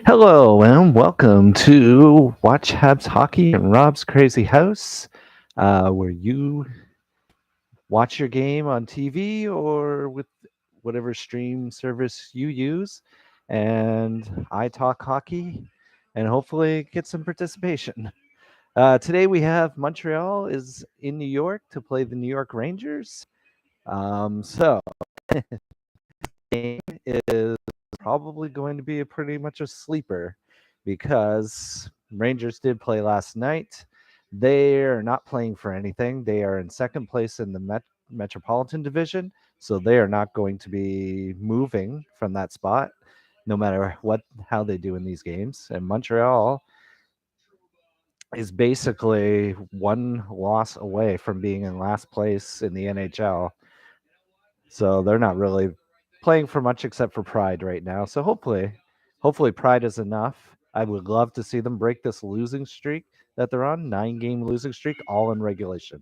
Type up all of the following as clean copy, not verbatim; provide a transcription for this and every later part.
Hello and welcome to Watch Habs Hockey in Rob's Crazy House, where you watch your game on TV or with whatever stream service you use, and I talk hockey and hopefully get some participation. Today we have Montreal is in New York to play the New York Rangers. So game is probably going to be pretty much a sleeper because Rangers did play last night. They are not playing for anything. They are in second place in the Metropolitan Division, so they are not going to be moving from that spot, no matter how they do in these games. And Montreal is basically one loss away from being in last place in the NHL. So they're not really playing for much except for pride right now. So hopefully pride is enough. I would love to see them break this losing streak that they're on, 9-game losing streak, all in regulation.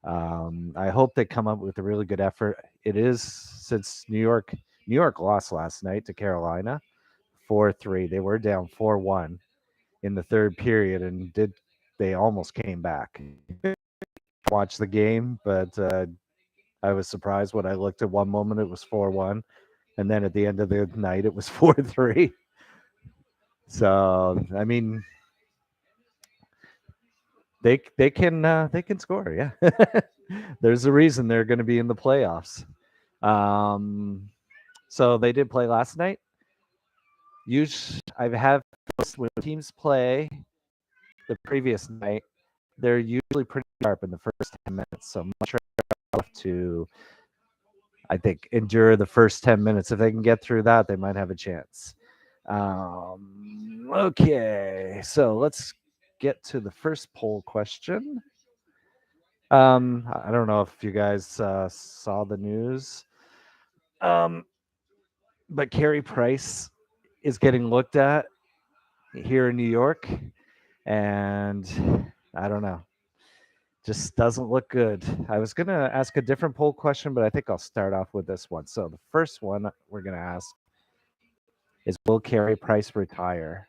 I hope they come up with a really good effort. It is since New York lost last night to Carolina 4-3. They were down 4-1 in the third period and they almost came back. Watch the game, but I was surprised when I looked at one moment it was 4-1, and then at the end of the night it was 4-3. So I mean, they can score, yeah. There's a reason they're going to be in the playoffs. So they did play last night. I have when teams play the previous night, they're usually pretty sharp in the first 10 minutes. So Montreal have to, I think, endure the first 10 minutes. If they can get through that, they might have a chance. Okay, so let's get to the first poll question. I don't know if you guys saw the news, but Carey Price is getting looked at here in New York, and I don't know. Just doesn't look good. I was going to ask a different poll question, but I think I'll start off with this one. So the first one we're going to ask is, will Carey Price retire?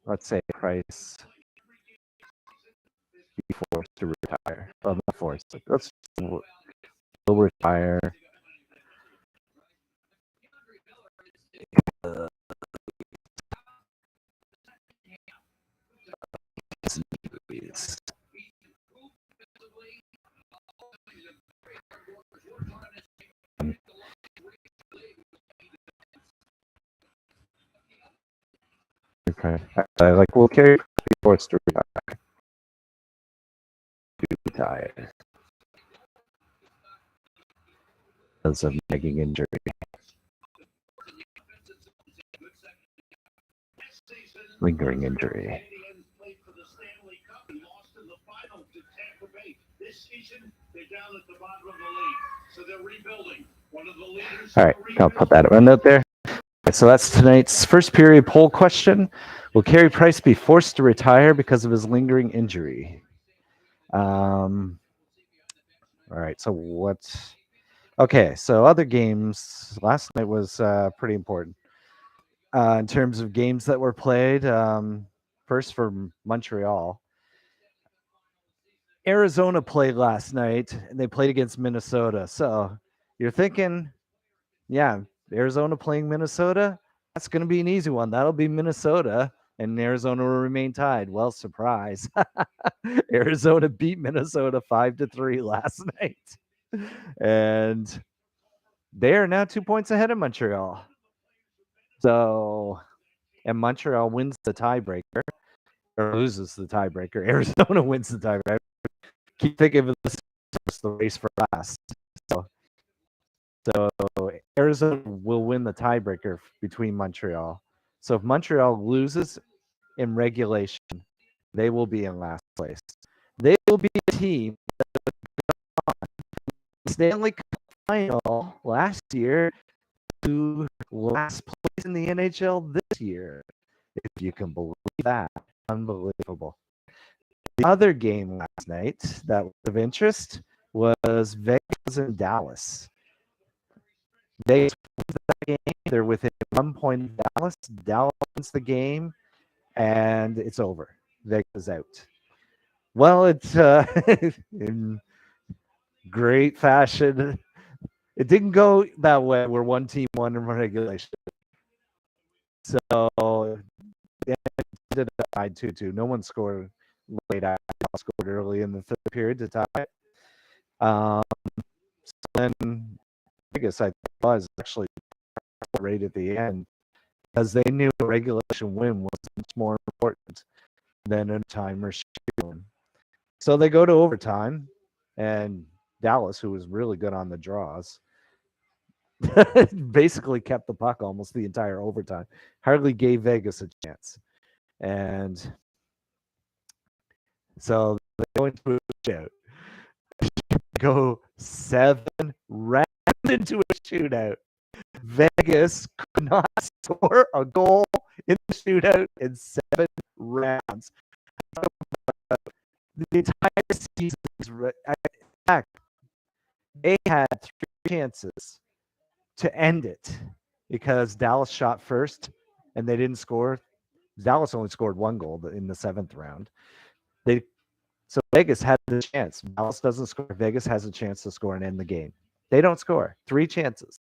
Let's say Price be forced to retire. Well, not forced. Let's will retire. Okay. Like, will Carey be forced to retire? Because of nagging injury. Lingering injury. All right, I'll put that one out there. So that's tonight's first period poll question. Will Carey Price be forced to retire because of his lingering injury? All right, so what's... Okay, so other games. Last night was pretty important in terms of games that were played. First for Montreal. Arizona played last night, and they played against Minnesota. So you're thinking, yeah, Arizona playing Minnesota, that's going to be an easy one. That'll be Minnesota, and Arizona will remain tied. Well, surprise. Arizona beat Minnesota 5-3 last night. And they are now 2 points ahead of Montreal. So, and Montreal wins the tiebreaker or loses the tiebreaker. Arizona wins the tiebreaker. Keep thinking of this as the race for last. So Arizona will win the tiebreaker between Montreal. So if Montreal loses in regulation, they will be in last place. They will be a team that Stanley Cup final last year to last place in the NHL this year. If you can believe that. Unbelievable. The other game last night that was of interest was Vegas and Dallas. Vegas wins that game. They're within 1 point of Dallas. Dallas wins the game, and it's over. Vegas is out. Well, it's in great fashion. It didn't go that way where one team won in regulation. So it ended up tied 2-2. No one scored late out. Scored early in the third period to tie it. So then Vegas, I think, was actually right at the end because they knew a regulation win was much more important than a timer shooting. So they go to overtime, and Dallas, who was really good on the draws, basically kept the puck almost the entire overtime. Hardly gave Vegas a chance. And so they go into a shootout. Go 7 rounds into a shootout. Vegas could not score a goal in the shootout in 7 rounds. The entire season, in fact, they had 3 chances to end it because Dallas shot first and they didn't score. Dallas only scored 1 goal in the 7th round. So Vegas had the chance. Dallas doesn't score. Vegas has a chance to score and end the game. They don't score. 3 chances.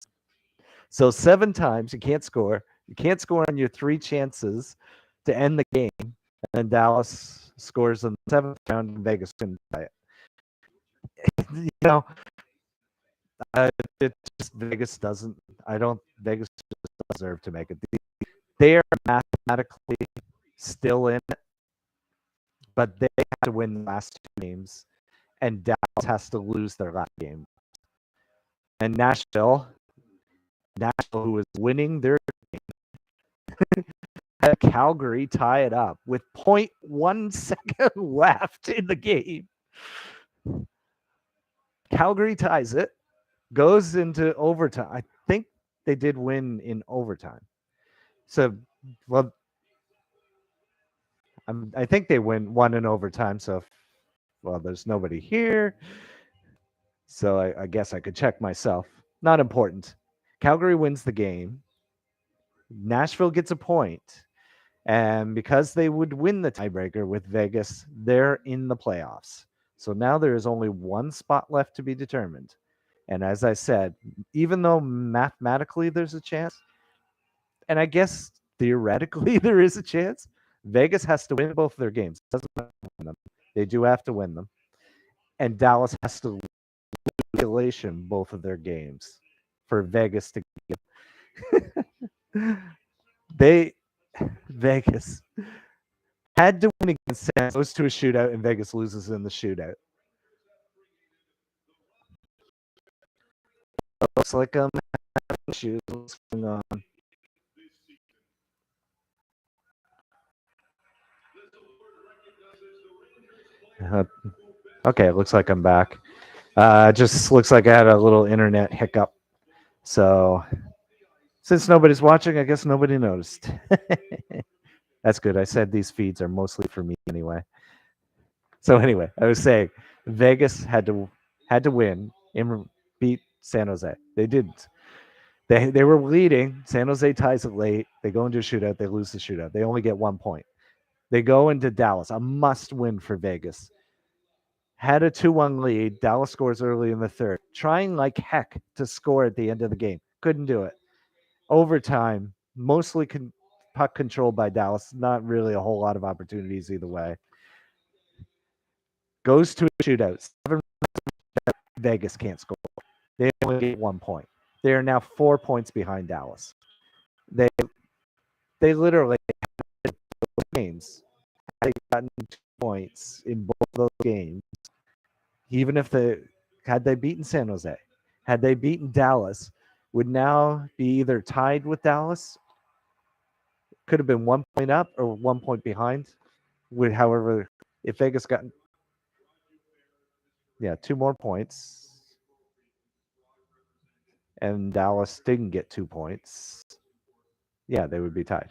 So 7 times you can't score. You can't score on your 3 chances to end the game. And then Dallas scores in the 7th round and Vegas couldn't tie it. You know, it just Vegas doesn't. Vegas doesn't deserve to make it. They are mathematically still in it, but they have to win the last 2 games, and Dallas has to lose their last game. And Nashville, who was winning their game, had Calgary tie it up with 0.1 second left in the game. Calgary ties it, goes into overtime. I think they did win in overtime. So, well, I think they won in overtime. So, well, there's nobody here. So I guess I could check myself. Not important. Calgary wins the game. Nashville gets a point. And because they would win the tiebreaker with Vegas, they're in the playoffs. So now there is only 1 spot left to be determined. And as I said, even though mathematically there's a chance, and I guess theoretically there is a chance, Vegas has to win both their games. Doesn't matter win them. They do have to win them. And Dallas has to regulation both of their games for Vegas to get. Vegas had to win against San goes to a shootout and Vegas loses in the shootout. Looks like I'm having issues. What's going on? Okay, it looks like I'm back. Just looks like I had a little internet hiccup. So since nobody's watching, I guess nobody noticed. That's good. I said these feeds are mostly for me anyway. So anyway, I was saying Vegas had to win and beat San Jose. They didn't. They were leading. San Jose ties it late. They go into a shootout. They lose the shootout. They only get 1 point. They go into Dallas, a must win for Vegas. Had a 2-1 lead. Dallas scores early in the 3rd, trying like heck to score at the end of the game. Couldn't do it. Overtime, mostly puck controlled by Dallas. Not really a whole lot of opportunities either way. Goes to a shootout. 7 Vegas can't score. They only get 1 point. They are now 4 points behind Dallas. They literally had games. Had they gotten 2 points in both those games, even if had they beaten San Jose, had they beaten Dallas, would now be either tied with Dallas, could have been 1 point up or 1 point behind. However, if Vegas got 2 more points and Dallas didn't get 2 points, they would be tied.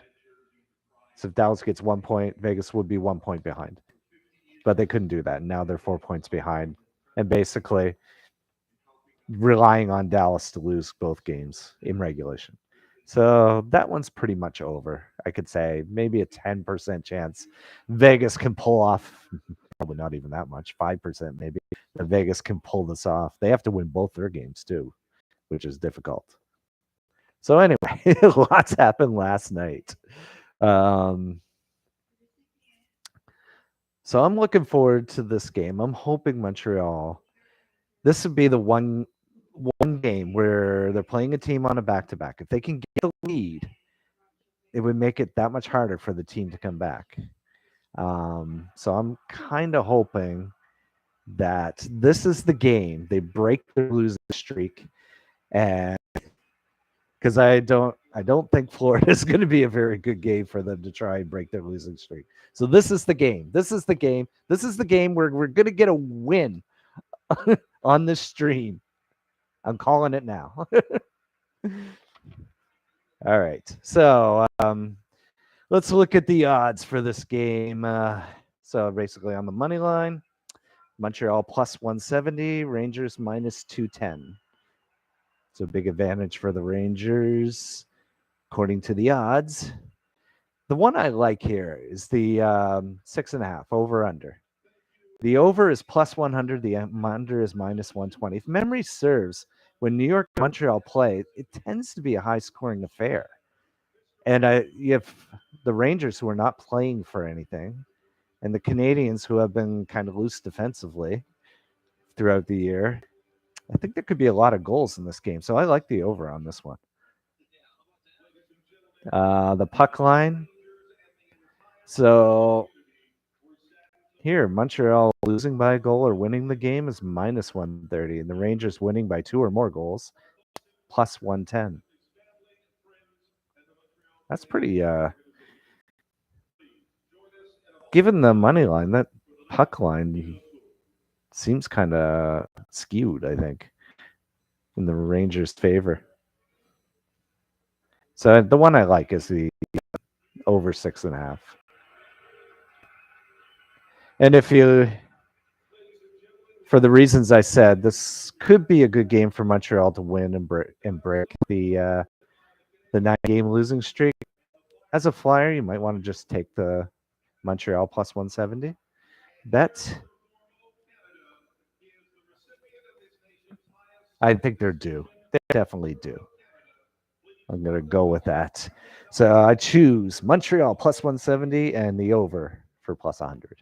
So if Dallas gets 1 point, Vegas would be 1 point behind. But they couldn't do that. Now they're 4 points behind and basically relying on Dallas to lose both games in regulation. So that one's pretty much over. I could say maybe a 10% chance Vegas can pull off, probably not even that much, 5% maybe, that Vegas can pull this off. They have to win both their games too, which is difficult. So anyway, lots happened last night. So I'm looking forward to this game. I'm hoping Montreal. This would be the one game where they're playing a team on a back-to-back. If they can get the lead, it would make it that much harder for the team to come back. So I'm kind of hoping that this is the game they break their losing streak, and because I don't think Florida is going to be a very good game for them to try and break their losing streak. So this is the game. This is the game. This is the game where we're going to get a win on this stream. I'm calling it now. All right. So let's look at the odds for this game. So basically on the money line, Montreal plus 170, Rangers minus 210. So a big advantage for the Rangers, according to the odds. The one I like here is the 6.5 over under. The over is plus 100. The under is minus 120. If memory serves, when New York and Montreal play, it tends to be a high scoring affair. And you have the Rangers who are not playing for anything, and the Canadiens who have been kind of loose defensively throughout the year. I think there could be a lot of goals in this game. So I like the over on this one. The puck line. So here, Montreal losing by a goal or winning the game is minus 130, and the Rangers winning by 2 or more goals plus 110. That's pretty given the money line, that puck line seems kind of skewed, I think, in the Rangers' favor. So the one I like is the over 6.5. And if you, for the reasons I said, this could be a good game for Montreal to win and break the 9-game losing streak. As a flyer, you might want to just take the Montreal plus 170 bet. I think they're due. They definitely do. I'm going to go with that. So I choose Montreal plus 170 and the over for plus 100.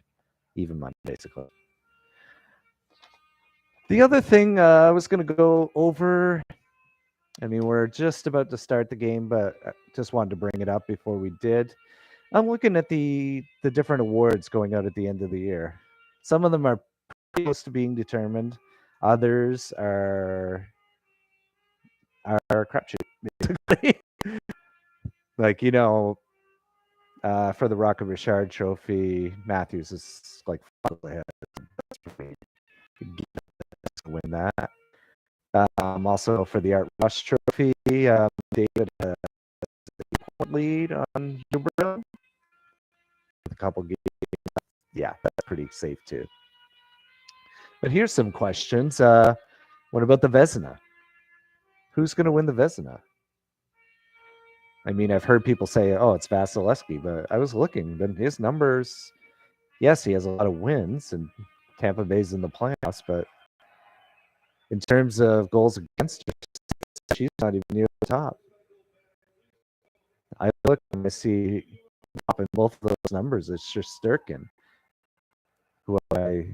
Even money, basically. The other thing I was going to go over, I mean, we're just about to start the game, but I just wanted to bring it up before we did. I'm looking at the different awards going out at the end of the year. Some of them are close to being determined. Others are crapshoot, basically. Like, for the Rocket Richard Trophy, Matthews is like ahead. Win that. Also for the Art Rush Trophy, David has a lead on Huberdeau. A couple games. Yeah, that's pretty safe too. But here's some questions. What about the Vezina? Who's going to win the Vezina? I mean, I've heard people say, oh, it's Vasilevsky, but I was looking, but his numbers, yes, he has a lot of wins, and Tampa Bay's in the playoffs, but in terms of goals against her, she's not even near the top. I look and I see up in both of those numbers, it's Shesterkin, who I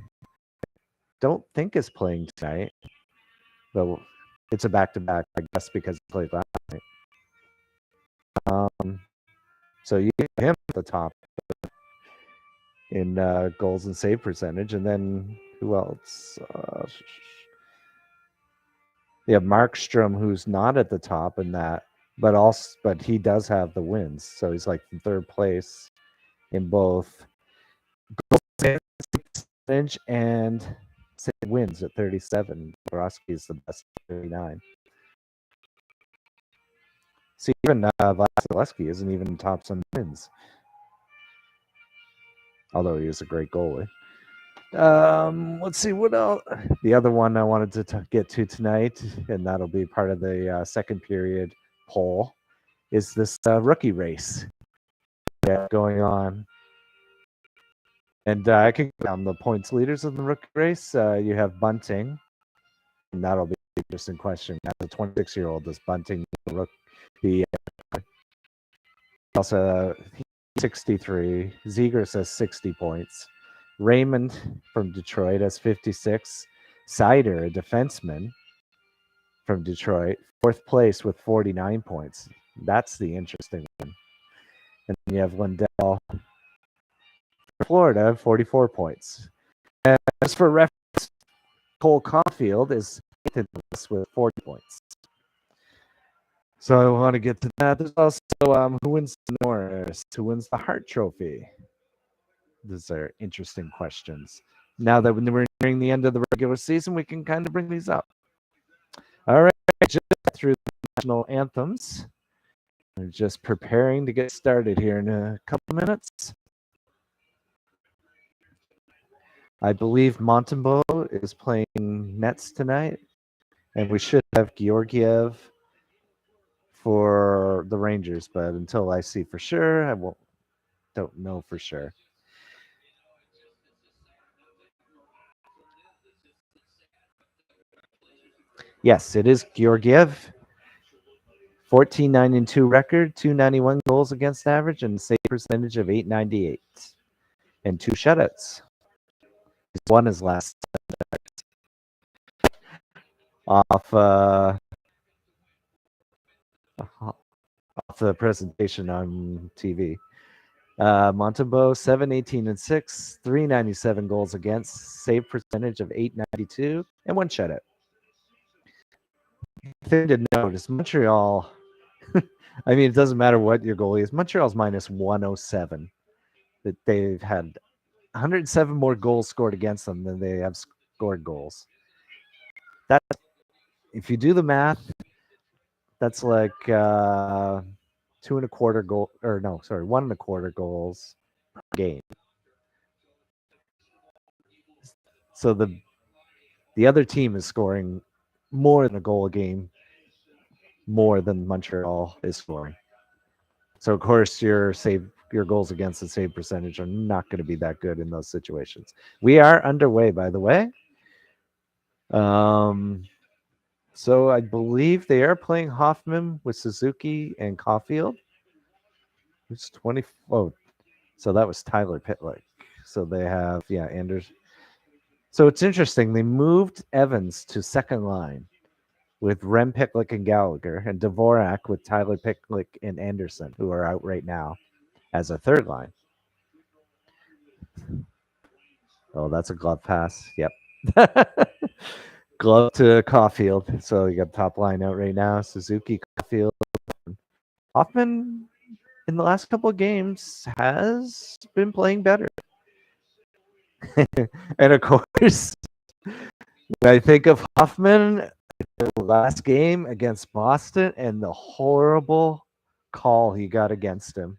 don't think is playing tonight, but it's a back-to-back, I guess, because he played last night. So you get him at the top in goals and save percentage, and then who else? You have Markstrom, who's not at the top in that, but he does have the wins, so he's like in third place in both goals percentage and wins at 37. Boroski is the best at 39. See, even Vasilevsky isn't even top some wins, although he is a great goalie. Let's see what else. The other one I wanted to get to tonight, and that'll be part of the second period poll, is this rookie race going on. And I can go down the points leaders of the rookie race. You have Bunting, and that'll be an interesting question. As a 26-year-old, does Bunting be also 63? Zegers has 60 points. Raymond from Detroit has 56. Sider, a defenseman from Detroit, fourth place with 49 points. That's the interesting one. And then you have Lindell from Florida, 44 points. And as for reference, Cole Caulfield is eighth in this with 40 points. So I want to get to that. There's also who wins the Norris, who wins the Hart Trophy. These are interesting questions. Now that we're nearing the end of the regular season, we can kind of bring these up. All right, just through the national anthems. We're just preparing to get started here in a couple minutes. I believe Montembeault is playing Nets tonight, and we should have Georgiev for the Rangers, but until I see for sure, don't know for sure. Yes, it is Georgiev. 14-9-2 record, 291 goals against average, and save percentage of 898, and 2 shutouts. He's won his last off the presentation on TV. Montembeault 7-18-6, 397 goals against, save percentage of 892, and 1 shutout. Thing to note is Montreal. I mean, it doesn't matter what your goalie is. Montreal's minus 107. That they've had 107 more goals scored against them than they have scored goals. That, if you do the math, that's like 2.25 goal, or no, sorry, 1.25 goals per game. So the other team is scoring more than a goal a game, more than Montreal is scoring. So of course your goals against the save percentage are not going to be that good in those situations. We are underway, by the way. So I believe they are playing Hoffman with Suzuki and Caulfield. It's 20. Oh, so that was Tyler Pitlick. So they have Anders. So it's interesting. They moved Evans to second line with Rem Pitlick and Gallagher, and Dvorak with Tyler Pitlick and Anderson, who are out right now, as a third line. Oh, that's a glove pass. Yep. Glove to Caulfield. So you got top line out right now. Suzuki, Caulfield. Hoffman, in the last couple of games, has been playing better. And of course, when I think of Hoffman, the last game against Boston and the horrible call he got against him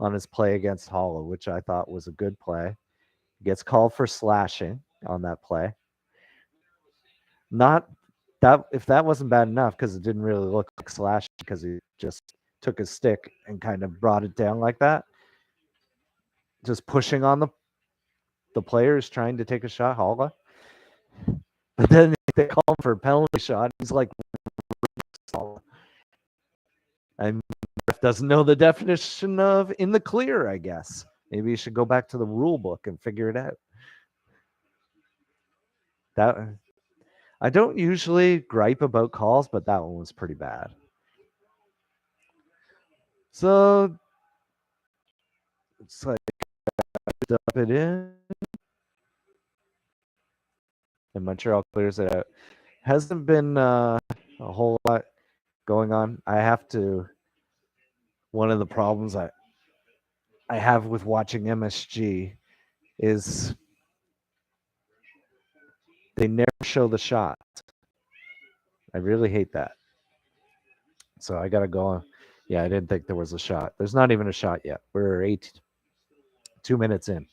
on his play against Hollow, which I thought was a good play. He gets called for slashing on that play. Not that if that wasn't bad enough, because it didn't really look like slashing, because he just took his stick and kind of brought it down like that. Just pushing on the players trying to take a shot, Holla. But then they call him for a penalty shot. He's like, and doesn't know the definition of in the clear, I guess. Maybe you should go back to the rule book and figure it out. That I don't usually gripe about calls, but that one was pretty bad. So it's like dump it in, and Montreal clears it out. Hasn't been a whole lot going on. I have to. One of the problems I have with watching MSG is they never show the shot. I really hate that. So I got to go on. Yeah, I didn't think there was a shot. There's not even a shot yet. We're 2 minutes in.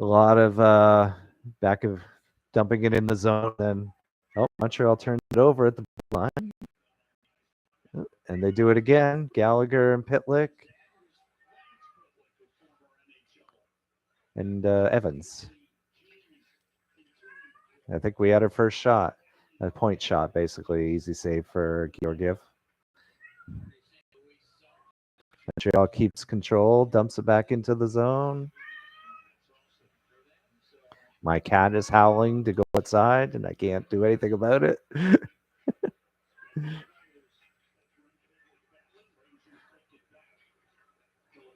A lot of back of dumping it in the zone. Then, Montreal turned it over at the line. And they do it again. Gallagher and Pitlick and Evans. I think we had our first shot, a point shot, basically. Easy save for Georgiev. Montreal keeps control, dumps it back into the zone. My cat is howling to go outside, and I can't do anything about it.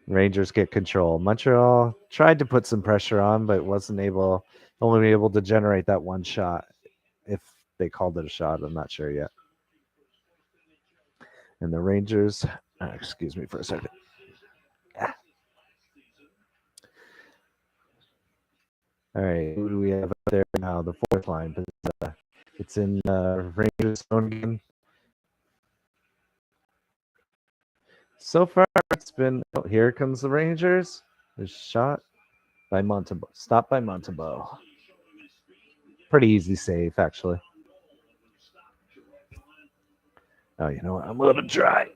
Rangers get control. Montreal tried to put some pressure on, but wasn't able, only able to generate that one shot. If they called it a shot, I'm not sure yet. And the Rangers, excuse me for a second. All right, who do we have up there now? The fourth line. But, it's in Rangers' zone again. So far, it's been. Oh, here comes the Rangers. The shot by Montebo. Stop by Montebo. Pretty easy save, actually. Oh, you know what? I'm a little dry.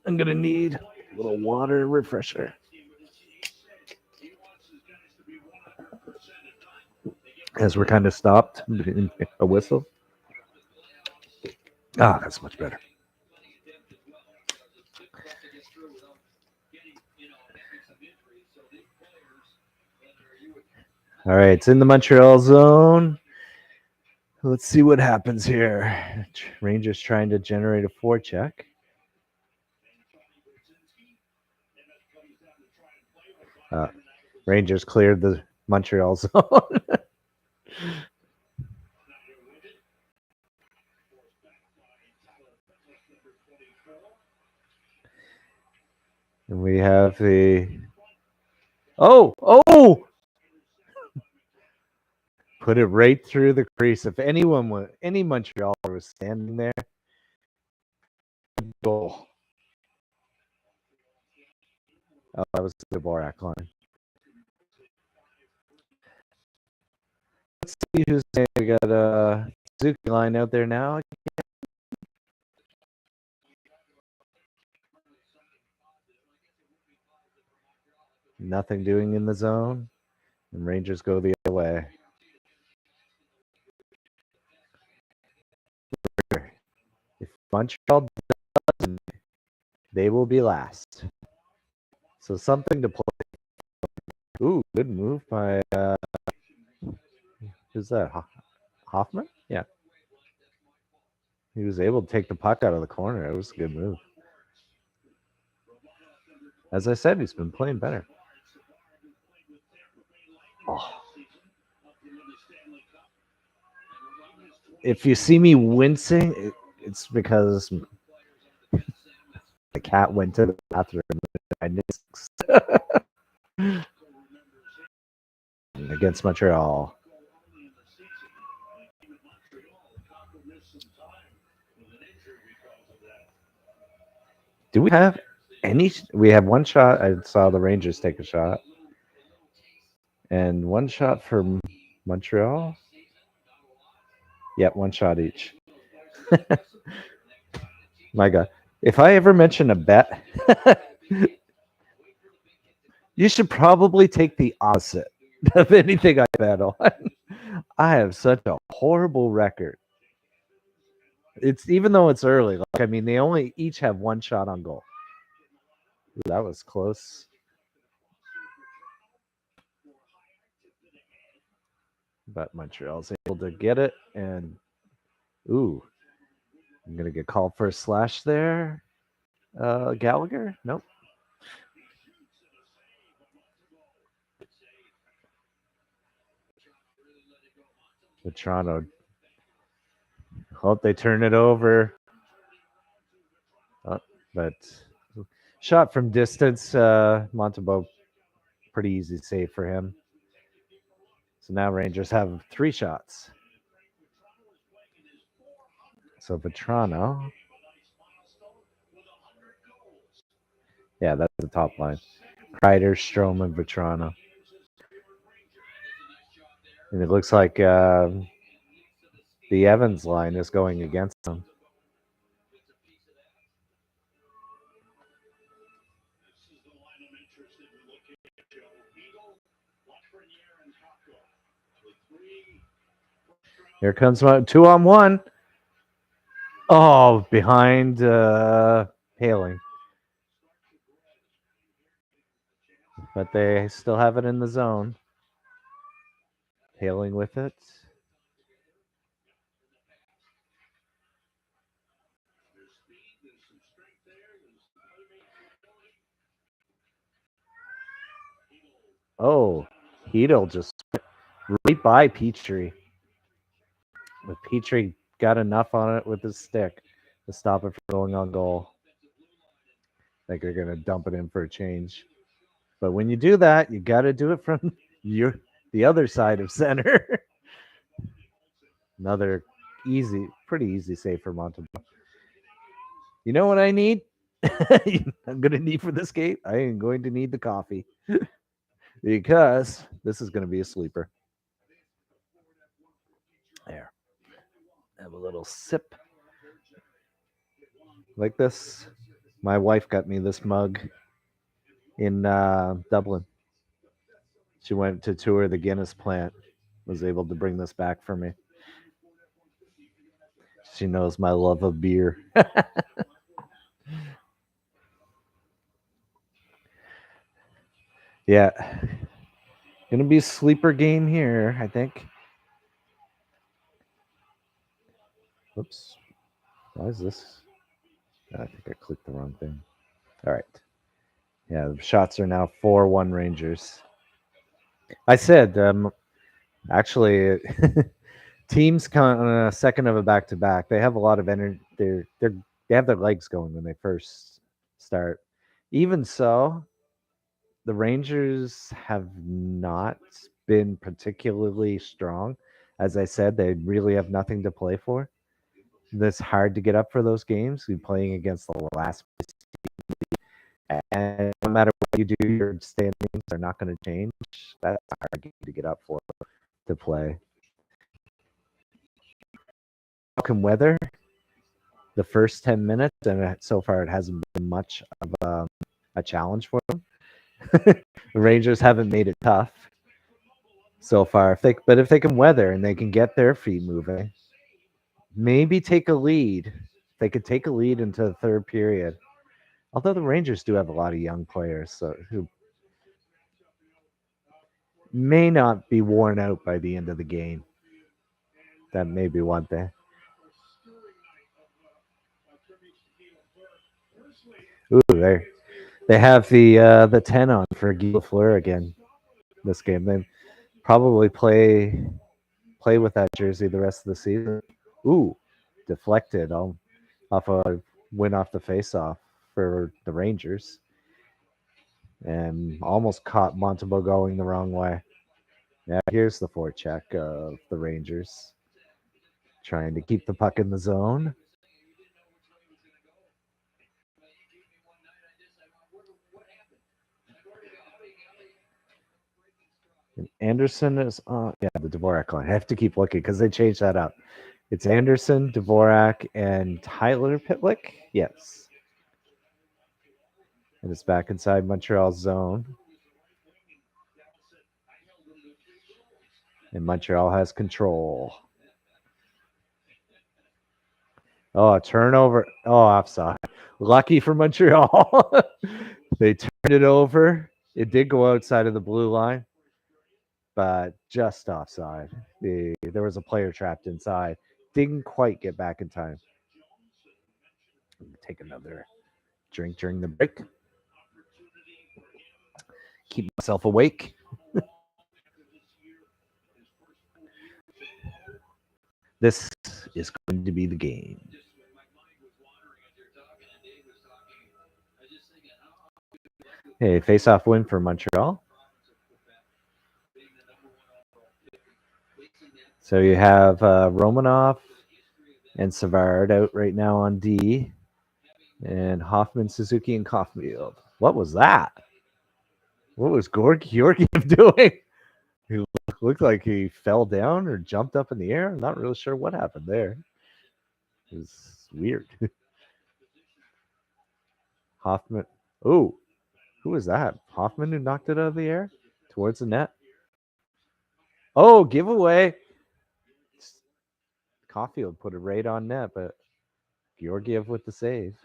I'm going to need a little water refresher. As we're kind of stopped, a whistle. Ah, that's much better. All right, it's in the Montreal zone. Let's see what happens here. Rangers trying to generate a forecheck. Rangers cleared the Montreal zone. And we have the. Oh! Put it right through the crease. If anyone was, any Montrealer was standing there, goal. Oh, that was the Borak line. Let's see who's saying. We got a Suzuki line out there now. Nothing doing in the zone. And Rangers go the other way. If Montreal doesn't, they will be last. So something to play. Ooh, good move by who's that? Hoffman? Yeah. He was able to take the puck out of the corner. It was a good move. As I said, he's been playing better. Oh. If you see me wincing, it's because the cat went to the bathroom. Against Montreal. Do we have any? We have one shot. I saw the Rangers take a shot. And one shot from Montreal. Yep, one shot each. My God. If I ever mention a bet, you should probably take the opposite of anything I bet on. I have such a horrible record. It's even though it's early. Like, I mean, they only each have one shot on goal. Ooh, that was close. But Montreal's able to get it, and ooh, I'm gonna get called for a slash there. Gallagher? Nope. The Toronto. Hope they turn it over. But shot from distance, Montebo, pretty easy save for him. So now Rangers have 3 shots. So Vetrano. Yeah, that's the top line. Kreider, Strome, and Vetrano. And it looks like the Evans line is going against them. Here comes 2-on-1. Oh, behind Hailing. But they still have it in the zone. Hailing with it. Oh, Hedel just right by Petrie. But Petrie got enough on it with his stick to stop it from going on goal. I think they're going to dump it in for a change. But when you do that, you got to do it from the other side of center. Another pretty easy save for Montreal. You know what I need? I'm going to need for this game? I am going to need the coffee. Because this is going to be a sleeper. There. Have a little sip. Like this. My wife got me this mug in Dublin. She went to tour the Guinness plant. Was able to bring this back for me. She knows my love of beer. Yeah. Gonna be a sleeper game here, I think. Oops. Why is this? I think I clicked the wrong thing. All right. Yeah, the shots are now 4-1 Rangers. I said, actually, teams on a second of a back-to-back, they have a lot of energy. They have their legs going when they first start. Even so, the Rangers have not been particularly strong. As I said, they really have nothing to play for. It's hard to get up for those games. You're playing against the last, and no matter what you do, your standings are not going to change. That's a hard game to get up for to play. Falcon weather the first 10 minutes, and so far it hasn't been much of a challenge for them. The Rangers haven't made it tough so far. But if they can weather and they can get their feet moving, maybe take a lead. They could take a lead into the third period. Although the Rangers do have a lot of young players, who may not be worn out by the end of the game. That may be one thing. Ooh, they have the 10 on for Guy Lafleur again this game. They probably play with that jersey the rest of the season. Ooh, deflected off a win off the face-off for the Rangers, and almost caught Montembeault going the wrong way. Yeah, here's the forecheck of the Rangers, trying to keep the puck in the zone. And Anderson is on. Yeah, the Dvorak line. I have to keep looking because they changed that up. It's Anderson, Dvorak, and Tyler Pitlick. Yes. And it's back inside Montreal's zone. And Montreal has control. Oh, turnover. Oh, offside. Lucky for Montreal. They turned it over. It did go outside of the blue line, but just offside. There was a player trapped inside. Didn't quite get back in time. Take another drink during the break. Keep myself awake. This is going to be the game. Hey, face-off win for Montreal. So you have Romanov and Savard out right now on D, and Hoffman, Suzuki, and Caulfield. What was that? What was Georgiev doing? He looked like he fell down or jumped up in the air. I'm not really sure what happened there. It was weird. Hoffman. Oh, Who was that? Hoffman who knocked it out of the air towards the net. Oh, giveaway. Caulfield put it right on net, but Georgiev with the save.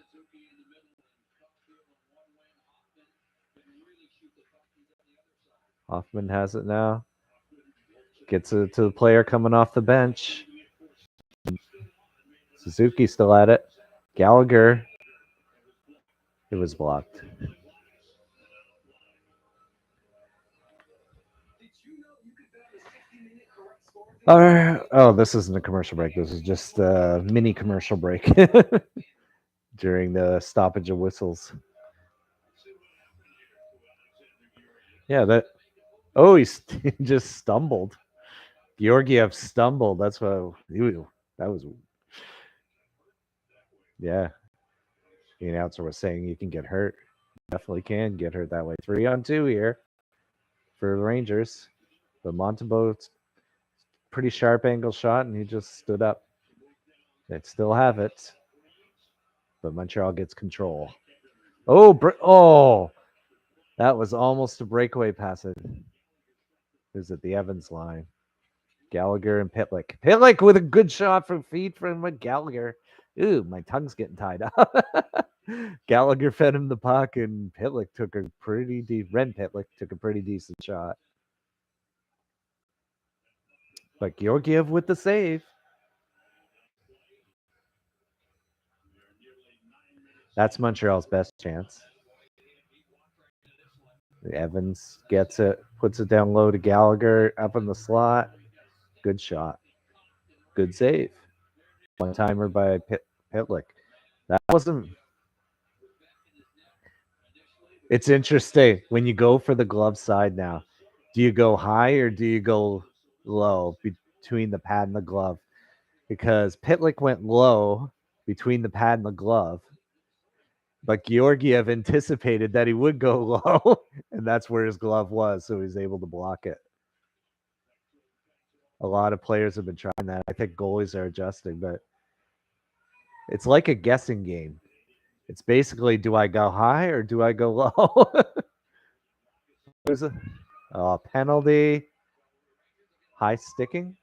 Hoffman has it now. Gets it to the player coming off the bench. Suzuki still at it. Gallagher. It was blocked. Oh, this isn't a commercial break. This is just a mini commercial break during the stoppage of whistles. Yeah, that. Oh, he just stumbled. Georgiev stumbled. That's what. That was. Yeah. The announcer was saying you can get hurt. Definitely can get hurt that way. 3-on-2 here for the Rangers. But Montembeault's pretty sharp angle shot, and he just stood up. They'd still have it. But Montreal gets control. Oh, that was almost a breakaway pass. It was at the Evans line. Gallagher and Pitlick. Pitlick with a good shot from feet from Gallagher. Ooh, my tongue's getting tied up. Gallagher fed him the puck, and Pitlick took a pretty deep. Ren Pitlick took a pretty decent shot. But Georgiev with the save. That's Montreal's best chance. Evans gets it, puts it down low to Gallagher, up in the slot. Good shot. Good save. One timer by Pitlick. That wasn't. It's interesting when you go for the glove side now. Do you go high or do you go low between the pad and the glove? Because Pitlick went low between the pad and the glove, but Georgiev anticipated that he would go low, and that's where his glove was, so he was able to block it. A lot of players have been trying that. I think goalies are adjusting, but it's like a guessing game. It's basically, do I go high or do I go low? There's a penalty. High sticking.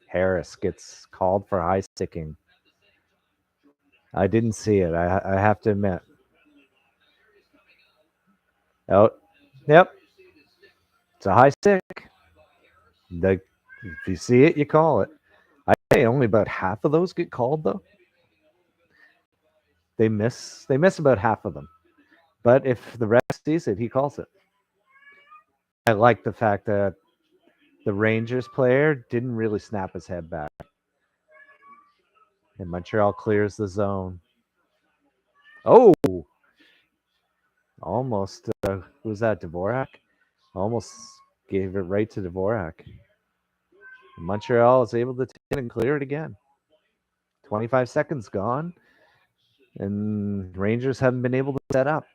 Harris gets called for high sticking. I didn't see it. I have to admit. Oh, yep. It's a high stick. If you see it, you call it. I say only about half of those get called though. They miss about half of them. But if the ref sees it, he calls it. I like the fact that the Rangers player didn't really snap his head back. And Montreal clears the zone. Oh, almost. Who was that? Dvorak? Almost gave it right to Dvorak. Montreal is able to take it and clear it again. 25 seconds gone, and Rangers haven't been able to set up.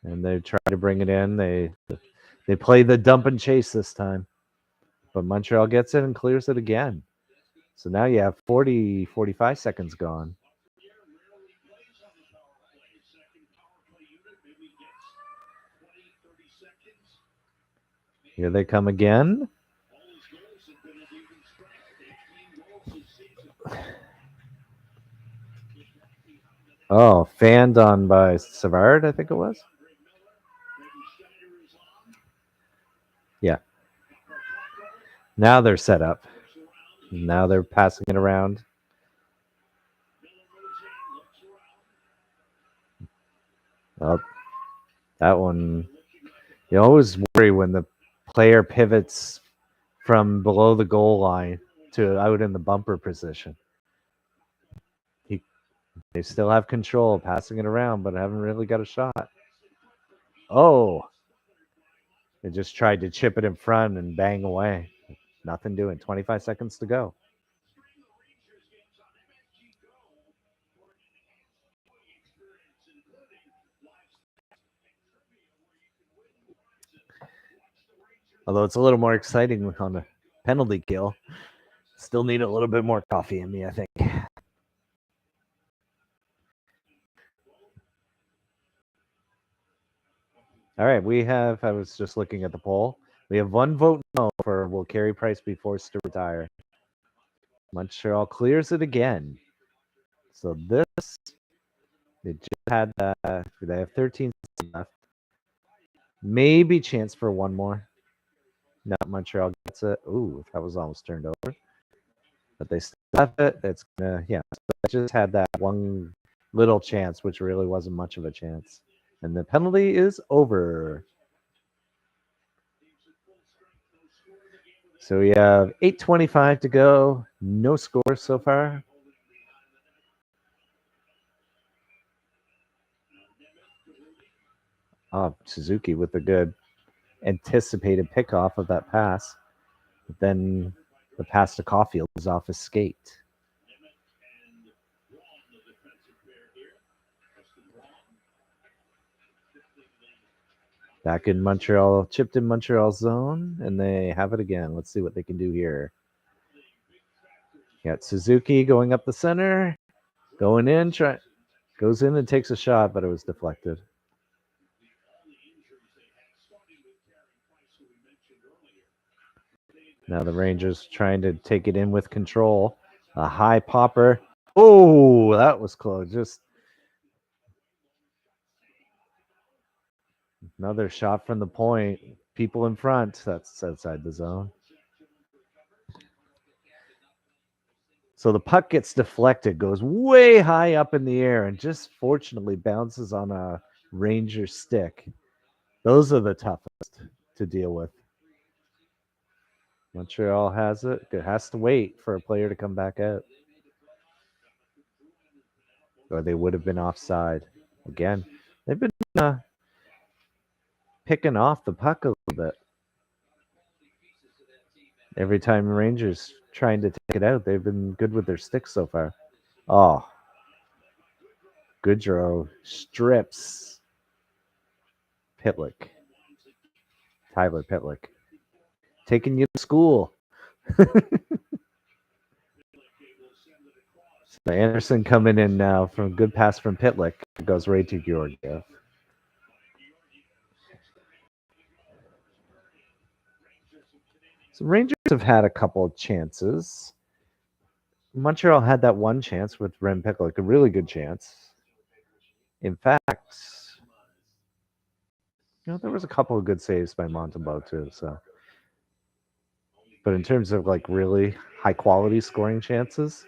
And they try to bring it in. They play the dump and chase this time. But Montreal gets it and clears it again. So now you have 45 seconds gone. Here they come again. Oh, fanned on by Savard, I think it was. Yeah. Now they're set up. Now they're passing it around. Oh, that one. You always worry when the player pivots from below the goal line to out in the bumper position. They still have control, passing it around, but haven't really got a shot. Oh, they just tried to chip it in front and bang away. Nothing doing. 25 seconds to go. Although it's a little more exciting on the penalty kill. Still need a little bit more coffee in me, I think. All right, I was just looking at the poll. We have one vote no for will Carey Price be forced to retire? Montreal clears it again. So this, they just had that. They have 13 left. Maybe chance for one more. No, Montreal gets it. Ooh, that was almost turned over. But they still have it. It's gonna, yeah. So they just had that one little chance, which really wasn't much of a chance. And the penalty is over. So we have 8:25 to go. No scores so far. Oh, Suzuki with a good anticipated pickoff of that pass. But then the pass to Caulfield is off his skate. Back in Montreal, chipped in Montreal zone, and they have it again. Let's see what they can do here. Got Suzuki going up the center, going in, goes in and takes a shot, but it was deflected. Now the Rangers trying to take it in with control. A high popper. Oh, that was close. Just another shot from the point. People in front. That's outside the zone. So the puck gets deflected, goes way high up in the air, and just fortunately bounces on a Ranger stick. Those are the toughest to deal with. Montreal has it. It has to wait for a player to come back out. Or they would have been offside. Again, they've been picking off the puck a little bit. Every time Rangers trying to take it out, they've been good with their sticks so far. Oh, Goodrow strips Pitlick. Tyler Pitlick. Taking you to school. So Anderson coming in now from good pass from Pitlick. It goes right to Georgiev. So Rangers have had a couple of chances. Montreal had that one chance with Rem Pitlick, a really good chance. In fact, there was a couple of good saves by Montembeault too. So, but in terms of like really high quality scoring chances,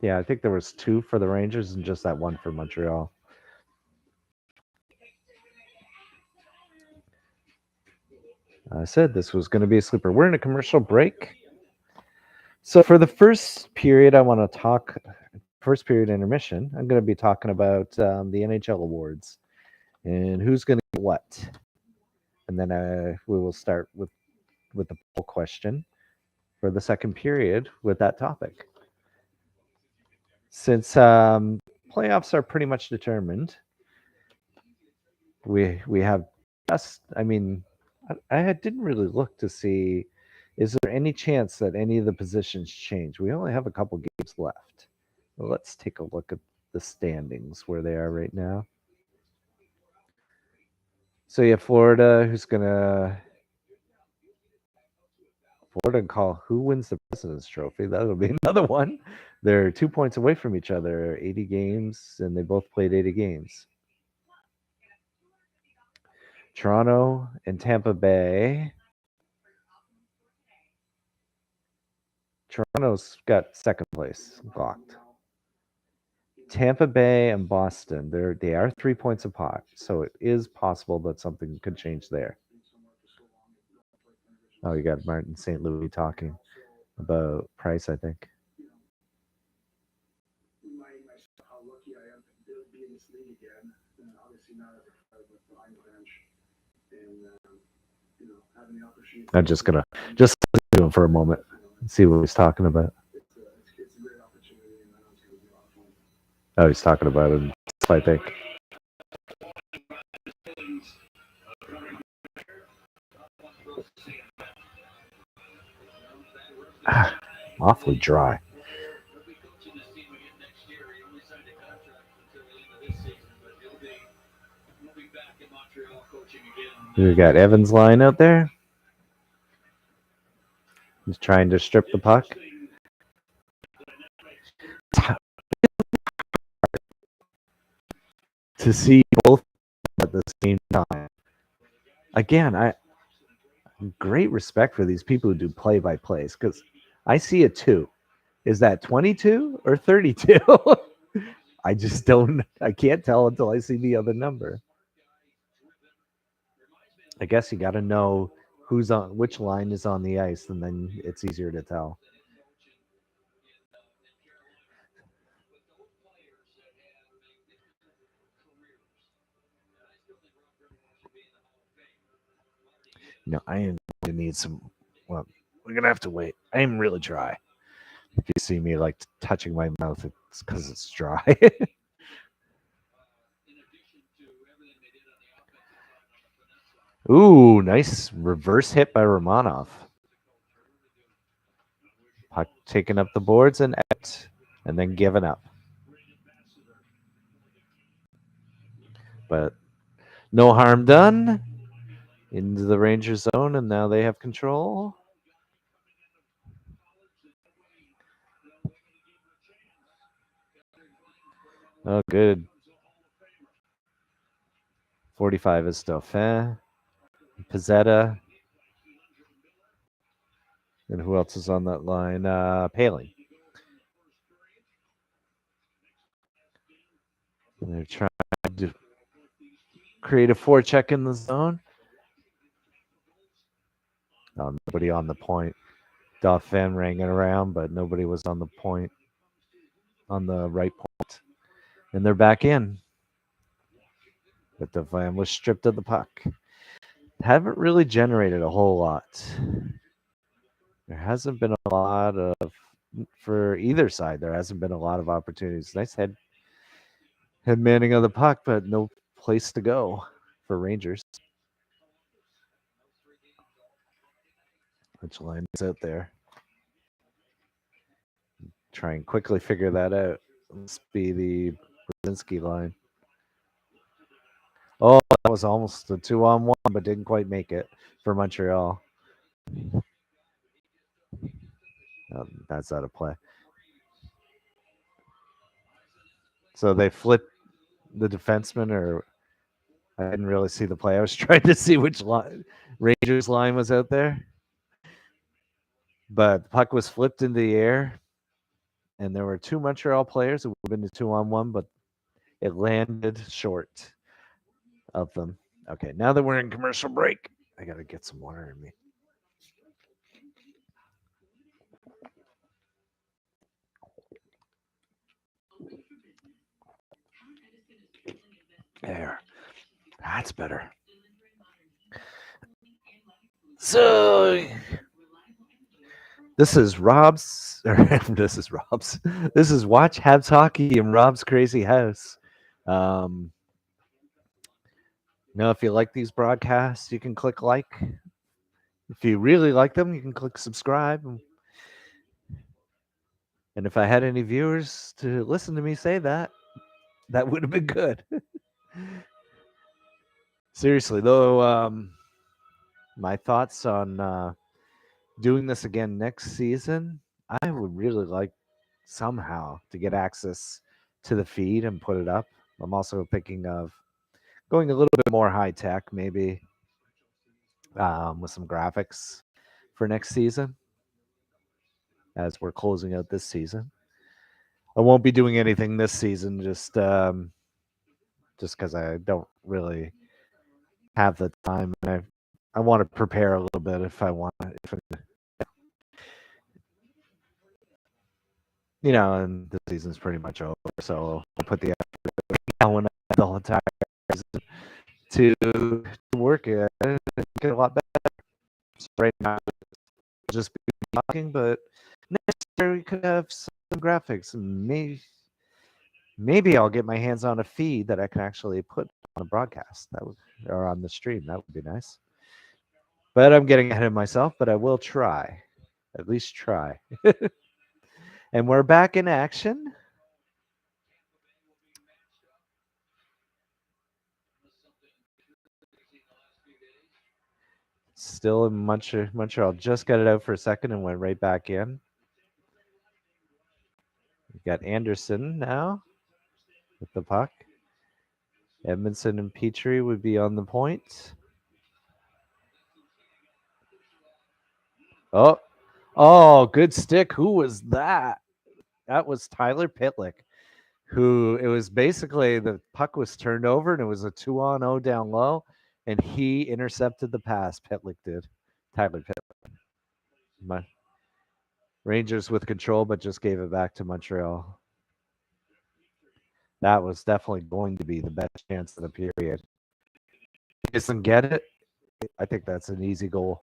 yeah, I think there was 2 for the Rangers and just that one for Montreal. I said this was going to be a sleeper. We're in a commercial break. So for the first period, I want to talk. First period intermission. I'm going to be talking about the Nhl Awards and who's going to get what, and then we will start with the poll question for the second period with that topic. Since playoffs are pretty much determined, we have just. I mean, I didn't really look to see. Is there any chance that any of the positions change? We only have a couple games left. Well, let's take a look at the standings where they are right now. So you have Florida, who's gonna call who wins the President's Trophy. That'll be another one. They're 2 points away from each other, 80 games, and they both played 80 games. Toronto and Tampa Bay. Toronto's got second place locked. Tampa Bay and Boston, they are 3 points apart, so it is possible that something could change there. Oh, you got Martin St. Louis talking about Price, I think. How lucky I am to be in this league again. Obviously not as a player, but behind the bench, and having the opportunity. I'm just gonna listen to him for a moment and see what he's talking about. It's a great opportunity, and I know it's going to be a lot of fun. Oh, he's talking about it. I think. Awfully dry. We got Evans line out there. He's trying to strip the puck. To see both at the same time. Again, I great respect for these people who do play-by-plays because I see a 2. Is that 22 or 32? I just don't. I can't tell until I see the other number. I guess you got to know who's on which line is on the ice, and then it's easier to tell. No, I am going to need some. Well, we're gonna have to wait. I am really dry. If you see me like touching my mouth, it's because it's dry. Ooh, nice reverse hit by Romanov. Puck taking up the boards and out, and then giving up. But no harm done. Into the Rangers zone, and now they have control. Oh, good. 45 is Dauphin. Pizzetta. And who else is on that line? Paling. And they're trying to create a forecheck in the zone. Oh, nobody on the point. Dauphin ranging around, but nobody was on the point, on the right point. And they're back in. But Dauphin was stripped of the puck. Haven't really generated a whole lot. There hasn't been a lot of, for either side, there hasn't been a lot of opportunities. Nice head manning of the puck, but no place to go for Rangers. Which line is out there? Try and quickly figure that out. Must be the Brzezinski line. Oh, that was almost a 2-on-1, but didn't quite make it for Montreal. That's out of play. So they flipped the defenseman, or I didn't really see the play. I was trying to see which line, Rangers line was out there. But the puck was flipped into the air, and there were 2 Montreal players who would have been a 2-on-1, but it landed short of them. Okay, now that we're in commercial break, I got to get some water in me. There. That's better. So this is Rob's, or this is Rob's. This is Watch Habs Hockey in Rob's Crazy House. If you like these broadcasts, you can click like. If you really like them, you can click subscribe. And if I had any viewers to listen to me say that, that would have been good. Seriously, though, my thoughts on doing this again next season, I would really like somehow to get access to the feed and put it up. I'm also thinking of going a little bit more high tech, maybe with some graphics for next season as we're closing out this season. I won't be doing anything this season, just because I don't really have the time, and I want to prepare a little bit if I want. And the season's pretty much over, so I'll put the effort now when I have the whole entire season to work it and get a lot better. So right now, just be talking, but next year we could have some graphics, and maybe I'll get my hands on a feed that I can actually put the broadcast. That would, or on the stream. That would be nice. But I'm getting ahead of myself. But I will try, at least try. And we're back in action. Still in Montreal. Just got it out for a second and went right back in. We got Anderson now with the puck. Edmondson and Petrie would be on the point. Oh, good stick. Who was that? That was Tyler Pitlick, who it was basically the puck was turned over and it was a 2-on-0 down low, and he intercepted the pass. Pitlick did. Tyler Pitlick. Rangers with control, but just gave it back to Montreal. That was definitely going to be the best chance of the period. He doesn't get it. I think that's an easy goal.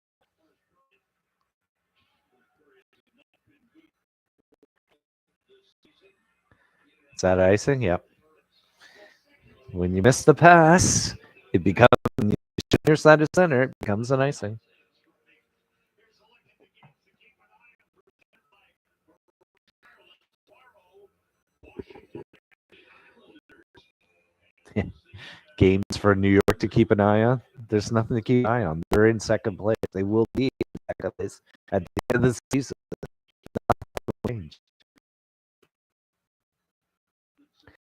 Is that icing? Yep. When you miss the pass, it becomes your side of center. It becomes an icing. Games for New York to keep an eye on. There's nothing to keep an eye on. They're in second place. They will be in second place at the end of the season.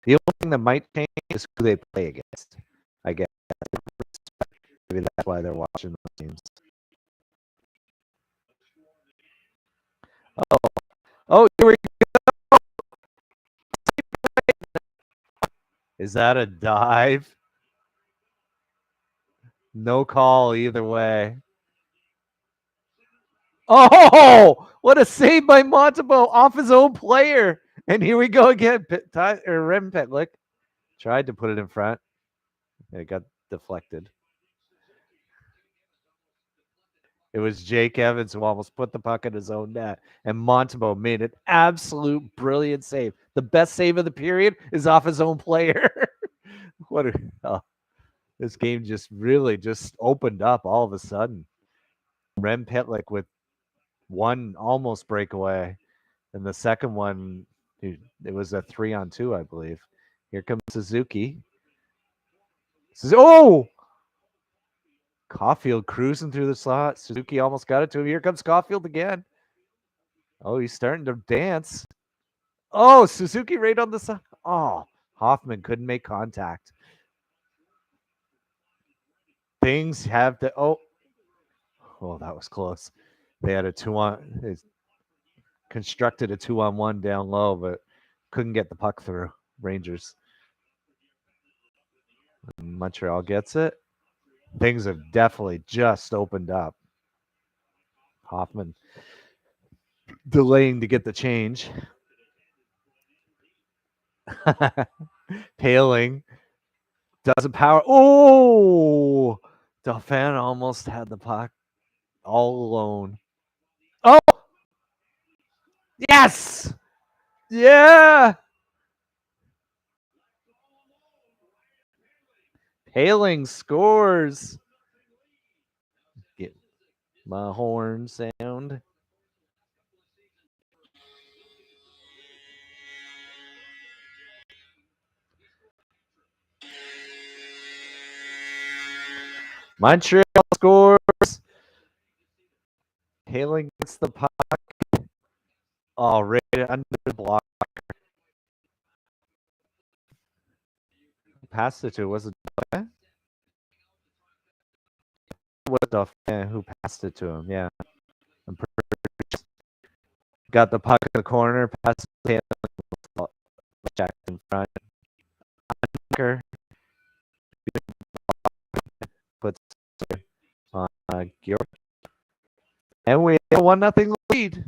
The only thing that might change is who they play against. I guess. Maybe that's why they're watching those games. Oh, here we go. Is that a dive? No call either way. Oh, what a save by Montembeault off his own player. And here we go again. Rem Pitlick tried to put it in front. It got deflected. It was Jake Evans who almost put the puck in his own net. And Montembeault made an absolute brilliant save. The best save of the period is off his own player. This game just really just opened up all of a sudden. Rem Pitlick with one almost breakaway. And the second one, it was a 3-on-2, I believe. Here comes Suzuki. Oh! Caulfield cruising through the slot. Suzuki almost got it to him. Here comes Caulfield again. Oh, he's starting to dance. Oh, Suzuki right on the side. Oh, Hoffman couldn't make contact. Things have to. Oh, that was close. They had a 2-on. They constructed a 2-on-1 down low, but couldn't get the puck through. Rangers. Montreal gets it. Things have definitely just opened up. Hoffman delaying to get the change. Paling doesn't power. Oh, Dauphin almost had the puck all alone. Oh, yes, yeah. Paling scores. Get my horn sound. Montreal scores. Paling gets the puck. Oh, right under the block. Passed it to. Was it Dauphin? Was Dauphin who passed it to him? Yeah. Got the puck in the corner. Passed it to Jack in front. Puts on Georg. And we have a 1-0 lead.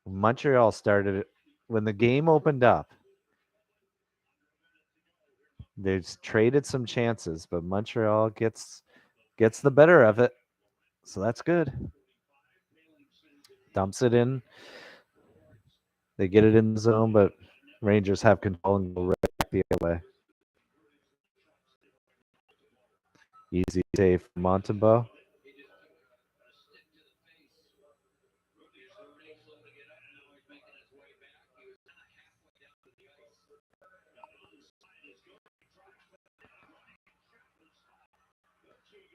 Montreal started it when the game opened up. They've traded some chances, but Montreal gets the better of it. So that's good. Dumps it in. They get it in the zone, but Rangers have control and go right back the other way. Easy save for Montembeau.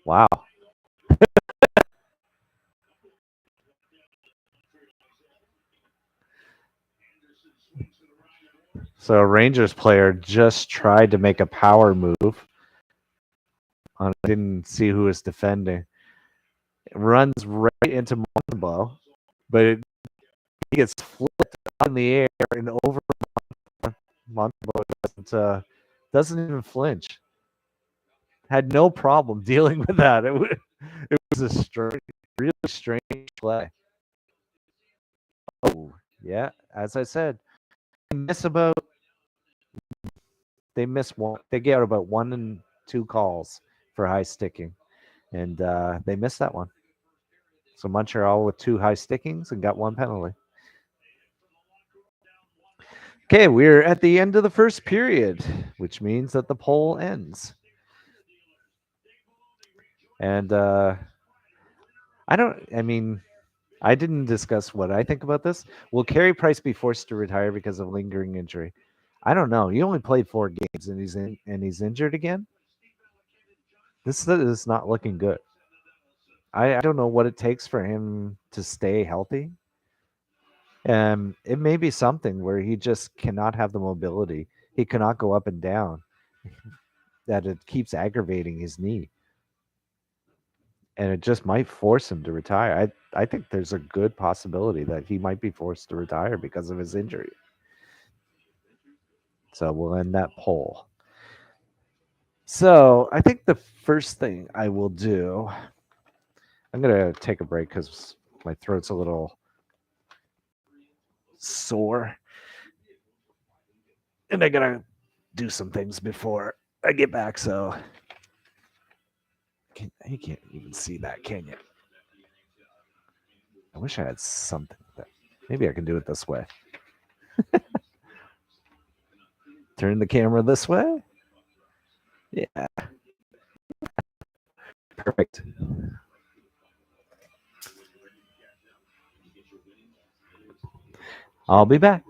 Wow. So a Rangers player just tried to make a power move. Didn't see who was defending. It runs right into Montembeau, but he gets flipped up in the air and over. Montembeau doesn't even flinch. Had no problem dealing with that. It was a really strange play. Oh yeah, as I said, they miss about they miss one. They get about 1 and 2 calls for high sticking, and they missed that one. So Montreal with 2 high stickings and got 1 penalty. Okay, we're at the end of the first period, which means that the poll ends. And I didn't discuss what I think about this. Will Carey Price be forced to retire because of lingering injury? I don't know. He only played 4 games and he's injured again. This is not looking good. I don't know what it takes for him to stay healthy. It may be something where he just cannot have the mobility. He cannot go up and down. That it keeps aggravating his knee, and it just might force him to retire. I think there's a good possibility that he might be forced to retire because of his injury. So we'll end that poll. So I think the first thing I will do, I'm gonna take a break because my throat's a little sore, and I gotta do some things before I get back. So you can't even see that, can you? I wish I had something that maybe I can do it this way. Turn the camera this way. Yeah, perfect. I'll be back.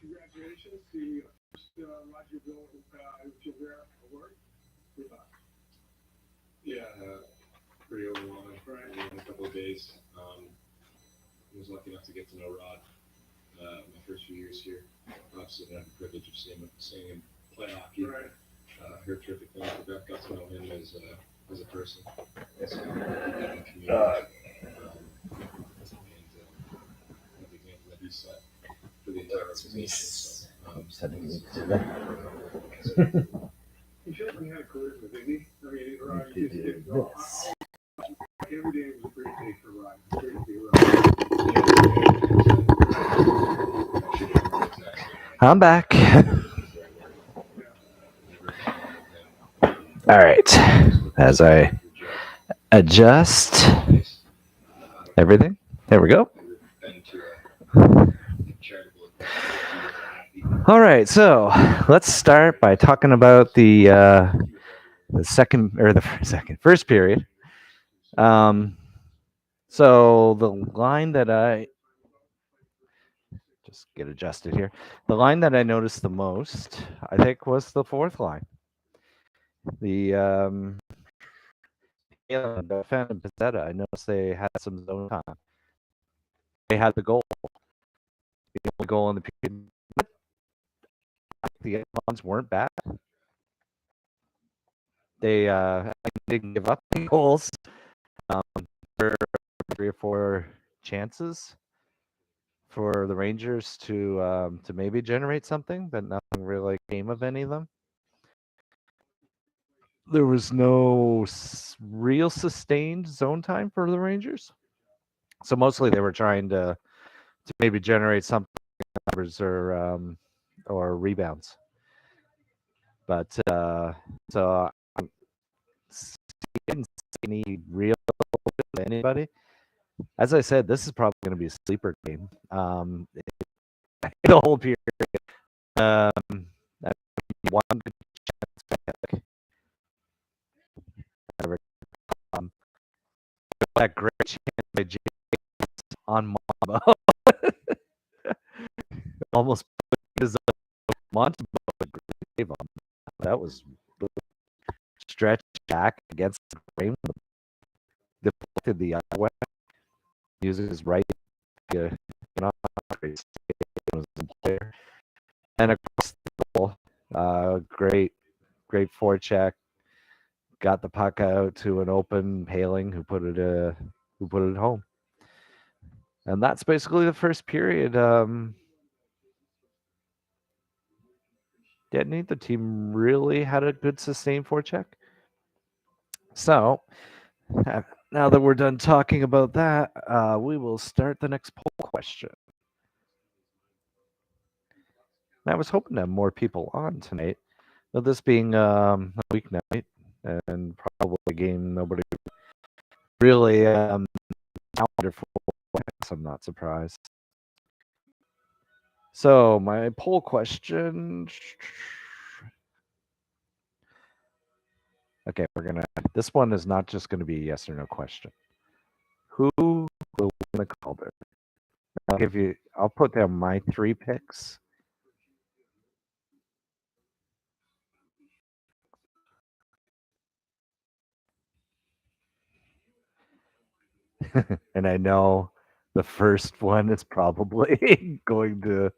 Congratulations to the first Roger Gilbert Award. Yeah, pretty overwhelming. Right. In a couple of days. I was lucky enough to get to know Rod my first few years here. Obviously, I had the privilege of seeing him play hockey. Right. Heard terrific things about, got to know him as a person, as a community. And, their reputation. So, Sending me to that. You feel like he had a charisma, didn't he? I mean, Rod, To you just do did this. every day was a great day for Rod. Great to be around. I'm back. All right. As I adjust everything, there we go. All right, so let's start by talking about the first period. So the line that I just get adjusted here. The line that I noticed the most, I think, was the fourth line. The Fan and Pizzetta. I noticed they had some zone time. They had the goal. The only goal in the period. The ones weren't bad. They didn't give up any goals. There were 3 or 4 chances for the Rangers to maybe generate something, but nothing really came of any of them. There was no real sustained zone time for the Rangers, so mostly they were trying to maybe generate something numbers or rebounds. But so I didn't see any real anybody. As I said, this is probably going to be a sleeper game. The whole period. One good chance back. That great chance by James on Mamba. Almost put his Montembeau. That was stretch back against the frame. Deflected the other way. Uses his right. Player. And across the goal, great forecheck. Got the puck out to an open Paling who put it home. And that's basically the first period. Neither team really had a good sustained forecheck. So now that we're done talking about that, we will start the next poll question. I was hoping to have more people on tonight, but this being a weeknight and probably a game nobody really calendar for, so I'm not surprised. So my poll question. Okay, this one is not just going to be a yes or no question. Who will win the Calder? I'll put down my 3 picks. And I know the first one is probably going to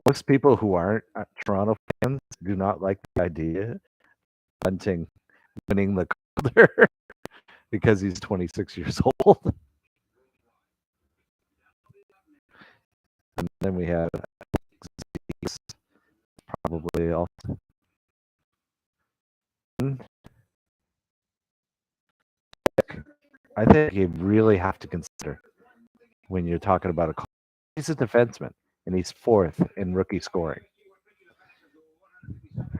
most people who aren't Toronto fans do not like the idea of Bunting winning the Calder because he's 26 years old. And then we have probably also. I think you really have to consider when you're talking about a. He's a defenseman, and he's 4th in rookie scoring.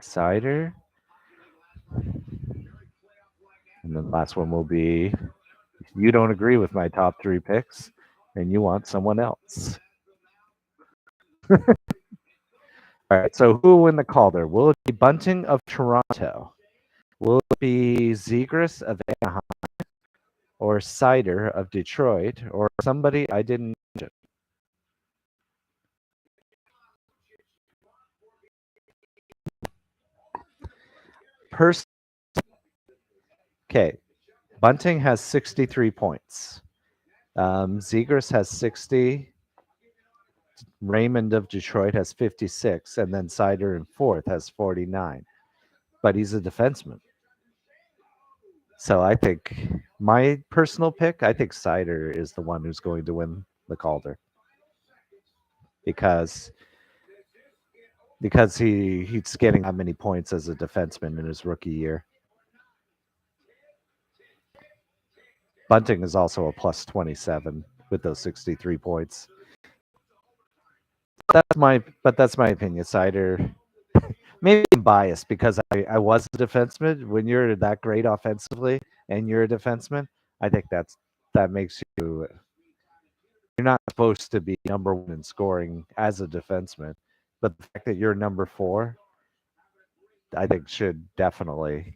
Cider. And the last one will be you don't agree with my top 3 picks, and you want someone else. All right, so who will win the Calder? Will it be Bunting of Toronto? Will it be Zegras of Anaheim? Or Cider of Detroit? Or somebody I didn't mention? Okay, Bunting has 63 points. Zegras has 60. Raymond of Detroit has 56, and then Cider in 4th has 49. But he's a defenseman. So I think my personal pick, I think Cider is the one who's going to win the Calder. Because because he's getting that many points as a defenseman in his rookie year. Bunting is also a plus 27 with those 63 points. That's my opinion. Cider, maybe I'm biased because I was a defenseman. When you're that great offensively and you're a defenseman, I think that makes you. You're not supposed to be number one in scoring as a defenseman, but the fact that you're number four, I think should definitely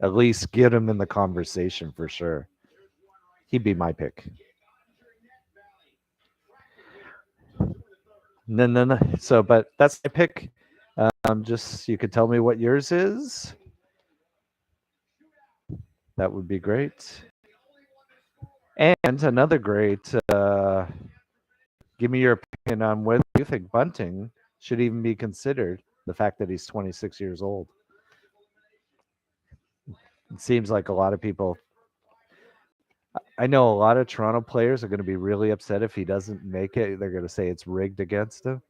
at least get him in the conversation for sure. He'd be my pick. No. So, but that's my pick. Just you could tell me what yours is. That would be great. And another great. Give me your opinion on whether you think Bunting should even be considered. The fact that he's 26 years old. It seems like a lot of people. I know a lot of Toronto players are going to be really upset if he doesn't make it. They're going to say it's rigged against him.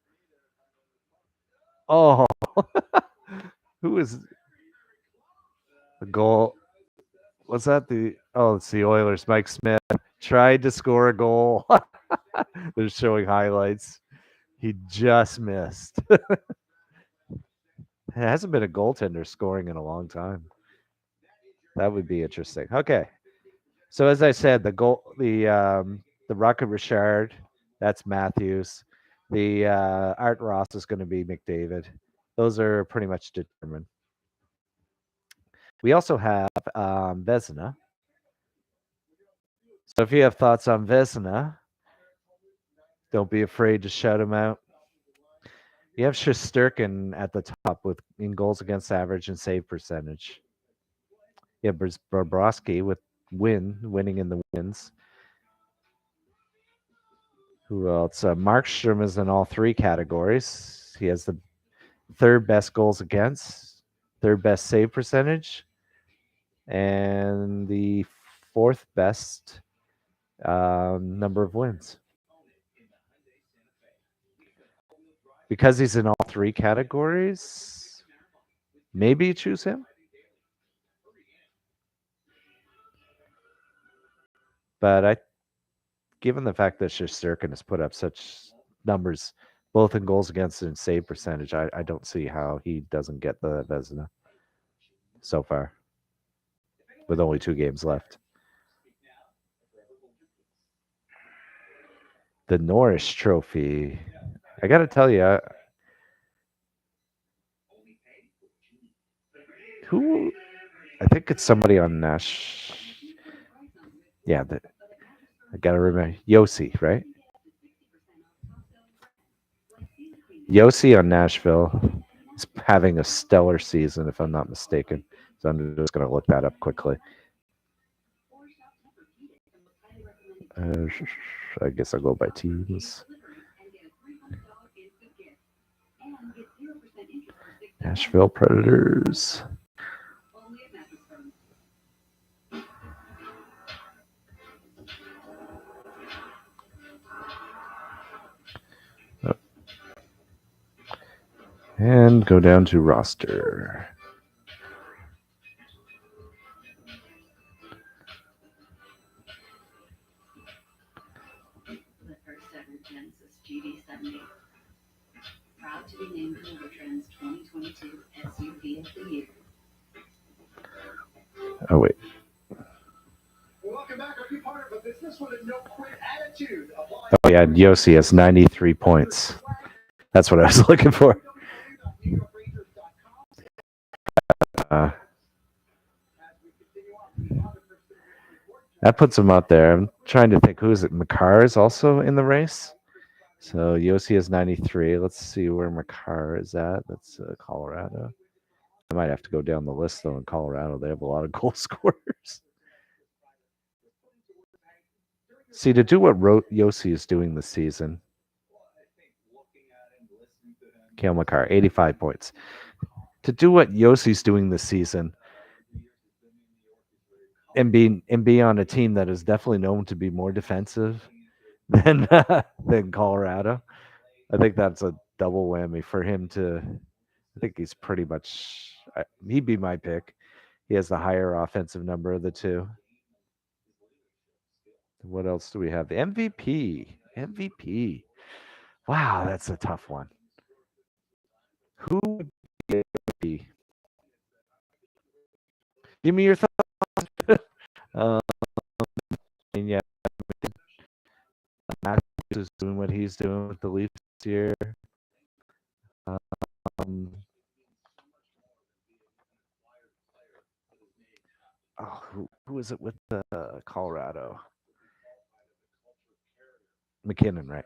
Oh, who is the goal? Was that it's the Oilers. Mike Smith tried to score a goal. They're showing highlights. He just missed. It hasn't been a goaltender scoring in a long time. That would be interesting. Okay. So as I said, the Rocket Richard, that's Matthews. The Art Ross is going to be McDavid. Those are pretty much determined. We also have Vezina. So if you have thoughts on Vezina, don't be afraid to shout him out. You have Shesterkin at the top in goals against average and save percentage. You have Bobrovsky with winning in the wins. Who else? Markstrom is in all three categories. He has the third best goals against, third best save percentage, and the fourth best number of wins. Because he's in all three categories, maybe you choose him. But given the fact that Shesterkin has put up such numbers, both in goals against and save percentage, I don't see how he doesn't get the Vezina so far, with only 2 games left. The Norris Trophy. I got to tell you, who? I think it's somebody on Nash. Yeah, I got to remember Yossi, right? Yossi on Nashville is having a stellar season, if I'm not mistaken. So I'm just going to look that up quickly. I guess I'll go by teams. Nashville Predators. Oh. And go down to roster. Proud to be named Trend's 2022 SUV of the Year. Oh, wait. Welcome back. Are you part of a business with a no-quit attitude? Oh, yeah, Yossi has 93 points. That's what I was looking for. That puts him out there. I'm trying to think, who is it? Makar is also in the race. So Yossi has 93. Let's see where Makar is at. That's Colorado. I might have to go down the list, though, in Colorado. They have a lot of goal scorers. See, to do what Yossi is doing this season, Cale Makar, 85 points. To do what Yossi's doing this season and be on a team that is definitely known to be more defensive than Colorado, I think that's double whammy for him to. I think he's pretty much. He'd be my pick. He has the higher offensive number of the two. What else do we have? The MVP. MVP. Wow, that's a tough one. Who would be MVP? Give me your thoughts. And yeah, Matthews is doing what he's doing with the Leafs this year. Um, who is it with the Colorado? McKinnon, right?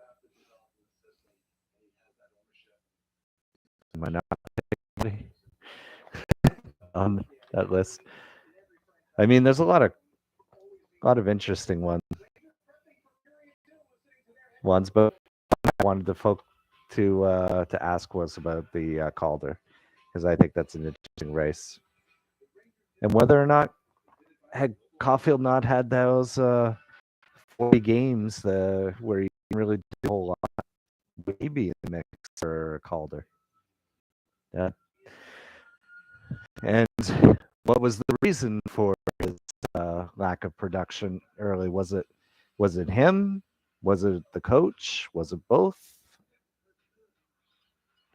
Am I not on that list? I mean, there's a lot of interesting ones, but I wanted to ask was about the Calder, because I think that's an interesting race, and whether or not had Caulfield not had those 40 games where he didn't really do a whole lot, maybe in the mix for Calder. Yeah. And what was the reason for his lack of production early? Was it him? Was it the coach? Was it both?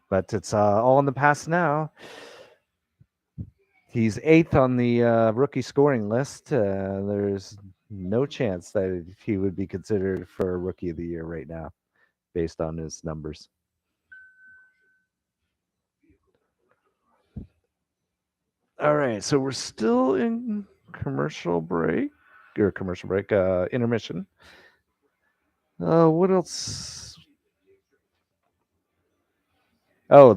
But it's all in the past now. He's 8th on the rookie scoring list. There's no chance that he would be considered for Rookie of the Year right now, based on his numbers. All right, so we're still in intermission. What else? Oh,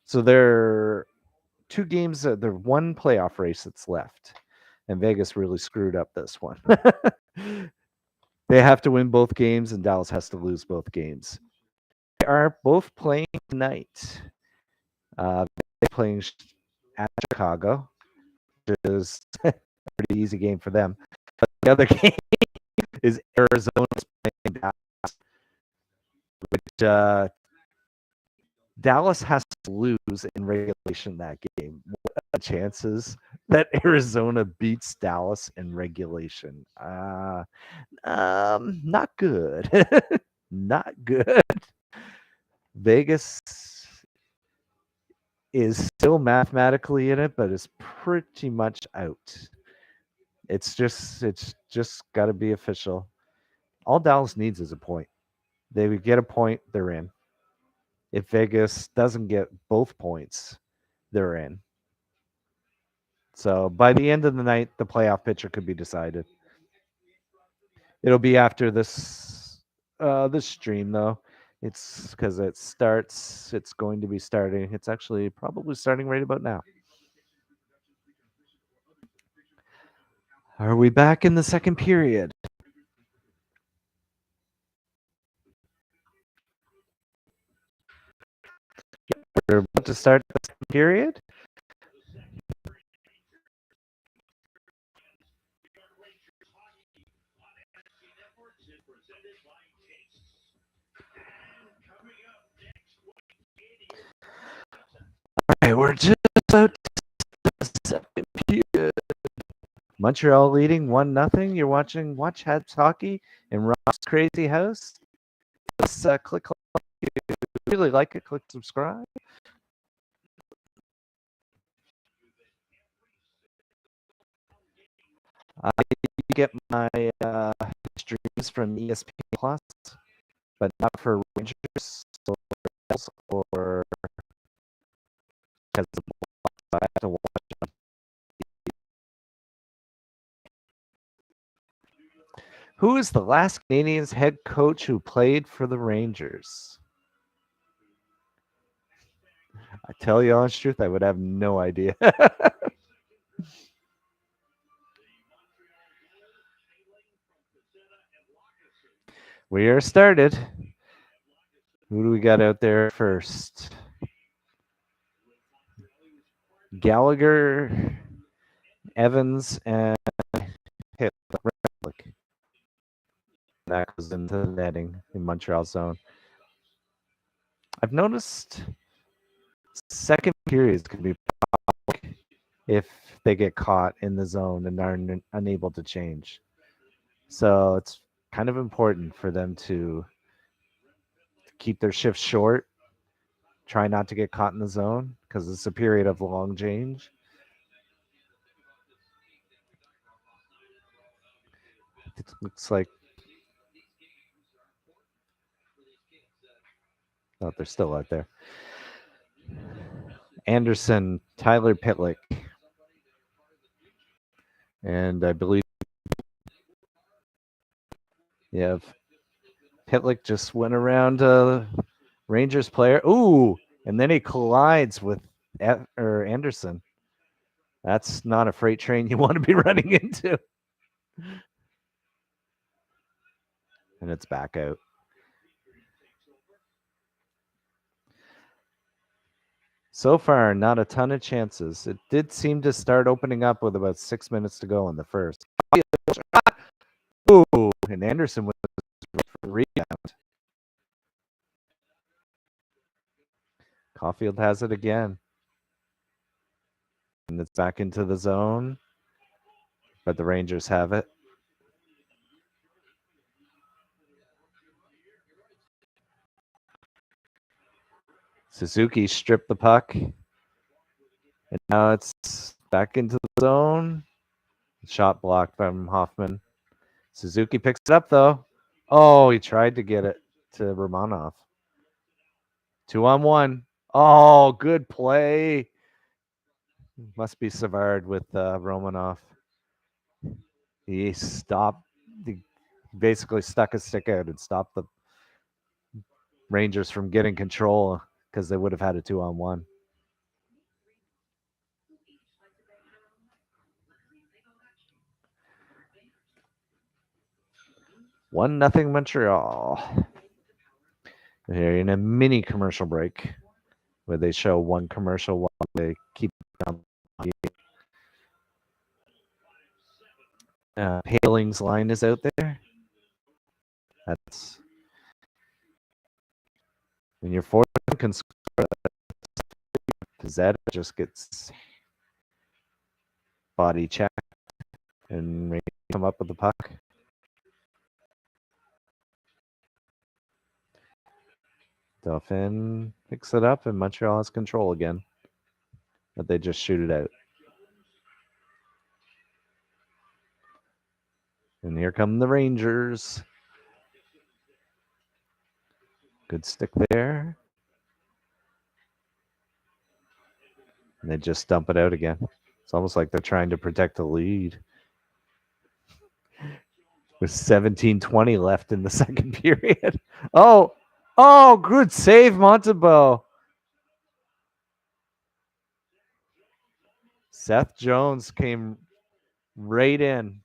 so there are 2 games. There's one playoff race that's left, and Vegas really screwed up this one. They have to win both games, and Dallas has to lose both games. They are both playing tonight. They're playing at Chicago, which is a pretty easy game for them. But the other game is Arizona's playing Dallas, which Dallas has to lose in regulation that game. What are the chances that Arizona beats Dallas in regulation? Not good. Not good. Vegas is still mathematically in it, but is pretty much out. It's just got to be official. All Dallas needs is a point. They would get a point, they're in. If Vegas doesn't get both points, they're in. So by the end of the night, the playoff picture could be decided. It'll be after this stream though. It's because it's going to be starting. It's actually probably starting right about now. Are we back in the second period? We're about to start the second period. All right, we're just about to the second period. Montreal leading 1-0. You're watching Watch Habs Hockey in Rob's Crazy House. Let's click like if you really like it. Click subscribe. I get my streams from ESPN Plus, but not for Rangers or because I have to watch them. Who is the last Canadiens head coach who played for the Rangers? I tell you honest truth, I would have no idea. We are started. Who do we got out there first? Gallagher, Evans, and Hill. That goes into the netting in Montreal zone. I've noticed second periods can be if they get caught in the zone and are unable to change. So it's kind of important for them to keep their shifts short, try not to get caught in the zone because it's a period of long change. It looks like they're still out there. Anderson, Tyler Pitlick, and I believe Pitlick just went around Rangers player. Ooh, and then he collides with Anderson. That's not a freight train you want to be running into. And it's back out. So far, not a ton of chances. It did seem to start opening up with about 6 minutes to go in the first. Ooh, and Anderson was for the rebound. Caulfield has it again. And it's back into the zone. But the Rangers have it. Suzuki stripped the puck. And now it's back into the zone. Shot blocked from Hoffman. Suzuki picks it up, though. Oh, he tried to get it to Romanov. 2-on-1. Oh, good play. Must be Savard with Romanov. He stopped. He basically stuck his stick out and stopped the Rangers from getting control because they would have had a 2-on-1. One nothing Montreal. Here in a mini commercial break where they show one commercial while they keep on. Paling's line is out there. That's when your fourth can score. Zed just gets body checked and come up with the puck. Dauphin picks it up and Montreal has control again. But they just shoot it out. And here come the Rangers. Good stick there. And they just dump it out again. It's almost like they're trying to protect the lead. With 17:20 left in the second period. Oh, good save, Montembeault. Seth Jones came right in.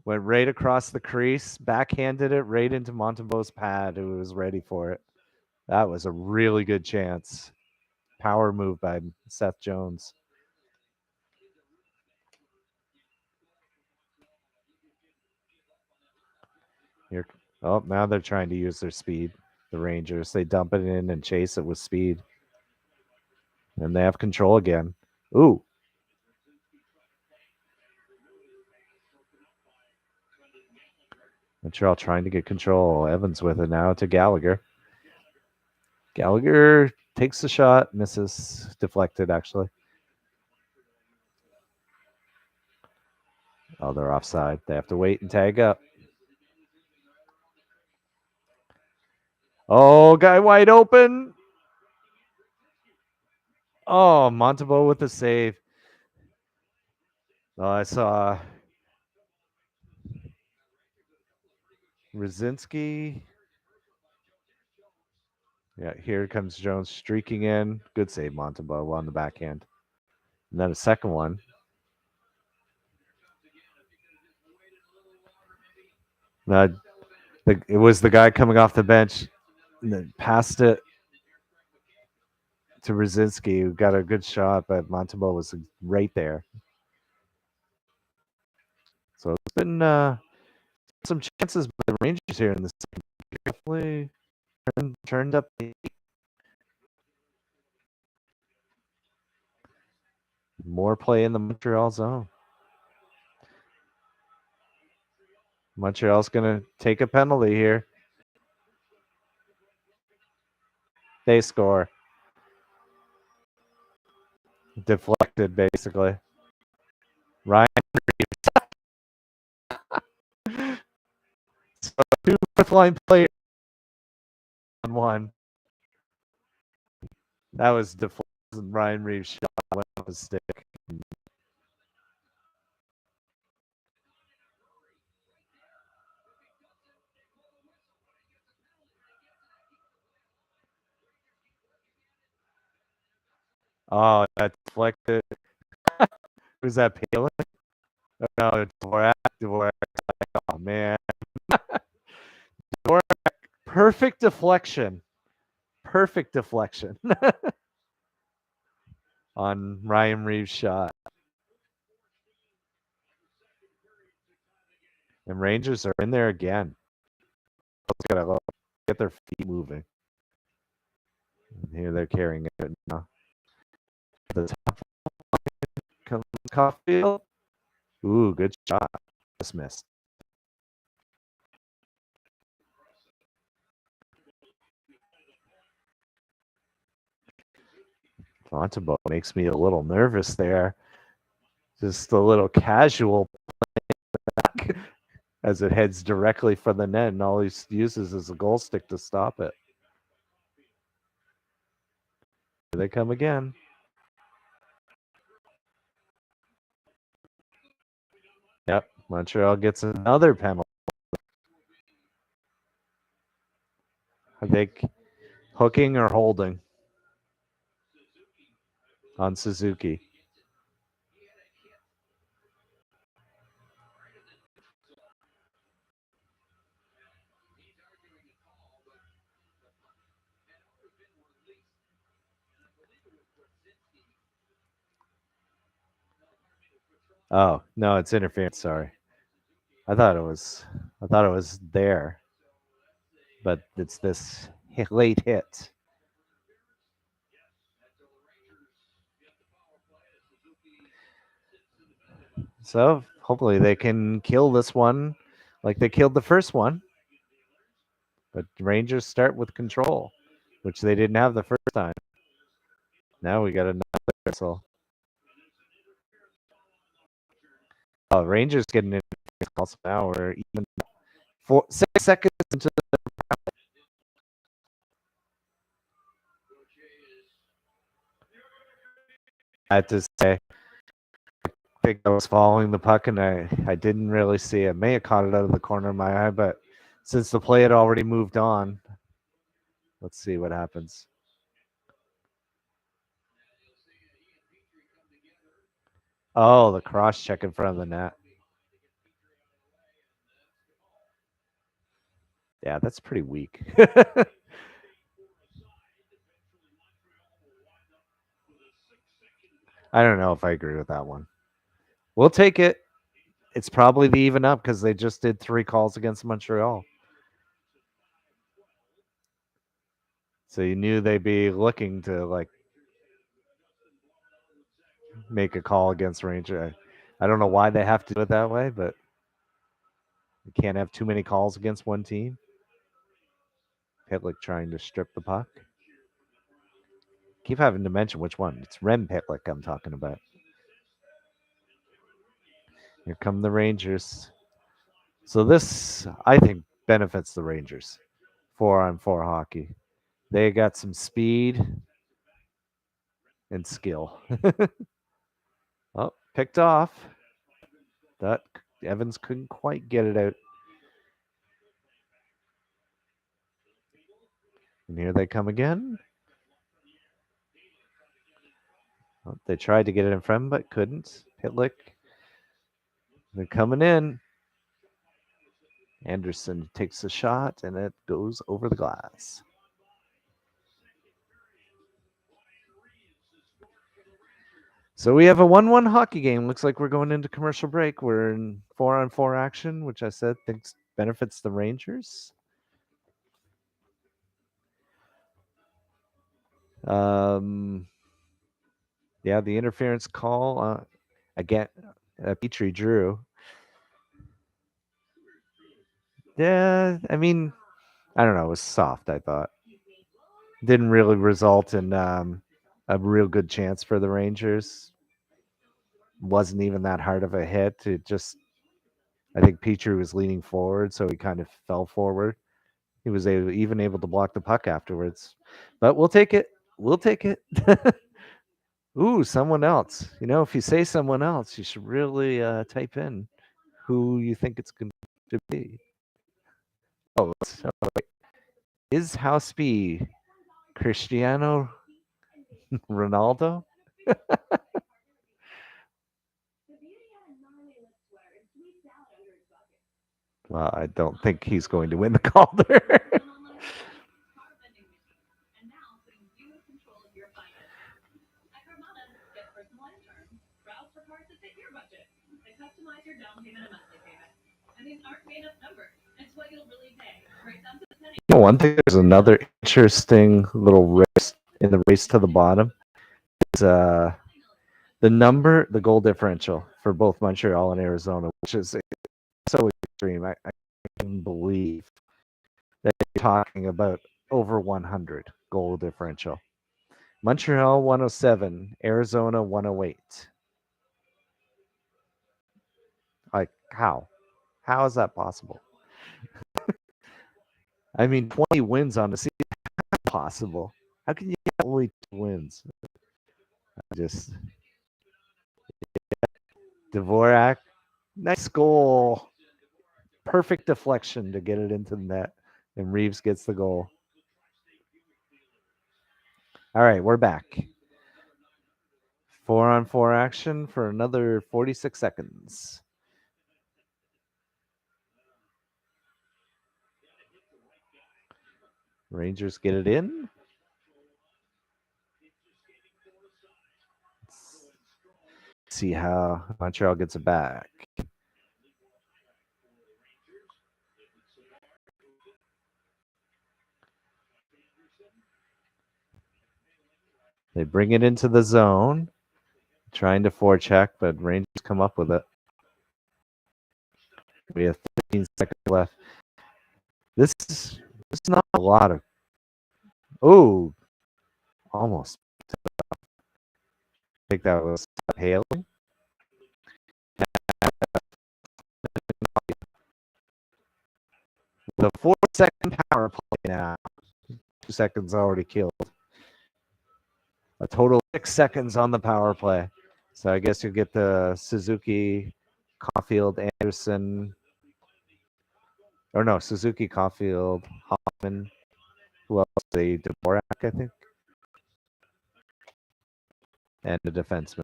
Went right across the crease, backhanded it right into Montembeault's pad, who was ready for it. That was a really good chance. Power move by Seth Jones. Here, now they're trying to use their speed. The Rangers, they dump it in and chase it with speed. And they have control again. Ooh. Montreal trying to get control. Evans with it now to Gallagher. Gallagher takes the shot, misses, deflected actually. Oh, they're offside. They have to wait and tag up. Oh, guy wide open. Oh, Montembeault with the save. Oh, I saw Rzinski. Yeah, here comes Jones streaking in. Good save, Montembeault on the backhand. And then a second one. It was the guy coming off the bench and then passed it to Rzinski, who got a good shot, but Montembeault was right there. So it's been some chances by the Rangers here in the second definitely turned up. More play in the Montreal zone. Montreal's going to take a penalty here. They score. Deflected, basically. Ryan Reeves. So 2 fourth-line players on 1. That was deflected. Ryan Reeves shot went off his stick. Oh, that deflected. Who's that, Palin? Oh, no, Dvorak. Oh, man. Dvorak. Perfect deflection. On Ryan Reeves' shot. And Rangers are in there again. Let's get their feet moving. And here they're carrying it now. The top comes Caulfield. Ooh, good shot. Just missed. Fontabo makes me a little nervous there. Just a little casual back as it heads directly for the net, and all he uses is a goal stick to stop it. Here they come again. Yep, Montreal gets another penalty. I think hooking or holding on Suzuki. Oh, no, it's interference, sorry. I thought it was there. But it's this late hit. So hopefully they can kill this one like they killed the first one. But Rangers start with control, which they didn't have the first time. Now we got another whistle. Oh, Rangers getting in calls now. We're even 6 seconds into the. I had to say, I think I was following the puck and I didn't really see it. May have caught it out of the corner of my eye, but since the play had already moved on, let's see what happens. Oh, the cross check in front of the net. Yeah, that's pretty weak. I don't know if I agree with that one. We'll take it. It's probably the even up because they just did 3 calls against Montreal. So you knew they'd be looking to make a call against Ranger. I don't know why they have to do it that way, but you can't have too many calls against one team. Pitlick trying to strip the puck. Keep having to mention which one. It's Rem Pitlick I'm talking about. Here come the Rangers. So this, I think, benefits the Rangers. 4-on-4 hockey. They got some speed and skill. Oh, picked off. That Evans couldn't quite get it out. And here they come again. Oh, they tried to get it in front, but couldn't. Pitlick. They're coming in. Anderson takes a shot, and it goes over the glass. So we have a 1-1 hockey game. Looks like we're going into commercial break. We're in 4-on-4 action, which I said thinks benefits the Rangers. Yeah, the interference call again. Petrie drew. Yeah, I mean, I don't know. It was soft, I thought. Didn't really result in a real good chance for the Rangers. Wasn't even that hard of a hit. I think Petrie was leaning forward, so he kind of fell forward. He was even able to block the puck afterwards. But we'll take it. We'll take it. Ooh, someone else. If you say someone else, you should really type in who you think it's going to be. Oh, wait. Is House B Cristiano Ronaldo? Well, I don't think he's going to win the Calder. One thing, there's another interesting little race in the race to the bottom. Is the goal differential for both Montreal and Arizona, which is so extreme. I can't believe that you're talking about over 100 goal differential. Montreal 107, Arizona 108. Like, how? How is that possible? I mean, 20 wins on the season. Possible. How can you get only 2 wins? Dvorak, nice goal. Perfect deflection to get it into the net. And Reeves gets the goal. All right, we're back. 4-on-4 action for another 46 seconds. Rangers get it in. Let's see how Montreal gets it back. They bring it into the zone, trying to forecheck, but Rangers come up with it. We have 15 seconds left. This is not a lot of. Oh, almost. I think that was hailing. The 4-second power play now. 2 seconds already killed. A total of 6 seconds on the power play. So I guess you get the Suzuki, Caulfield, Anderson. Or no, Suzuki, Caulfield, Hoffman. Who else? The Dvorak, I think. And the defenseman.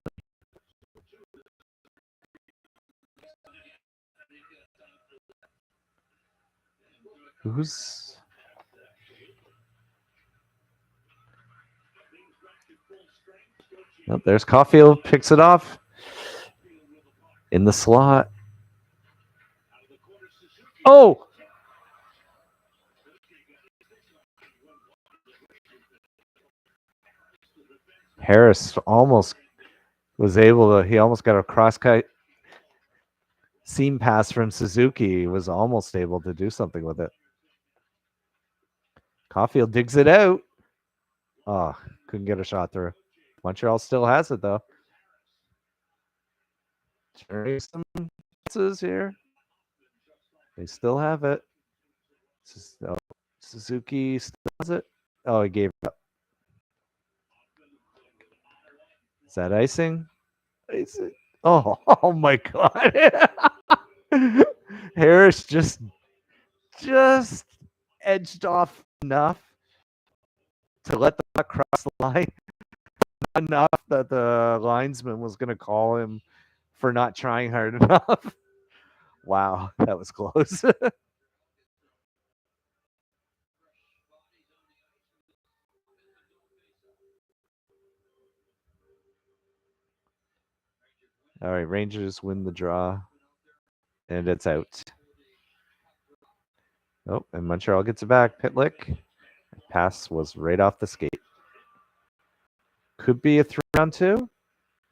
Who's... Oh, there's Caulfield, picks it off. In the slot. Oh! Harris almost was able to, he almost got a cross-cut seam pass from Suzuki. He was almost able to do something with it. Caulfield digs it out. Oh, couldn't get a shot through. Montreal still has it, though. Turning some chances here. They still have it. Suzuki still has it. Oh, he gave it up. Is that icing? Oh, oh my God. Harris just edged off enough to let the puck cross the line. Not enough that the linesman was going to call him for not trying hard enough. Wow, that was close. All right, Rangers win the draw, and it's out. Oh, and Montreal gets it back. Pitlick. Pass was right off the skate. Could be a 3-on-2.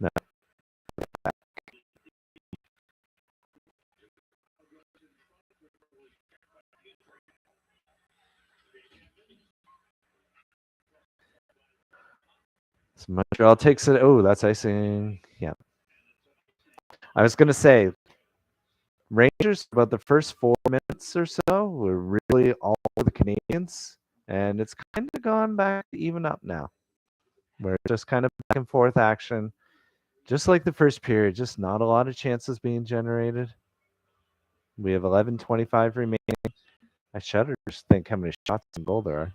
No. So Montreal takes it. Oh, that's icing. Yeah. I was going to say, Rangers, about the first 4 minutes or so, were really all the Canadiens. And it's kind of gone back to even up now. Where it's just kind of back and forth action. Just like the first period, just not a lot of chances being generated. We have 11:25 remaining. I shudder to think how many shots and goal there are.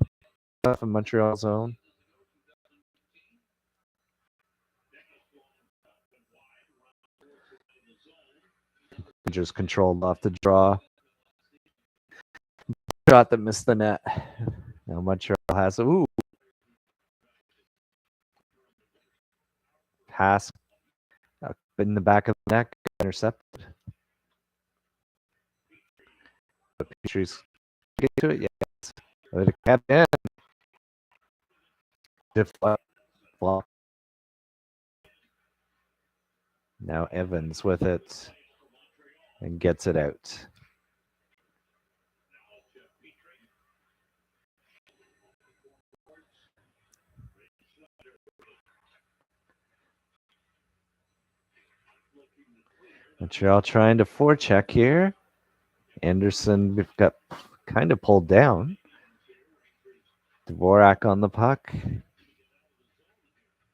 Off in Montreal zone. Rangers controlled off the draw. Shot that missed the net. Now Montreal has pass up in the back of the net, intercepted. But Petrie's get to it, yes. Let it cap in. Deflect. Block. Now Evans with it and gets it out. Montreal trying to forecheck here. Anderson we've got kind of pulled down. Dvorak on the puck.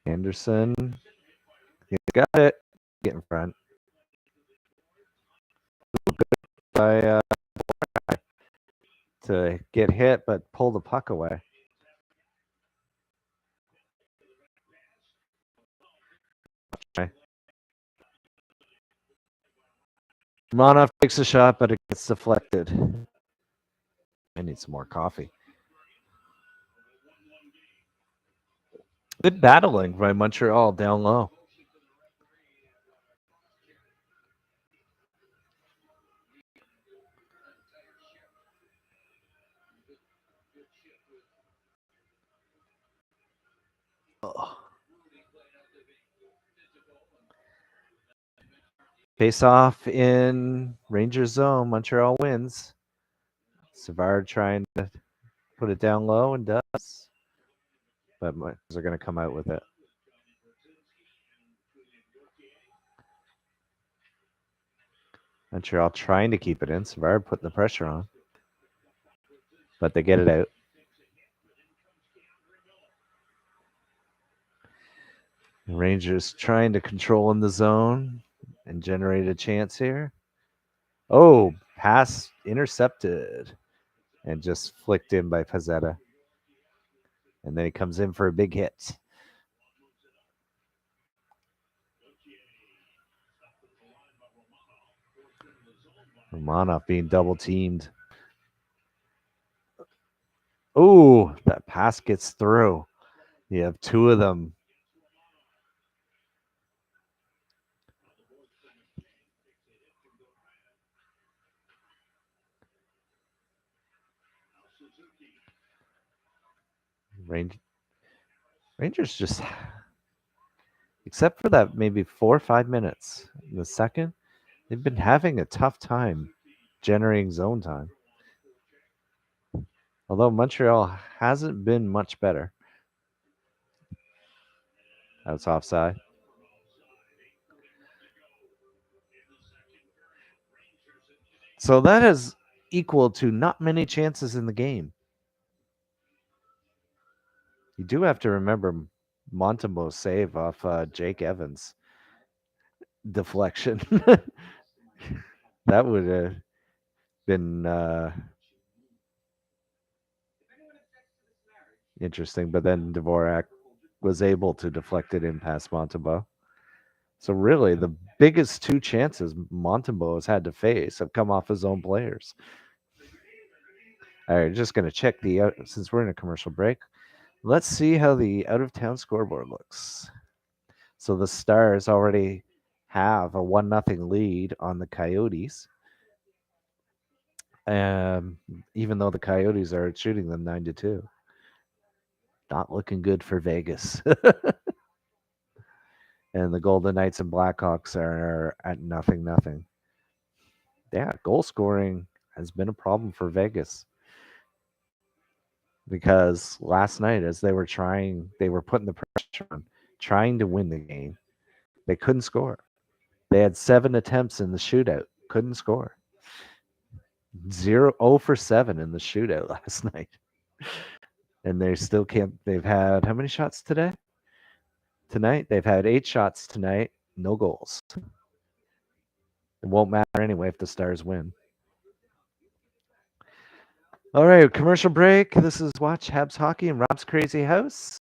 Anderson. He's got it. Get in front. Good by to get hit, but pull the puck away. Okay. Romanov takes a shot, but it gets deflected. I need some more coffee. Good battling by Montreal down low. Oh. Face off in Rangers zone. Montreal wins. Savard trying to put it down low and does. But they're going to come out with it. Montreal trying to keep it in. Savard putting the pressure on. But they get it out. Rangers trying to control in the zone and generate a chance here. Oh, pass intercepted and just flicked in by Pezzetta. And then he comes in for a big hit. Romanov being double teamed. Oh, that pass gets through. You have two of them. Rangers just, except for that maybe 4 or 5 minutes in the second, they've been having a tough time generating zone time. Although Montreal hasn't been much better. That's offside. So that is equal to not many chances in the game. You do have to remember Montembeau's save off Jake Evans. Deflection. That would have been interesting, but then Dvorak was able to deflect it in past Montembeau. So really, the biggest two chances Montembeau has had to face have come off his own players. All right, just going to check since we're in a commercial break. Let's see how the out-of-town scoreboard looks. So the Stars already have a 1-0 lead on the Coyotes. Even though the Coyotes are shooting them 9-2. Not looking good for Vegas. and the Golden Knights and Blackhawks are at 0-0. Yeah, goal scoring has been a problem for Vegas because last night, as they were putting the pressure on, trying to win the game, they couldn't score. They had 7 attempts in the shootout, couldn't score. 0 for 7 in the shootout last night. And they still can't. They've had how many shots today? Tonight? They've had 8 shots tonight, no goals. It won't matter anyway if the Stars win. All right, commercial break. This is Watch Habs Hockey in Rob's Crazy House.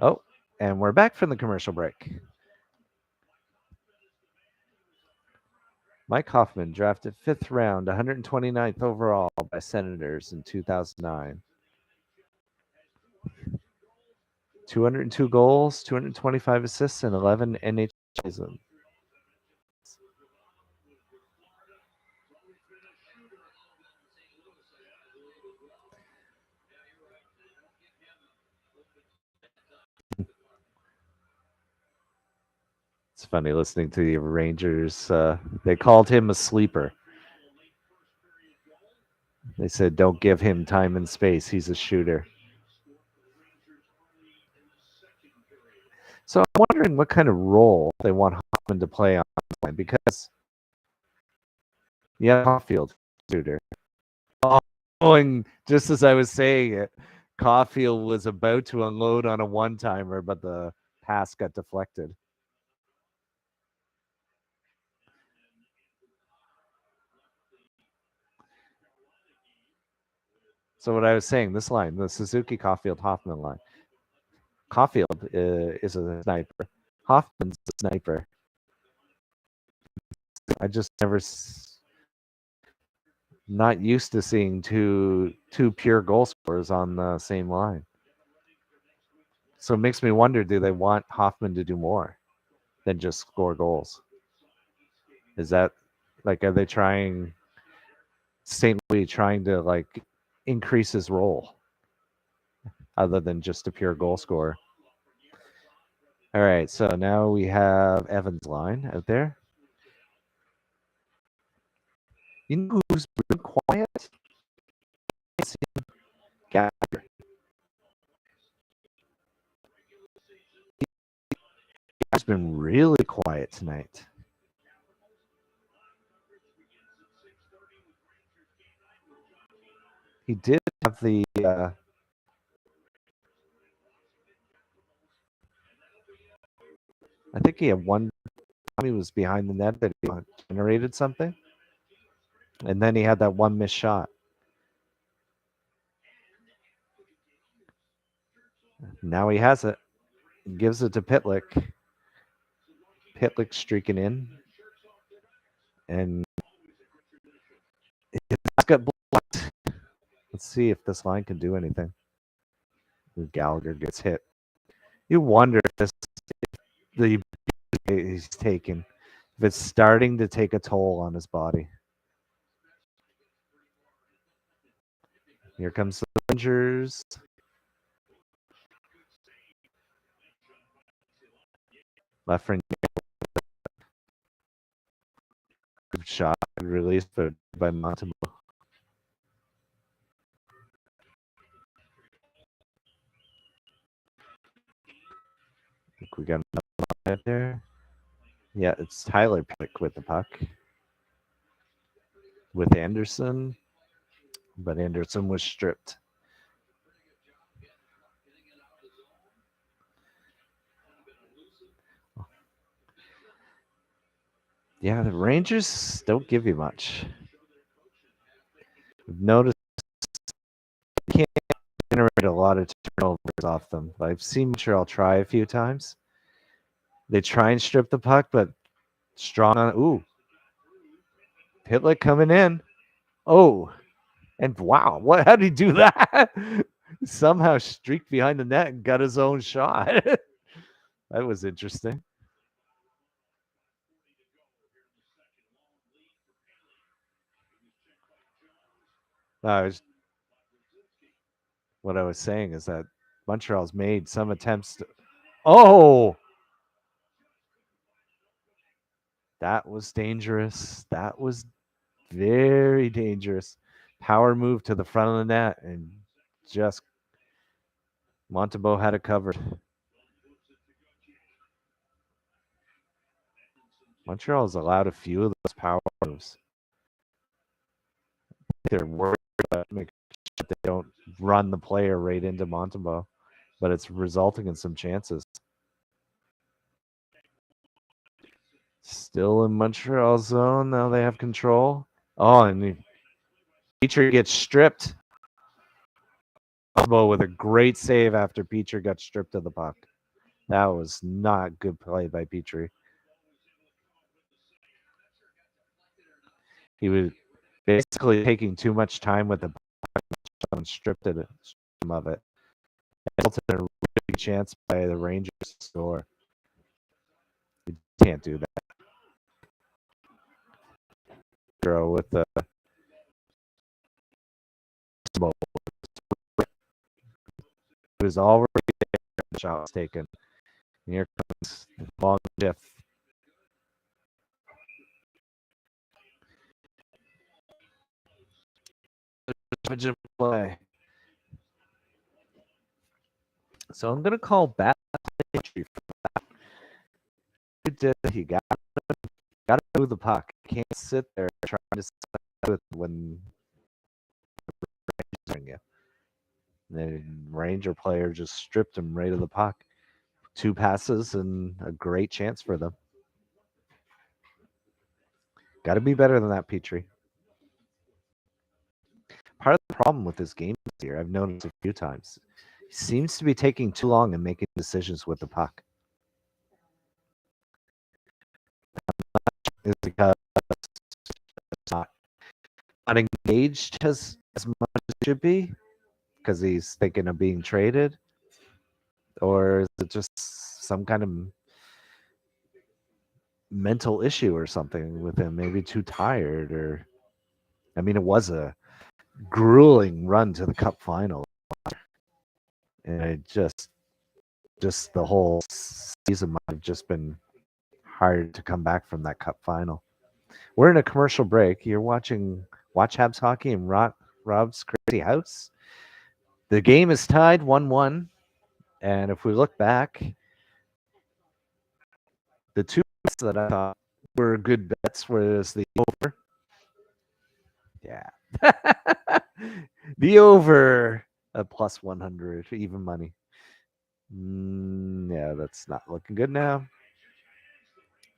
Oh, and we're back from the commercial break. Mike Hoffman drafted 5th round, 129th overall by Senators in 2009. 202 goals, 225 assists, and 11 NHL seasons. It's funny listening to the Rangers. They called him a sleeper. They said, don't give him time and space. He's a shooter. So I'm wondering what kind of role they want Hoffman to play on this line because, yeah, Caulfield, shooter. Oh, and just as I was saying it, Caulfield was about to unload on a one-timer, but the pass got deflected. So what I was saying, this line, the Suzuki Caulfield Hoffman line. Caulfield is a sniper. Hoffman's a sniper. I just never not used to seeing two pure goal scorers on the same line. So it makes me wonder, do they want Hoffman to do more than just score goals? Is that like, are they trying St. Louis trying to like increase his role other than just a pure goal scorer? All right, so now we have Evans' line out there. You know who's been quiet? Gallagher. He's been really quiet tonight. He did have the I think he had one time he was behind the net that he generated something. And then he had that one missed shot. Now he has it. He gives it to Pitlick. Pitlick streaking in. And it's got blocked. Let's see if this line can do anything. Gallagher gets hit. You wonder if the he's taking, if it's starting to take a toll on his body. Here comes the Rangers. Left shot released by Montembeau. I think we got another line there. Yeah, it's Tyler Pick with the puck. With Anderson. But Anderson was stripped. Yeah, the Rangers don't give you much. I've noticed you can't generate a lot of turnovers off them. I've seen Montreal try a few times. They try and strip the puck, but strong on. Ooh. Pitlick coming in. Oh. And wow, how did he do that? Somehow streaked behind the net and got his own shot. That was interesting. What I was saying is that Montreal's made some attempts to. Oh! That was dangerous. That was very dangerous. Power move to the front of the net, and just Montembeault had it covered. Montreal has allowed a few of those power moves. They're worried about making sure they don't run the player right into Montembeault, but it's resulting in some chances. Still in Montreal zone. Now they have control. Oh, and Petrie gets stripped. With a great save after Petrie got stripped of the puck. That was not good play by Petrie. He was basically taking too much time with the puck and stripped him of it. Resulted in a really big chance by the Rangers to score. You can't do that. With the it was already there. The shot was taken. And here comes the long shift. Play. So I'm gonna call back. He got to move the puck. Can't sit there trying to sit with when you. The Ranger player just stripped him right of the puck. 2 passes and a great chance for them. Got to be better than that, Petrie. Part of the problem with this game this year, I've noticed a few times, he seems to be taking too long and making decisions with the puck. Is because it's not engaged as much as it should be because he's thinking of being traded, or is it just some kind of mental issue or something with him? Maybe too tired, or I mean, it was a grueling run to the Cup final, and it just the whole season might have just been hard to come back from that Cup final. We're in a commercial break. You're watching Watch Habs Hockey in Rob's Crazy House. The game is tied 1-1, and if we look back, the 2 bets that I thought were good bets was the over. Yeah. The over at plus 100, even money. Yeah, that's not looking good now.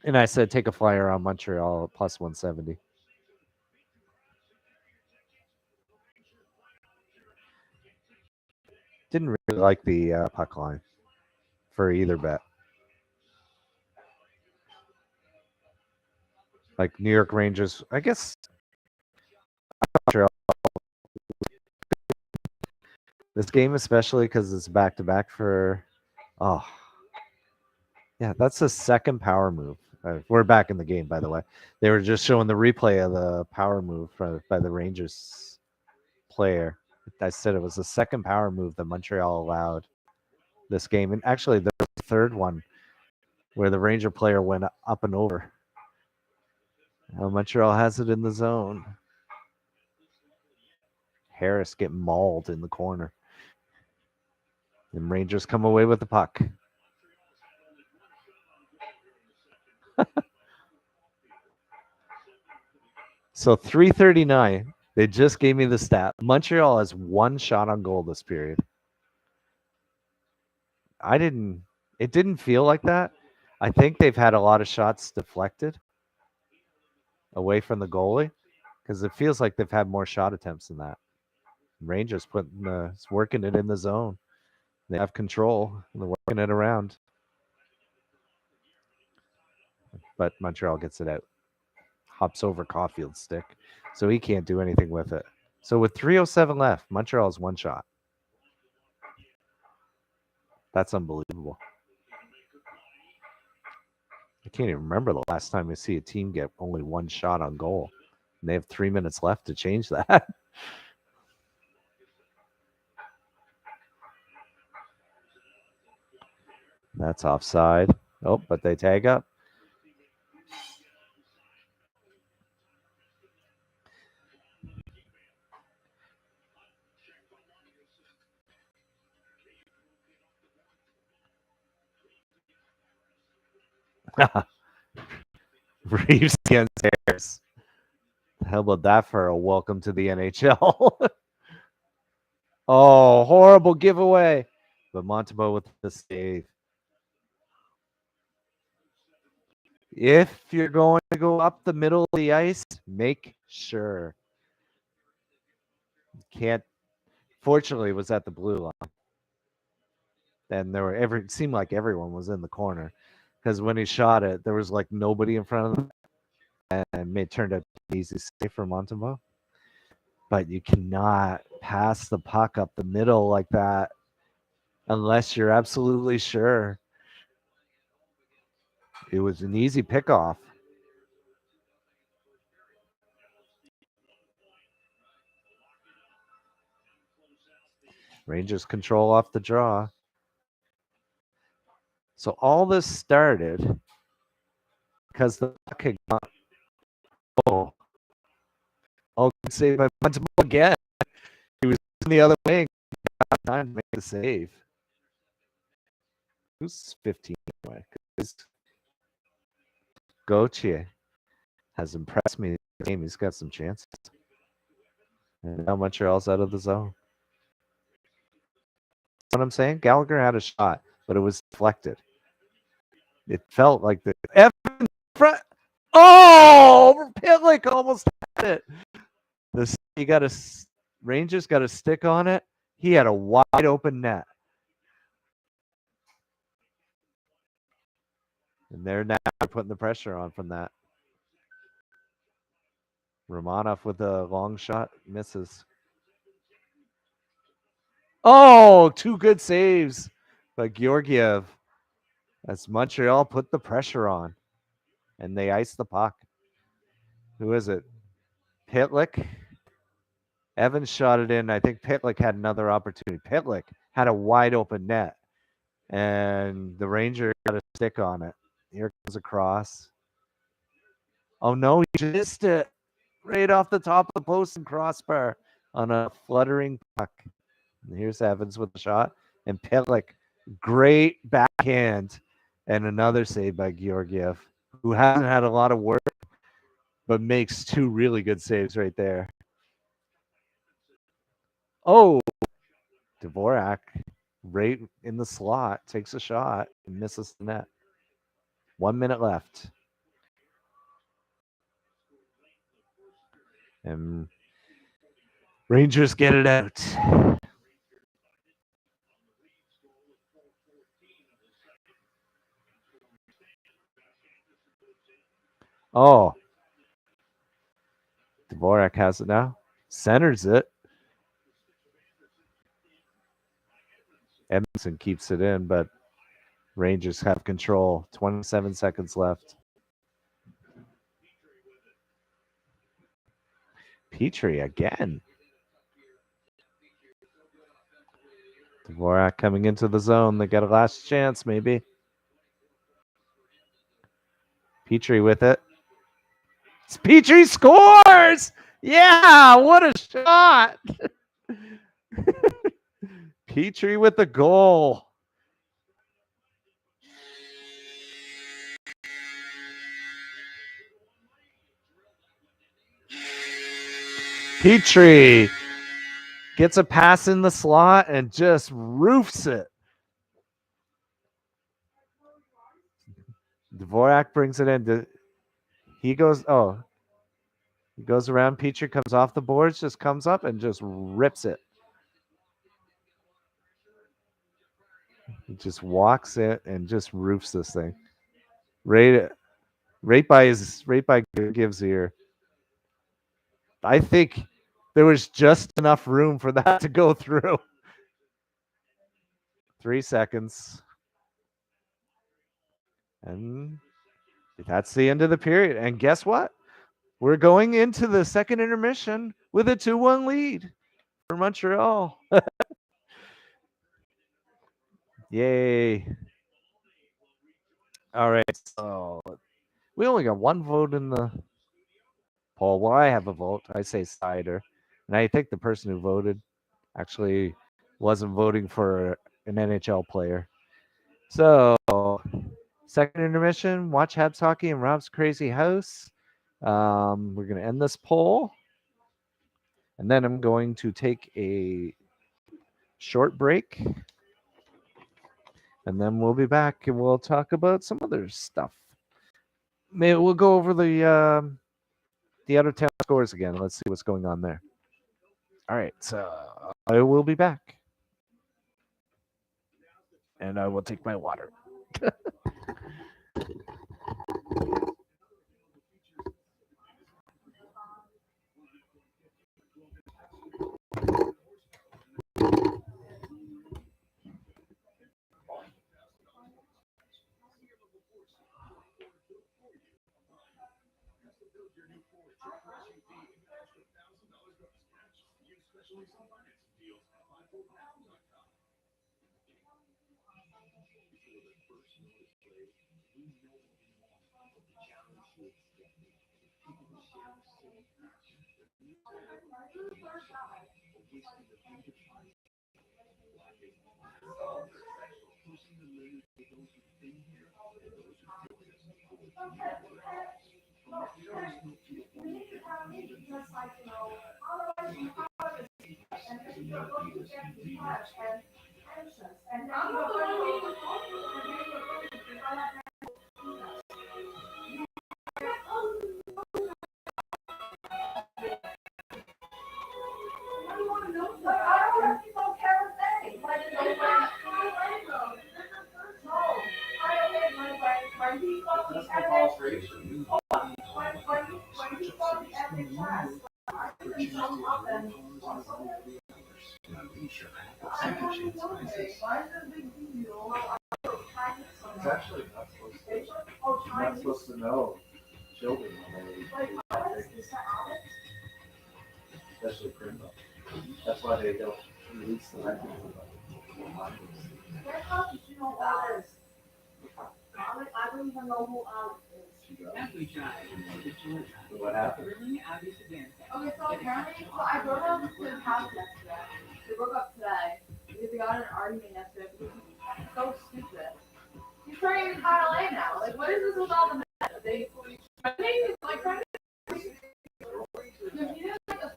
And I said take a flyer on Montreal at plus 170. Didn't really like the puck line for either bet. Like New York Rangers, I guess Montreal. This game especially because it's back-to-back for, oh, yeah, that's the second power move. We're back in the game, by the way. They were just showing the replay of the power move by the Rangers player. I said it was the second power move that Montreal allowed this game. And actually, the third one where the Ranger player went up and over. Now Montreal has it in the zone. Harris getting mauled in the corner. And Rangers come away with the puck. So 339. They just gave me the stat. Montreal has 1 shot on goal this period. It didn't feel like that. I think they've had a lot of shots deflected away from the goalie because it feels like they've had more shot attempts than that. Rangers working it in the zone. They have control. They're working it around. But Montreal gets it out. Hops over Caulfield's stick. So he can't do anything with it. So with 3:07 left, Montreal has 1 shot. That's unbelievable. I can't even remember the last time I see a team get only 1 shot on goal. And they have 3 minutes left to change that. That's offside. Oh, but they tag up. Reeves against Harris. How about that for a welcome to the NHL? Oh, horrible giveaway. But Montembeault with the save. If you're going to go up the middle of the ice, make sure. Can't. Fortunately, it was at the blue line. And it seemed like everyone was in the corner. Because when he shot it, there was like nobody in front of them. And it turned out to be easy save for Montembeault. But you cannot pass the puck up the middle like that unless you're absolutely sure. It was an easy pickoff. Rangers control off the draw. So all this started because the puck had gone. Oh, good save by Montembeault again. He was in the other wing. Time to make the save. Who's 15 anyway? Gauthier has impressed me in the game. He's got some chances. And now Montreal's out of the zone. That's what I'm saying. Gallagher had a shot, but it was deflected. It felt like the Evan front. Oh, Pitlick almost had it. Rangers got a stick on it. He had a wide open net. And they're now putting the pressure on from that. Romanov with a long shot misses. Oh, two good saves by Georgiev as Montreal put the pressure on. And they ice the puck. Who is it? Pitlick. Evans shot it in. I think Pitlick had another opportunity. Pitlick had a wide open net. And the Ranger got a stick on it. Here comes a cross. Oh no, he missed it right off the top of the post and crossbar on a fluttering puck. And here's Evans with the shot. And Pitlick, great backhand. And another save by Georgiev, who hasn't had a lot of work, but makes two really good saves right there. Oh, Dvorak, right in the slot, takes a shot and misses the net. 1 minute left. And Rangers get it out. Oh, Dvorak has it now. Centers it. Edmondson keeps it in, but Rangers have control. 27 seconds left. Petrie again. Dvorak coming into the zone. They got a last chance, maybe. Petrie with it. Petrie scores! Yeah, what a shot! Petrie with the goal. Petrie gets a pass in the slot and just roofs it. Dvorak brings it in. He goes around. Petrie comes off the boards, just comes up and just rips it. He just walks it and just roofs this thing. Right by Gibbs here. I think there was just enough room for that to go through. 3 seconds. And that's the end of the period. And guess what? We're going into the second intermission with a 2-1 lead for Montreal. Yay. All right. So we only got one vote in the poll. Well, I have a vote. I say Cider. And I think the person who voted actually wasn't voting for an NHL player. So Second intermission, watch Habs hockey in Rob's crazy house. We're going to end this poll. And then I'm going to take a short break. And then we'll be back and we'll talk about some other stuff. Maybe we'll go over the out of town scores again. Let's see what's going on there. All right, so I will be back. And I will take my water. It's actually not supposed to know children when they especially criminal. That's why they don't release the record. I don't even know who Alex is. What happened? Okay, so apparently, I drove up to his house yesterday. We broke up today because we got in an argument yesterday because he's so stupid. He's turning into Kyle A now. Like, what is this with all the men? I think he's like trying to. He didn't like a.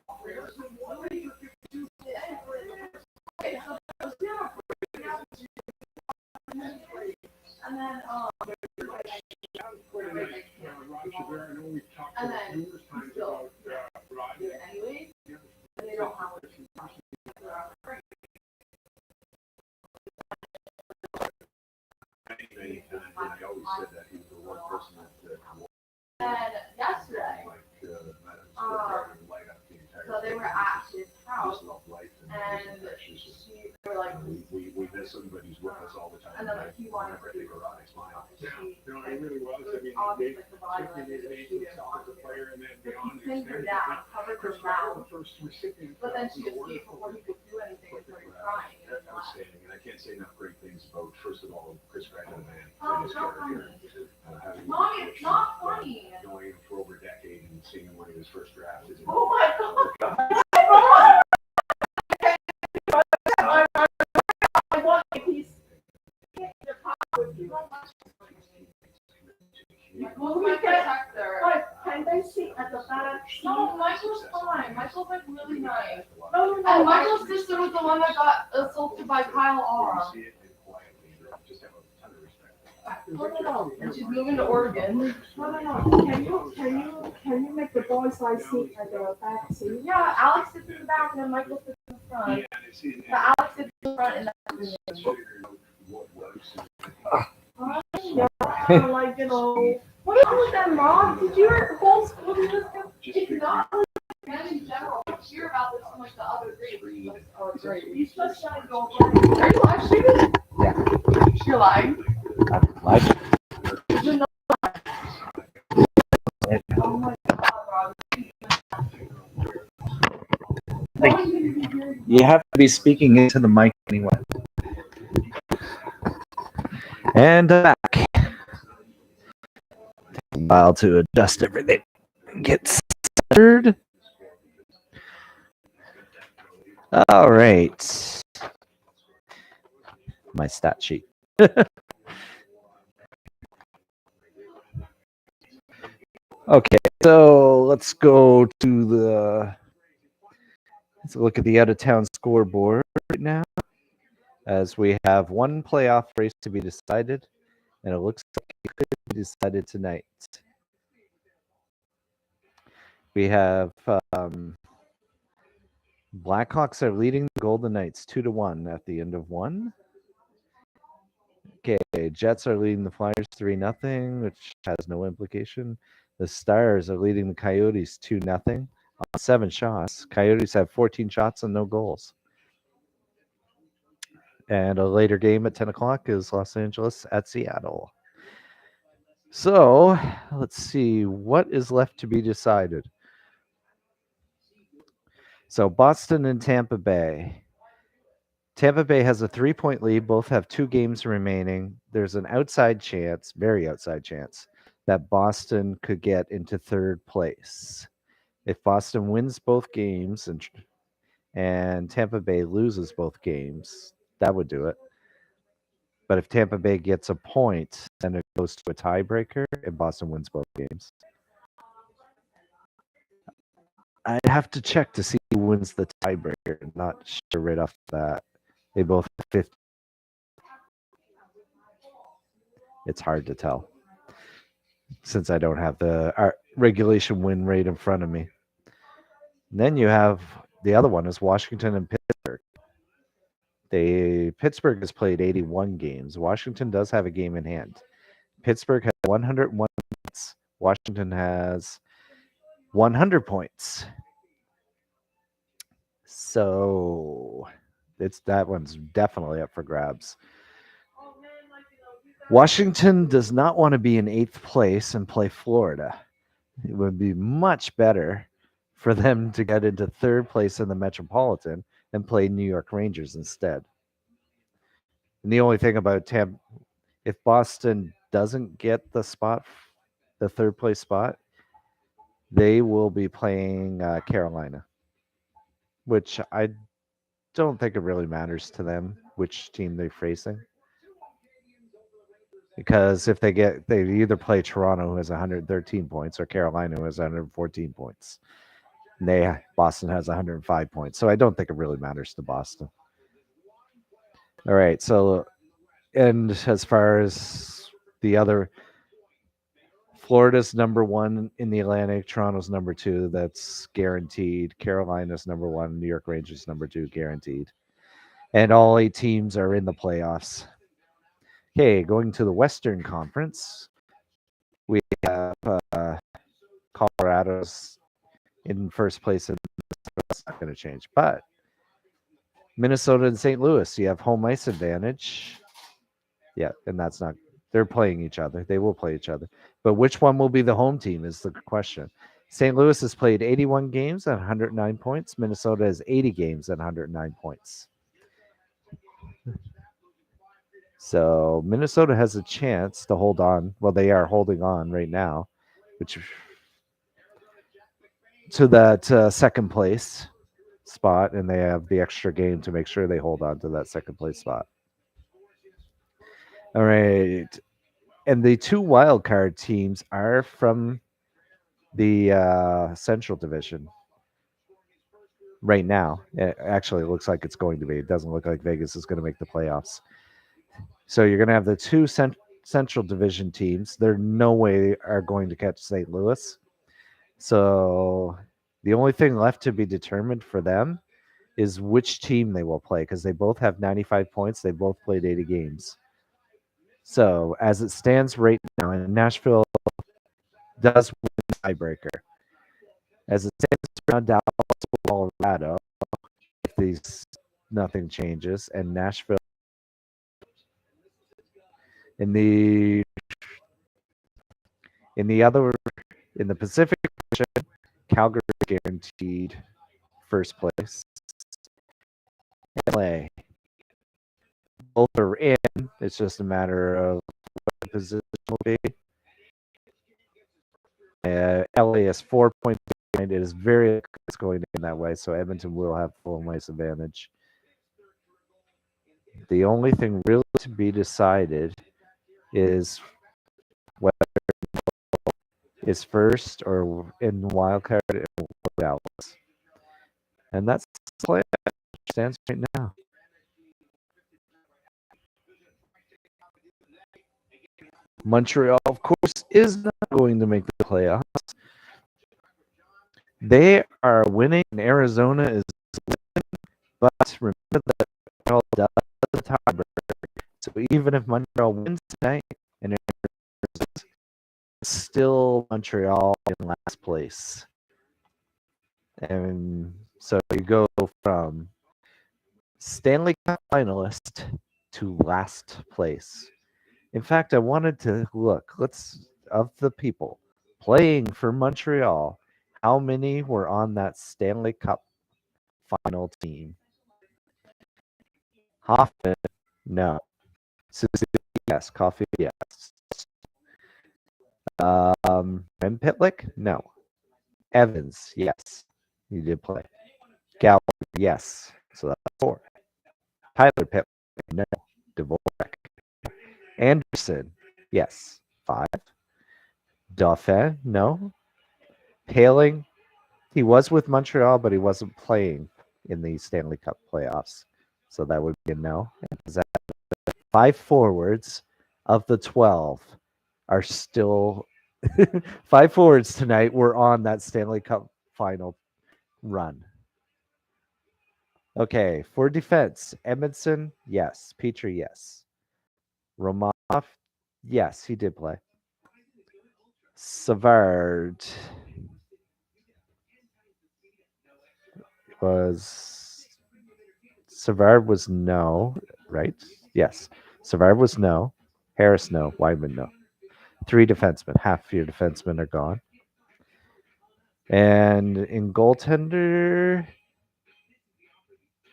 Okay, so and then and then still do it anyways. And they don't have what she's talking about. I always said that he was the one person that And yesterday, so they were at his house, and they were like, we miss him, but he's with us all the time. and then like he wanted to take a ride, smile. No, it really was. I mean, obviously they like the body took me language to that the she didn't want as a to do. player, and then He beyond pinned her extended. down, covered her Chris Kyle, mouth, the first recipient. but then she of the award escaped before he could do anything and started crying. And left. Outstanding, and I can't say enough great things about, first of all, Chris Kyle, man. Oh, and his it's not character. funny. Mommy, it's not funny. Knowing him for over a decade and seeing him when he was first drafted. Oh my god. I want a piece. Well, we get can they sit at the back? No, Michael's fine. Michael's like really nice. No, and Michael's sister was the one that got assaulted by Kyle R. No. And she's moving to Oregon. No. Can you make the boys' side seat at the back seat? Yeah, Alex sits in the back and then Michael sits in the front. But Alex sits in the front and that's Like, you know. what is with that, Mom? Did your whole school do this? It's not like men in general. I hear about this from like the other grades. Or grades. You supposed to go play. Are you live streaming? Yeah. You're lying. Like, You're not. Oh my god, Rob. you have to be speaking into the mic anyway. And back. Take a while to adjust everything. Get centered. All right. My stat sheet. Okay, so let's go to let's look at the out of town scoreboard right now, as we have one playoff race to be decided, and it looks like it could be decided tonight. We have Blackhawks are leading the Golden Knights 2-1 at the end of one. Okay, Jets are leading the Flyers 3-0, which has no implication. The Stars are leading the Coyotes 2-0 on 7 shots. Coyotes have 14 shots and no goals. And a later game at 10 o'clock is Los Angeles at Seattle. So let's see what is left to be decided. So Boston and Tampa Bay. Tampa Bay has a 3-point lead. Both have 2 games remaining. There's an outside chance, very outside chance, that Boston could get into third place. If Boston wins both games and Tampa Bay loses both games, that would do it. But if Tampa Bay gets a point, then it goes to a tiebreaker and Boston wins both games. I'd have to check to see who wins the tiebreaker. Not sure right off that. They both have 50. It's hard to tell since I don't have the regulation win rate in front of me. And then you have the other one is Washington and Pittsburgh. Pittsburgh has played 81 games. Washington does have a game in hand. Pittsburgh has 101 points. Washington has 100 points. So that one's definitely up for grabs. Washington does not want to be in 8th place and play Florida. It would be much better for them to get into 3rd place in the Metropolitan and play New York Rangers instead. And the only thing about Tampa, if Boston doesn't get the 3rd place spot, they will be playing Carolina, which I don't think it really matters to them which team they're facing. Because if they either play Toronto, who has 113 points, or Carolina, who has 114 points. Boston has 105 points. So I don't think it really matters to Boston. All right. So, and as far as the other, Florida's number 1 in the Atlantic, Toronto's number 2. That's guaranteed. Carolina's number 1, New York Rangers number 2, guaranteed. And all 8 teams are in the playoffs. Okay, going to the Western Conference, we have Colorado's in first place, and that's not going to change. But Minnesota and St. Louis, you have home ice advantage. Yeah, and that's not. They're playing each other. They will play each other. But which one will be the home team is the question. St. Louis has played 81 games at 109 points. Minnesota has 80 games at 109 points. So Minnesota has a chance to hold on. Well, they are holding on right now, which to that second place spot, and they have the extra game to make sure they hold on to that second place spot. All right. And the 2 wild card teams are from the Central Division right now. It actually looks like it's going to be. It doesn't look like Vegas is going to make the playoffs. So you're going to have the 2 Central Division teams. There no way are going to catch St. Louis. So the only thing left to be determined for them is which team they will play, because they both have 95 points. They both played 80 games. So as it stands right now, and Nashville does win the tiebreaker. As it stands around Dallas, Colorado, if nothing changes, and Nashville in the Pacific Division, Calgary guaranteed first place. LA, both are in. It's just a matter of what the position will be. LA is 4 points behind. It is it's going in that way, so Edmonton will have full ice advantage. The only thing really to be decided is whether is first or in wild card in Dallas. And that's the play stands right now. Montreal, of course, is not going to make the playoffs. They are winning, and Arizona is winning. But remember that Montreal does the tiebreaker. So even if Montreal wins tonight, and it's still Montreal in last place. And so you go from Stanley Cup finalist to last place. In fact, I wanted to look, of the people playing for Montreal, how many were on that Stanley Cup final team? Hoffman, no. Suzuki, yes. Coffee, yes. Ben Pitlick, no. Evans, yes. He did play. Gallagher, yes. So that's 4. Tyler Pitlick, no. Dvorak. Anderson, yes. 5. Dauphin, no. Paling, he was with Montreal, but he wasn't playing in the Stanley Cup playoffs. So that would be a no. 5 forwards of the 12 are still 5 forwards tonight were on that Stanley Cup final run. Okay, for defense, Edmondson, yes. Petrie, yes. Romanov, yes, he did play. Savard was no, right? Yes. Savard was no. Harris, no. Wyman, no. 3 defensemen. Half your defensemen are gone. And in goaltender,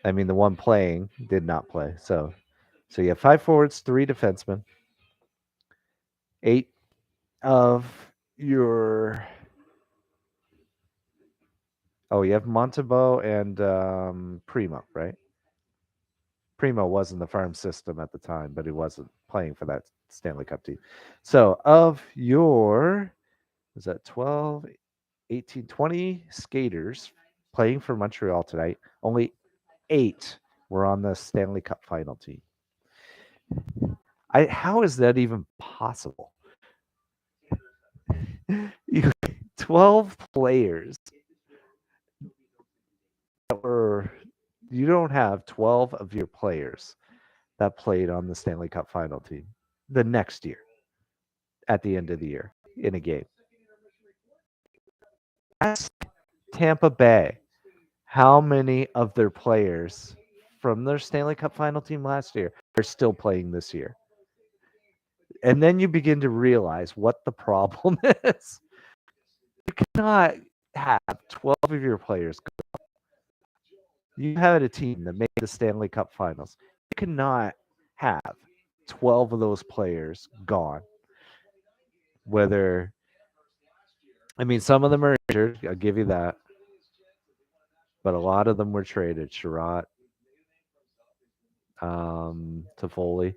I mean, the one playing did not play. So you have 5 forwards, 3 defensemen, 8 of your. Oh, you have Montembeault and Primo, right? Primo was in the farm system at the time, but he wasn't playing for that Stanley Cup team. So of your, was that 12, 18, 20 skaters playing for Montreal tonight, only 8 were on the Stanley Cup final team. How is that even possible? 12 players you don't have 12 of your players that played on the Stanley Cup final team the next year at the end of the year in a game. Ask Tampa Bay how many of their players from their Stanley Cup final team last year are still playing this year. And then you begin to realize what the problem is. You cannot have 12 of your players go. You had a team that made the Stanley Cup finals. You cannot have 12 of those players gone. Whether, I mean, some of them are injured, I'll give you that. But a lot of them were traded. Sherratt, Toffoli,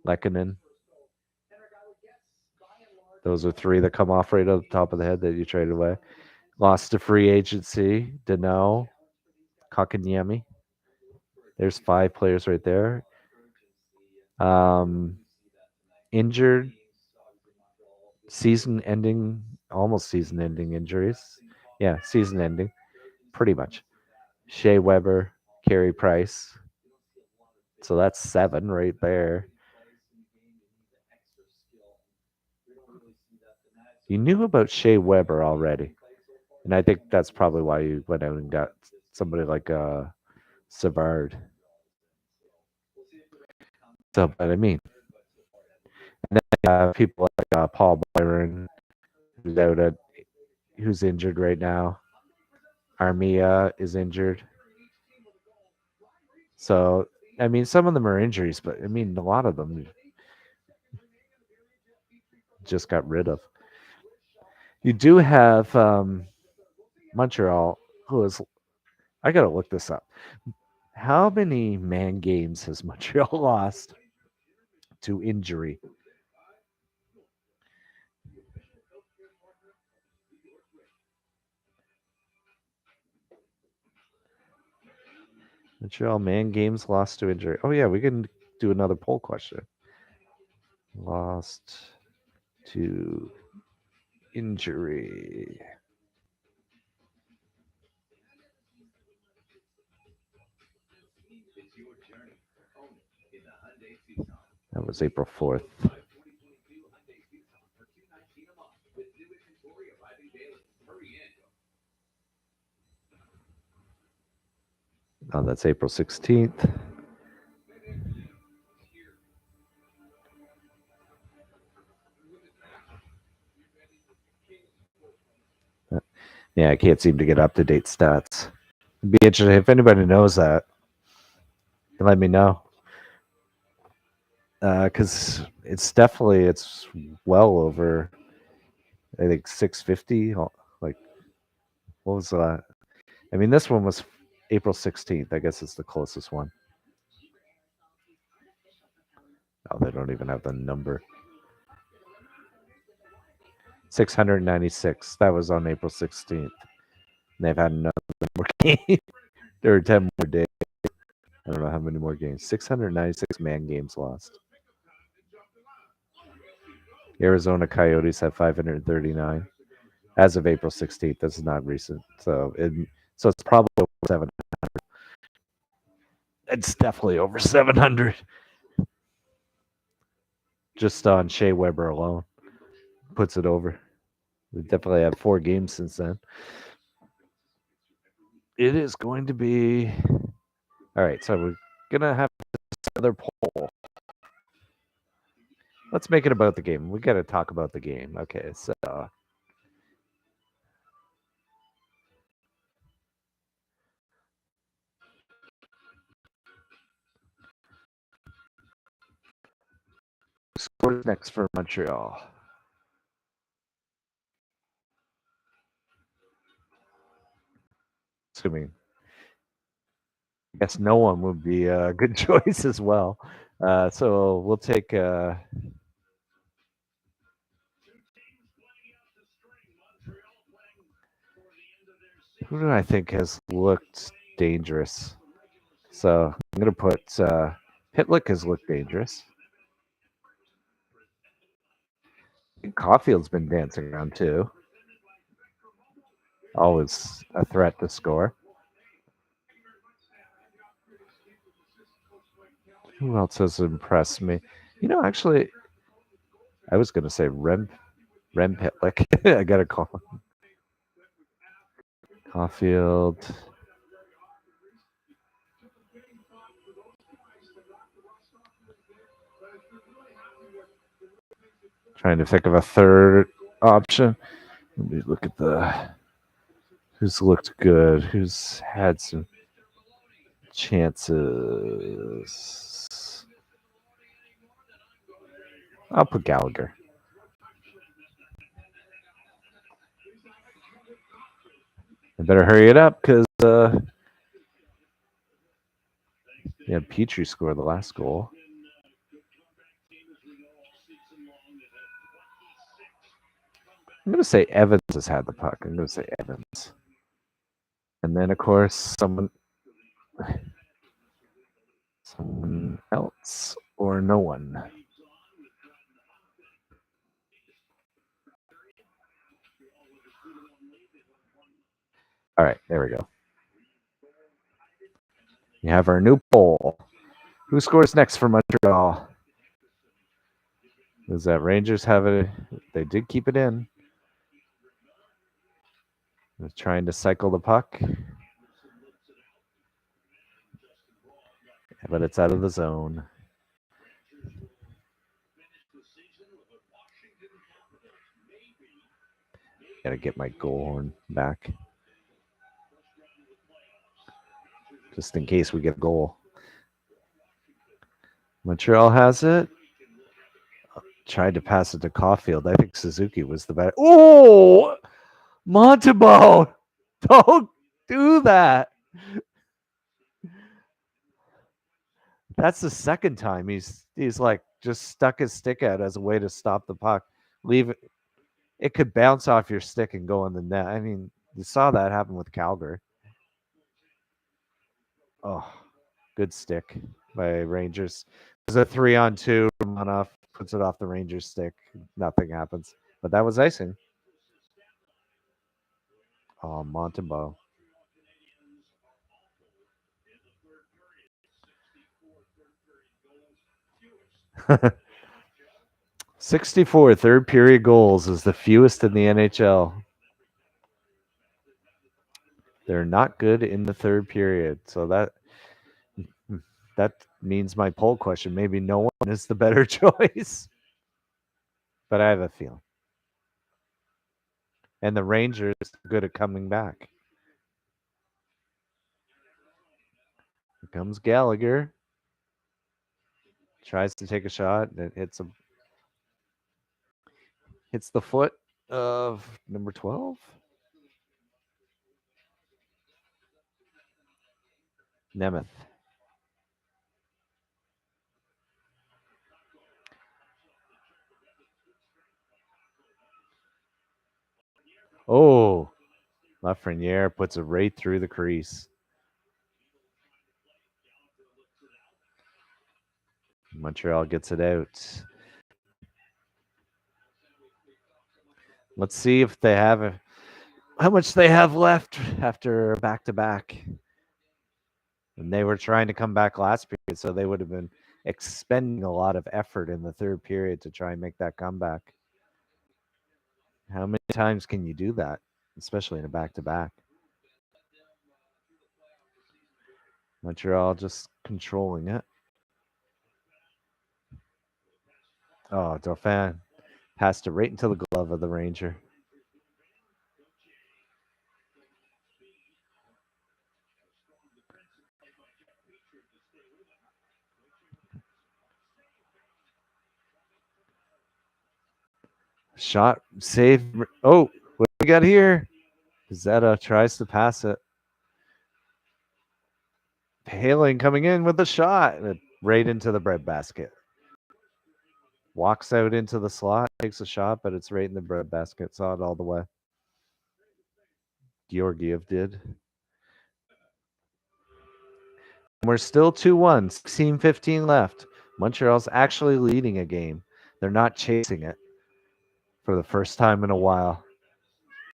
Lehkonen. Those are 3 that come off right at the top of the head that you traded away. Lost to free agency, Danault, Kakanyemi. There's 5 players right there. Injured, almost season-ending injuries. Yeah, season-ending, pretty much. Shea Weber, Carey Price. So that's 7 right there. You knew about Shea Weber already. And I think that's probably why you went out and got somebody like Savard. So, but I mean, and then people like Paul Byron, who's injured right now. Armia is injured. So, I mean, some of them are injuries, but I mean, a lot of them just got rid of. You do have Montreal, who is, I got to look this up. How many man games has Montreal lost to injury? Montreal man games lost to injury. Oh yeah, we can do another poll question. Lost to injury. That was April 4th. Oh, that's April 16th. Yeah, I can't seem to get up-to-date stats. It'd be interesting if anybody knows that. Let me know. Because it's well over, I think 650. Like, what was that? I mean, this one was April 16th. I guess it's the closest one. Oh, they don't even have the number. 696. That was on April 16th. And they've had another more game. There are 10 more days. I don't know how many more games. 696 man games lost. Arizona Coyotes have 539 as of April 16th. This is not recent. So it's probably over 700. It's definitely over 700. Just on Shea Weber alone. Puts it over. We definitely had 4 games since then. It is going to be... All right, so we're going to have another poll. Let's make it about the game. We got to talk about the game. Okay, so... Scores next for Montreal. Assuming... I guess no one would be a good choice as well. So we'll take... who do I think has looked dangerous? So I'm going to put Pitlick has looked dangerous. Caulfield's been dancing around too. Always a threat to score. Who else has impressed me? You know, actually, I was going to say Rem Pitlick. I got to call him. Caulfield. Trying to think of a third option. Let me look at who's looked good, who's had some chances. I'll put Gallagher. I better hurry it up because Petrie scored the last goal. I'm going to say Evans has had the puck. I'm going to say Evans. And then, of course, someone else or no one. All right, there we go. We have our new poll. Who scores next for Montreal? Does that Rangers have it? They did keep it in. They're trying to cycle the puck. But it's out of the zone. Gotta get my goal horn back. Just in case we get a goal. Montreal has it. Tried to pass it to Caulfield. I think Suzuki was the better. Oh! Montembeault! Don't do that. That's the second time he's like just stuck his stick out as a way to stop the puck. Leave it. It could bounce off your stick and go in the net. I mean, you saw that happen with Calgary. Oh, Good stick by Rangers. It was a 3-on-2. Romanov puts it off the Rangers stick. Nothing happens. But that was icing. Oh, Montembeau. 64 third period goals is the fewest in the NHL. They're not good in the third period. So that means my poll question, maybe no one is the better choice. But I have a feeling. And the Rangers are good at coming back. Here comes Gallagher. Tries to take a shot. And it hits the foot of number 12. Nemeth. Oh, Lafreniere puts it right through the crease. Montreal gets it out. Let's see if they have how much they have left after back-to-back. And they were trying to come back last period, so they would have been expending a lot of effort in the third period to try and make that comeback. How many times can you do that, especially in a back-to-back? Montreal just controlling it. Oh, Dauphin passed it right into the glove of the Ranger. Shot, save. Oh, what do we got here? Zeta tries to pass it. Paling coming in with a shot right into the breadbasket. Walks out into the slot, takes a shot, but it's right in the breadbasket. Saw it all the way. Georgiev did. We're still 2-1, 16-15 left. Montreal's actually leading a game. They're not chasing it for the first time in a while.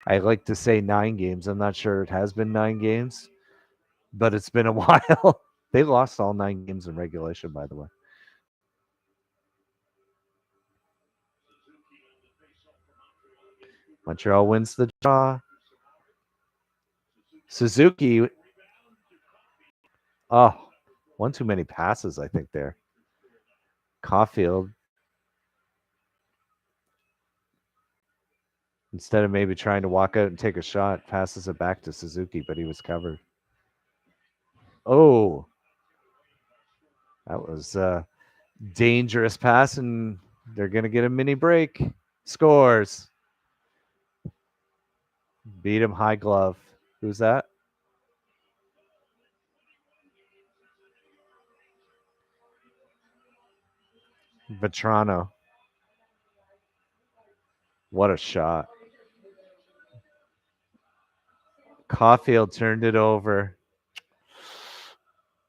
I like to say 9 games. I'm not sure it has been 9 games, but it's been a while. They lost all 9 games in regulation, by the way. Montreal wins the draw. Suzuki. Oh, one too many passes, I think, there. Caulfield. Instead of maybe trying to walk out and take a shot, passes it back to Suzuki, but he was covered. Oh, that was a dangerous pass, and they're going to get a mini break. Scores. Beat him high glove. Who's that? Vetrano. What a shot. Caulfield turned it over.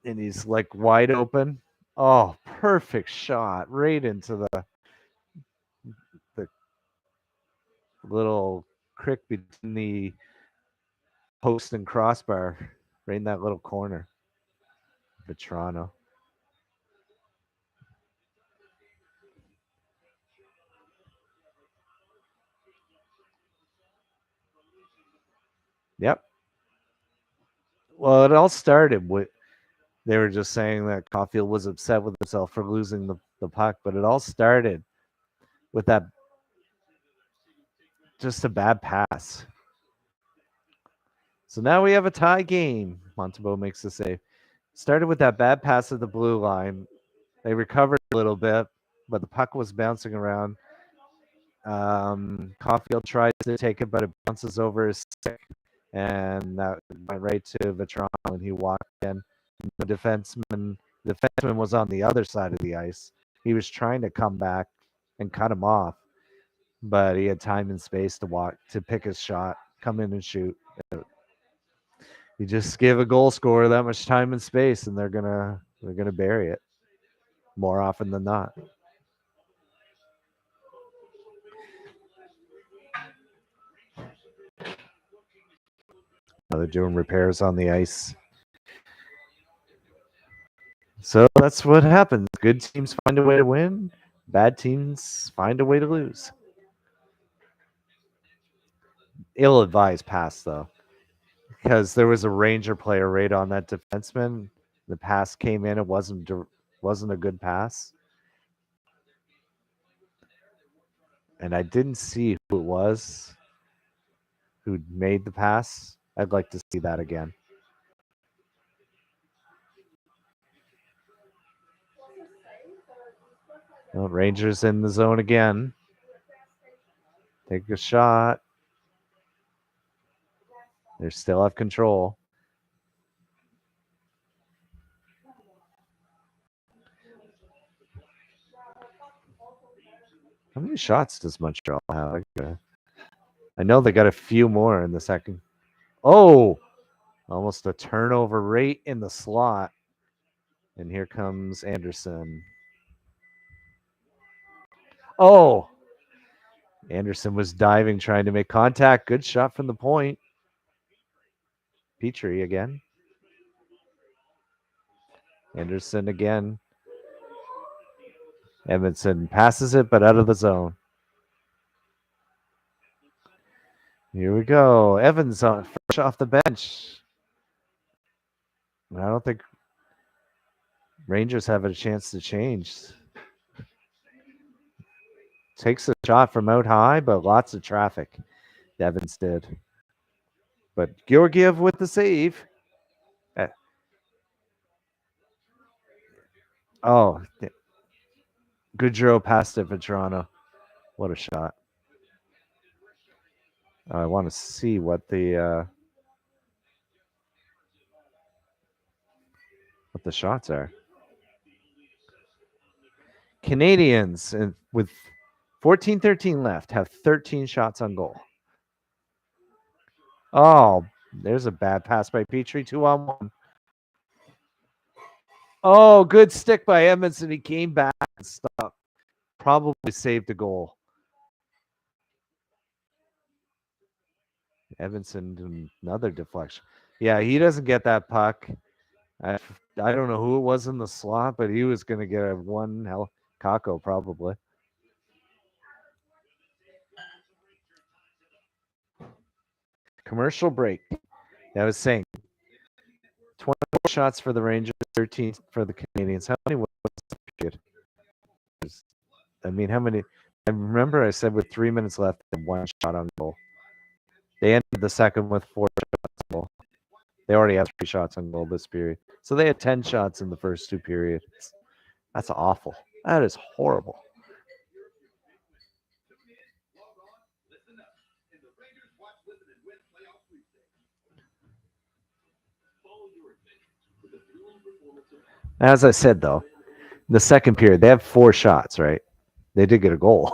And he's like wide open. Oh, perfect shot. Right into the little crick between the post and crossbar. Right in that little corner. Vetrano. Yep. Well, it all started with they were just saying that Caulfield was upset with himself for losing the puck, but it all started with that just a bad pass. So now we have a tie game. Montembeau makes the save. Started with that bad pass at the blue line. They recovered a little bit, but the puck was bouncing around. Caulfield tries to take it, but it bounces over his stick, and that went right to Vetrano, and he walked in. The defenseman was on the other side of the ice. He was trying to come back and cut him off, but he had time and space to pick his shot, come in and shoot. You just give a goal scorer that much time and space, and they're gonna bury it more often than not. They're doing repairs on the ice. So that's what happens. Good teams find a way to win. Bad teams find a way to lose. Ill-advised pass, though, because there was a Ranger player right on that defenseman. The pass came in. It wasn't a good pass. And I didn't see who it was who made the pass. I'd like to see that again. Well, Rangers in the zone again. Take a shot. They still have control. How many shots does Montreal have? I know they got a few more in the second. Oh, almost a turnover right in the slot. And here comes Anderson. Oh, Anderson was diving, trying to make contact. Good shot from the point. Petrie again. Anderson again. Edmondson passes it, but out of the zone. Here we go. Evans fresh off the bench. I don't think Rangers have a chance to change. Takes a shot from out high, but lots of traffic. Evans did. But Georgiev with the save. Oh, Goodrow passed it for Toronto. What a shot. I want to see what the shots are. Canadiens, and with 14-13 left, have 13 shots on goal. Oh, there's a bad pass by Petrie. 2-on-1. Oh, good stick by Edmondson. He came back and stopped. Probably saved a goal. Edmondson, another deflection. Yeah, he doesn't get that puck. I don't know who it was in the slot, but he was going to get a one hell Kako probably. Commercial break. I was saying 24 shots for the Rangers, 13 for the Canadiens. How many was the period? I mean, how many? I remember I said with 3 minutes left, they had one shot on goal. They ended the second with 4 shots on goal. They already had 3 shots on goal this period. So they had 10 shots in the first 2 periods. That's awful. That is horrible. As I said, though, the second period, they have 4 shots, right? They did get a goal.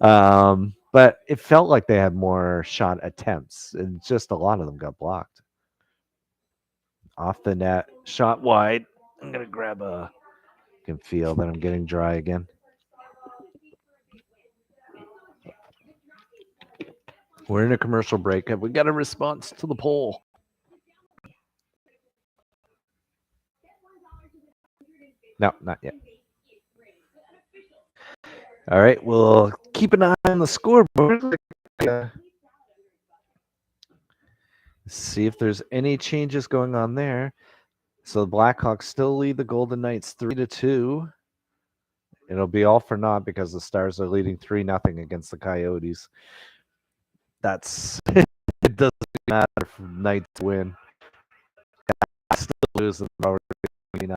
But it felt like they had more shot attempts, and just a lot of them got blocked. Off the net, shot wide. I'm going to grab a... I can feel that I'm getting dry again. We're in a commercial break. Have we got a response to the poll? No, not yet. All right, we'll keep an eye on the scoreboard. See if there's any changes going on there. So the Blackhawks still lead the Golden Knights 3-2. It'll be all for naught because the Stars are leading 3-0 against the Coyotes. That's it doesn't matter if Knights win. Still lose the power 3-0.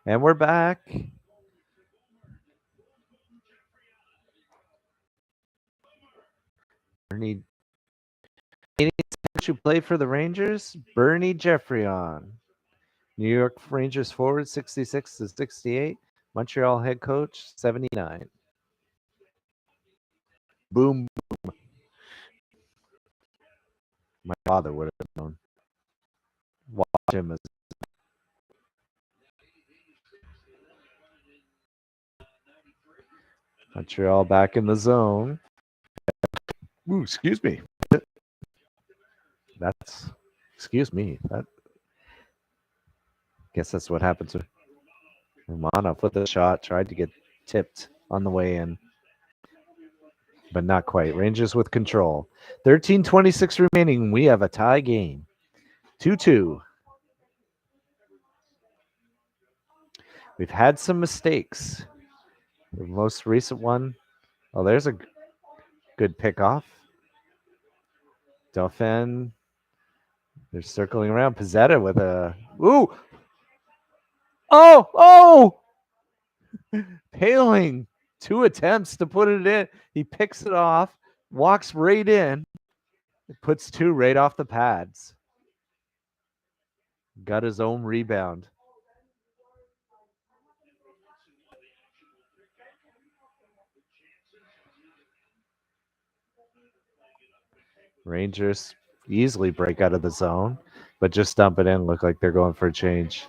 And we're back. Bernie who play for the Rangers? Bernie Jeffrion. New York Rangers forward 66-68. Montreal head coach 79. Boom. My father would have known. Watch him as Montreal back in the zone. Ooh, excuse me. Excuse me. Guess that's what happened to Romano. Put the shot, tried to get tipped on the way in, but not quite. Rangers with control. 13:26 remaining. We have a tie game. 2-2. We've had some mistakes. The most recent one. Oh, there's a good pickoff. Dauphin. They're circling around. Pizzetta with a. Ooh! Oh! Paling. 2 attempts to put it in. He picks it off, walks right in. It puts 2 right off the pads. Got his own rebound. Rangers easily break out of the zone, but just dump it in. Look like they're going for a change.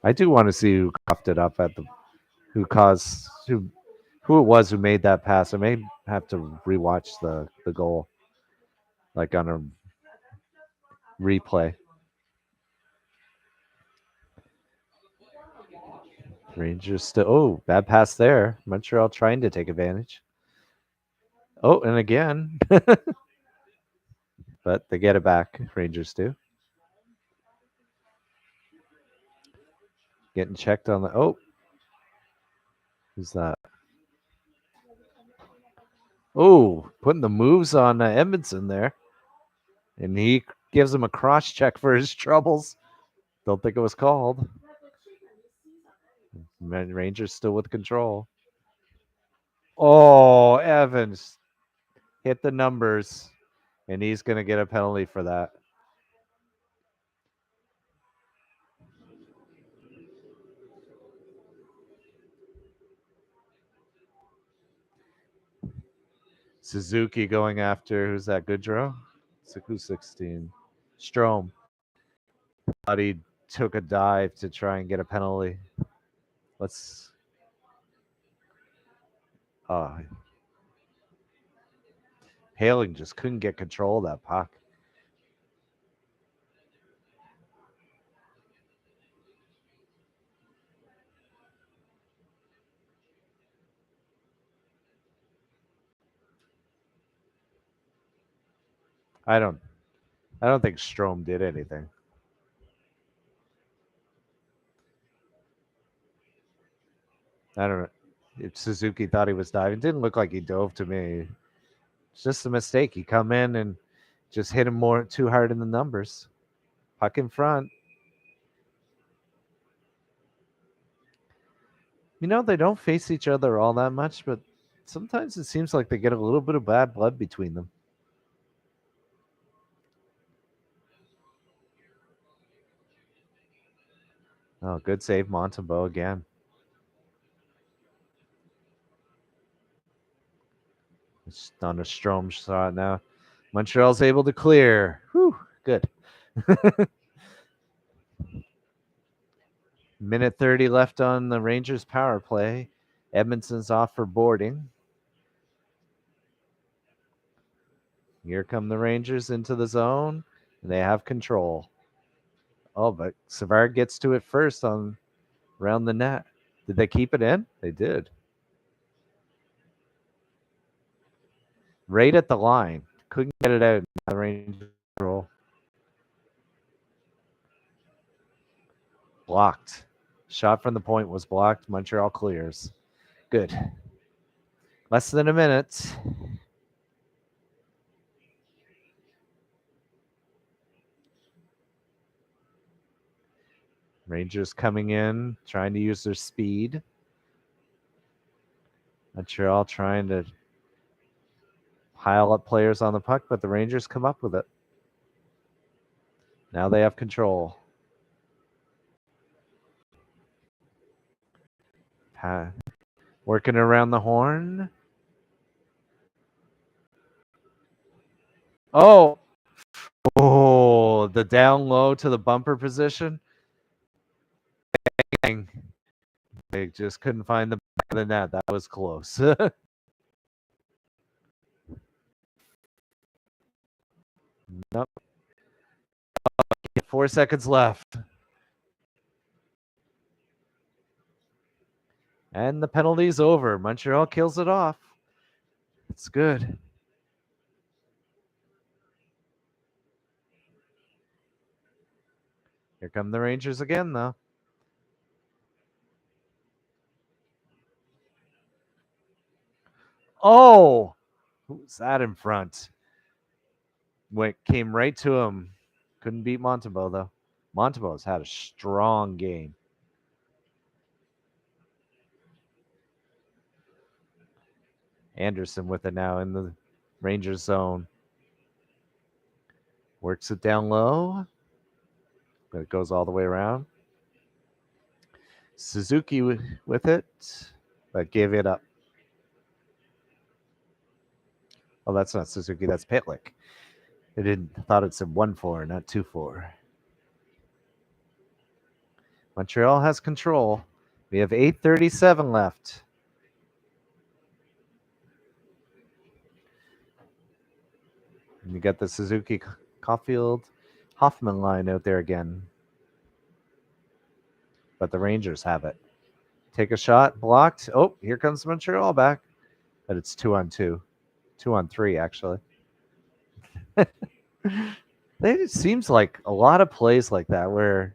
I do want to see who coughed it up at the who it was who made that pass. I may have to rewatch the goal, like on a replay. Rangers still. Oh, bad pass there. Montreal trying to take advantage. Oh, and again. But they get it back. Rangers do. Getting checked on the. Oh. Who's that? Oh, putting the moves on Edmondson there. And he gives him a cross check for his troubles. Don't think it was called. Rangers still with control. Oh, Evans hit the numbers, and he's going to get a penalty for that. Suzuki going after, who's that, Goodrow? Who's 16? Strome. Thought he took a dive to try and get a penalty. Paling just couldn't get control of that puck. I don't think Strome did anything. I don't know. If Suzuki thought he was diving, didn't look like he dove to me. It's just a mistake. He come in and just hit him too hard in the numbers. Puck in front. You know, they don't face each other all that much, but sometimes it seems like they get a little bit of bad blood between them. Oh, good save, Montembeault again. It's on a Strome shot now. Montreal's able to clear. Whew, good. Minute 30 left on the Rangers power play. Edmondson's off for boarding. Here come the Rangers into the zone. They have control. Oh, but Savard gets to it first around the net. Did they keep it in? They did. Right at the line. Couldn't get it out. The Rangers control. Blocked. Shot from the point was blocked. Montreal clears. Good. Less than a minute. Rangers coming in, trying to use their speed. Montreal trying to pile up players on the puck, but the Rangers come up with it. Now they have control. Working around the horn. Oh, the down low to the bumper position. Dang. They just couldn't find the back of the net. That was close. Nope. 4 seconds left. And the penalty's over. Montreal kills it off. It's good. Here come the Rangers again, though. Oh, who's that in front? Came right to him. Couldn't beat Montembeau, though. Montembeau's had a strong game. Anderson with it now in the Rangers zone. Works it down low. But it goes all the way around. Suzuki with it, but gave it up. Oh, that's not Suzuki. That's Pitlick. I thought it said 1-4, not 2-4. Montreal has control. We have 8:37 left. And you got the Suzuki Caulfield Hoffman line out there again. But the Rangers have it. Take a shot, blocked. Oh, here comes Montreal back. But it's 2-on-2. 2-on-3, actually. It seems like a lot of plays like that where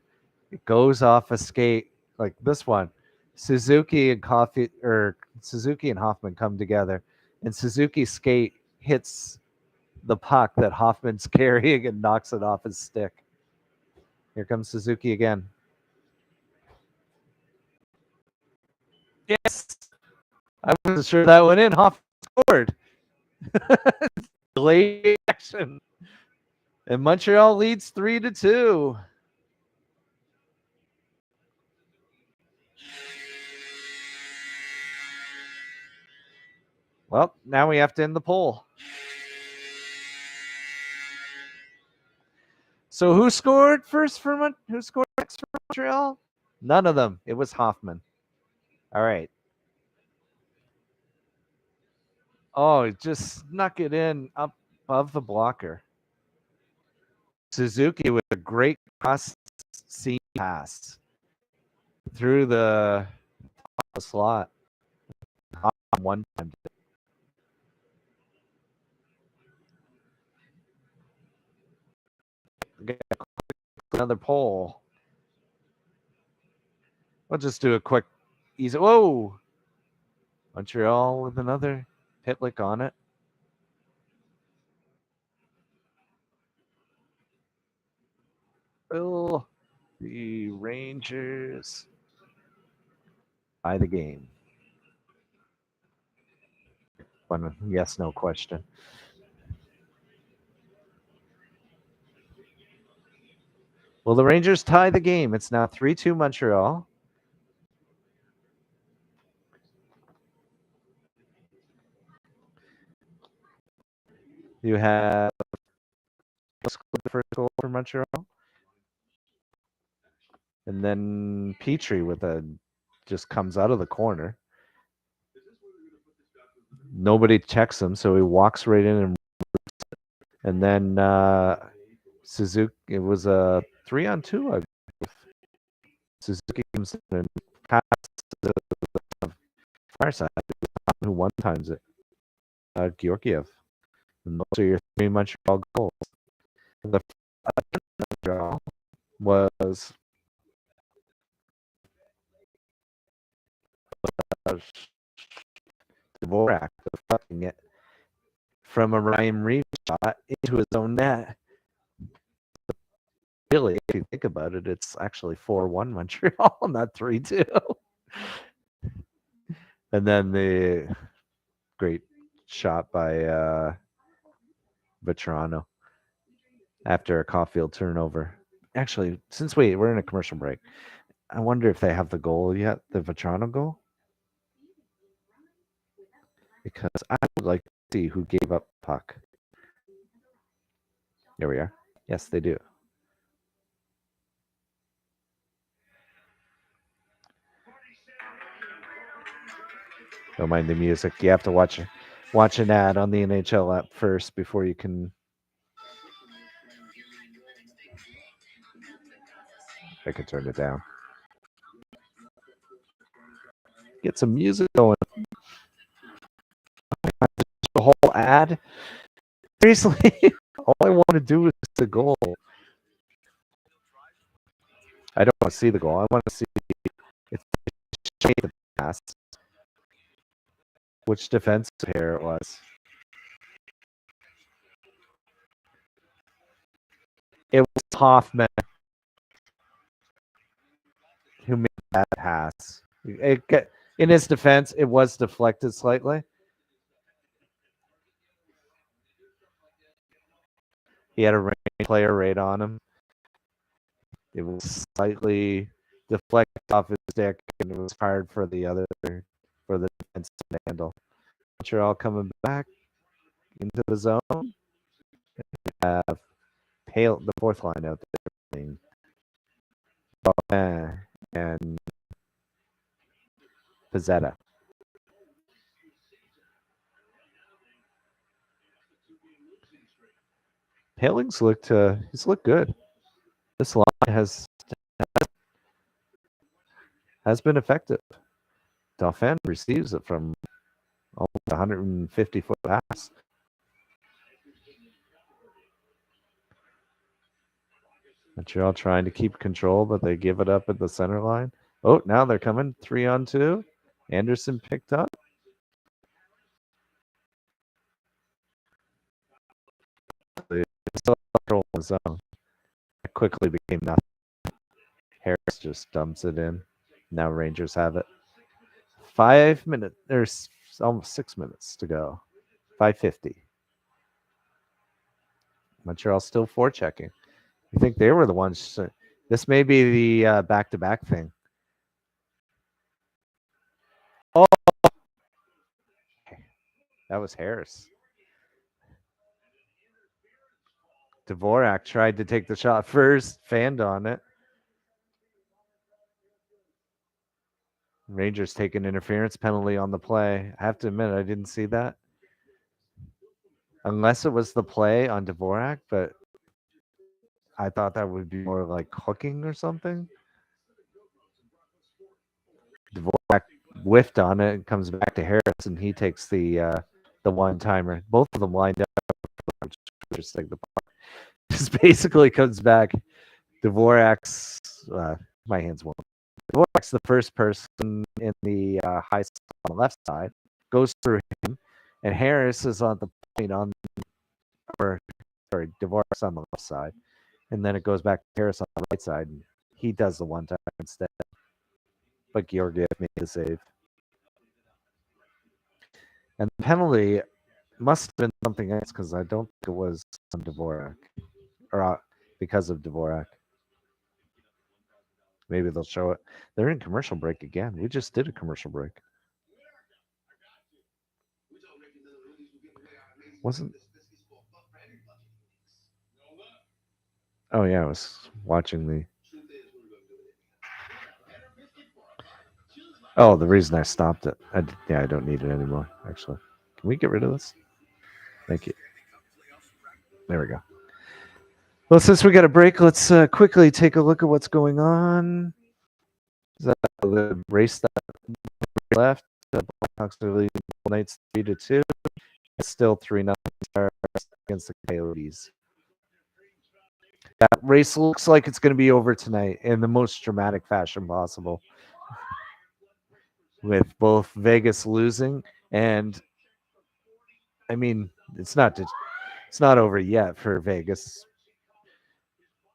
it goes off a skate, like this one. Suzuki and Hoffman come together, and Suzuki's skate hits the puck that Hoffman's carrying and knocks it off his stick. Here comes Suzuki again. Yes, I wasn't sure that went in. Hoffman scored. Delayed action. And Montreal leads 3-2. Well, now we have to end the poll. So who scored first for who scored next for Montreal? None of them. It was Hoffman. All right. Oh, it just snuck it in up above the blocker. Suzuki with a great cross seam pass through the slot. One time. Another poll. We'll just do a quick easy. Whoa! Montreal with another Pitlick on it. Will the Rangers tie the game? One yes, no question. Will the Rangers tie the game? It's now 3-2 Montreal. You have the first goal for Montreal. And then Petrie with just comes out of the corner. Nobody checks him, so he walks right in and then Suzuki. It was a 3-on-2, I believe. Suzuki comes in and passes the far side, who one times it. Georgiev. And those are your 3 Montreal goals. The Montreal was Dvorak fucking it from a Ryan Reeves shot into his own net. Really, if you think about it, it's actually 4-1 Montreal, not 3-2. And then the great shot by Vetrano after a Caulfield turnover. Actually, since we're in a commercial break, I wonder if they have the goal yet, the Vetrano goal. because I would like to see who gave up puck. There we are. Yes, they do. Don't mind the music. You have to watch an ad on the NHL app first before you can. I can turn it down. Get some music going. The whole ad. Seriously, all I want to do is the goal. I don't want to see the goal. I want to see if they the pass. Which defensive pair it was. It was Hoffman who made that pass. In his defense, it was deflected slightly. He had a range player right on him. It was slightly deflected off his stick, and it was hard for the defense to handle. Montreal coming back into the zone. Have the fourth line out there. And Pizzetta. Paling's he's looked good. This line has been effective. Dauphin receives it from almost 150-foot pass. Montreal trying to keep control, but they give it up at the center line. Oh, now they're coming 3-on-2. Anderson picked up. They still control the zone. It quickly became nothing. Harris just dumps it in. Now Rangers have it. 5 minutes. There's almost 6 minutes to go. 5:50. Montreal still forechecking. I think they were the ones. This may be the back-to-back thing. Oh, that was Harris. Dvorak tried to take the shot first, fanned on it. Rangers take an interference penalty on the play. I have to admit, I didn't see that. Unless it was the play on Dvorak, but I thought that would be more like hooking or something. Dvorak whiffed on it and comes back to Harris, and he takes the one-timer. Both of them lined up. Just like the puck. Just basically comes back. Dvorak's my hands won't. Dvorak's the first person in the high spot on the left side, goes through him, and Harris is on the point Dvorak's on the left side, and then it goes back to Harris on the right side, and he does the one time instead. But Georgiev made the save. And the penalty must have been something else because I don't think it was on Dvorak or because of Dvorak. Maybe they'll show it. They're in commercial break again. We just did a commercial break. Wasn't. Oh, yeah, I was watching the. Oh, the reason I stopped it. I don't need it anymore, actually. Can we get rid of this? Thank you. There we go. Well, since we got a break, let's quickly take a look at what's going on. The race that left, the Blackhawks are leading the Knights 3-2. It's still 3-0 against the Coyotes. That race looks like it's going to be over tonight in the most dramatic fashion possible. With both Vegas losing and, I mean, it's not over yet for Vegas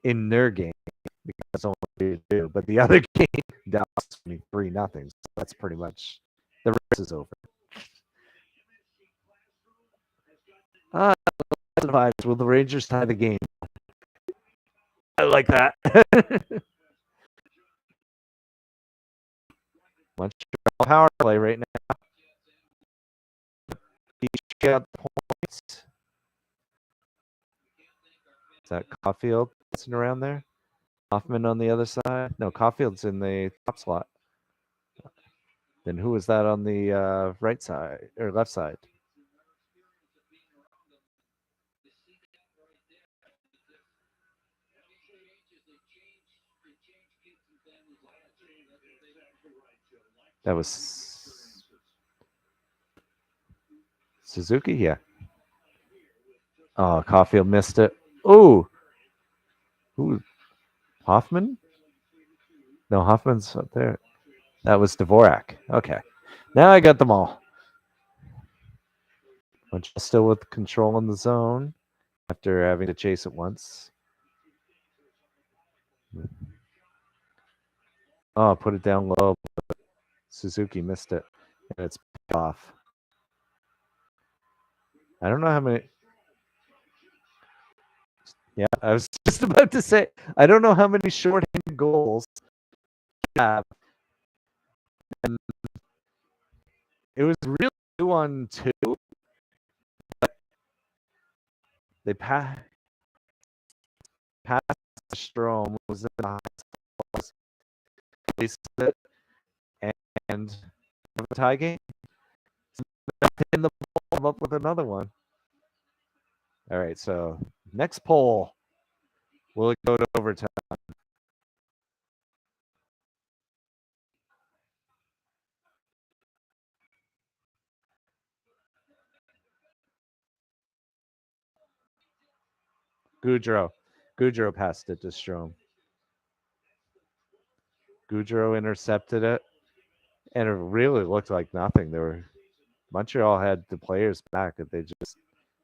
in their game because it's only 2, but the other game Dallas 3-0. So that's pretty much the race is over. Will the Rangers tie the game? I like that. Montreal power play right now. got the points. Is that Caulfield sitting around there? Hoffman on the other side? No, Caulfield's in the top slot. Then who was that on the right side or left side? That was Suzuki, yeah. Oh, Caulfield missed it. Oh, who? Hoffman? No, Hoffman's up there. That was Dvorak. Okay, now I got them all. Montreal still with control in the zone after having to chase it once. Oh, put it down low. But Suzuki missed it, and it's off. I don't know how many. Yeah, I was just about to say, I don't know how many shorthanded goals we have. And it was really 2-on-2. They passed Strom, was in the it, and have a tie game. Pin the ball, come up with another one. All right, so next poll. Will it go to overtime? Goudreau passed it to Strom. Goudreau intercepted it, and it really looked like nothing. Montreal had the players back, and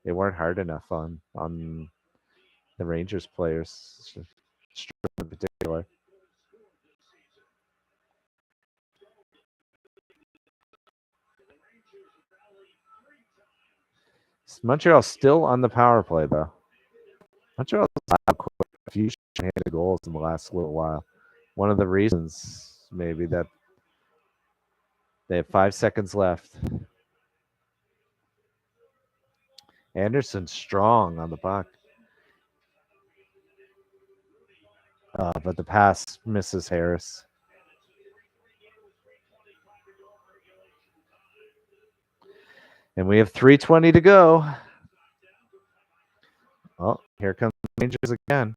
they weren't hard enough on the Rangers players, Strom in particular. Montreal's still on the power play, though. Montreal's allowed quite a few shorthanded goals in the last little while. One of the reasons, maybe, that they have 5 seconds left. Anderson strong on the puck. But the pass misses Harris. And we have 3:20 to go. Oh, here comes the Rangers again.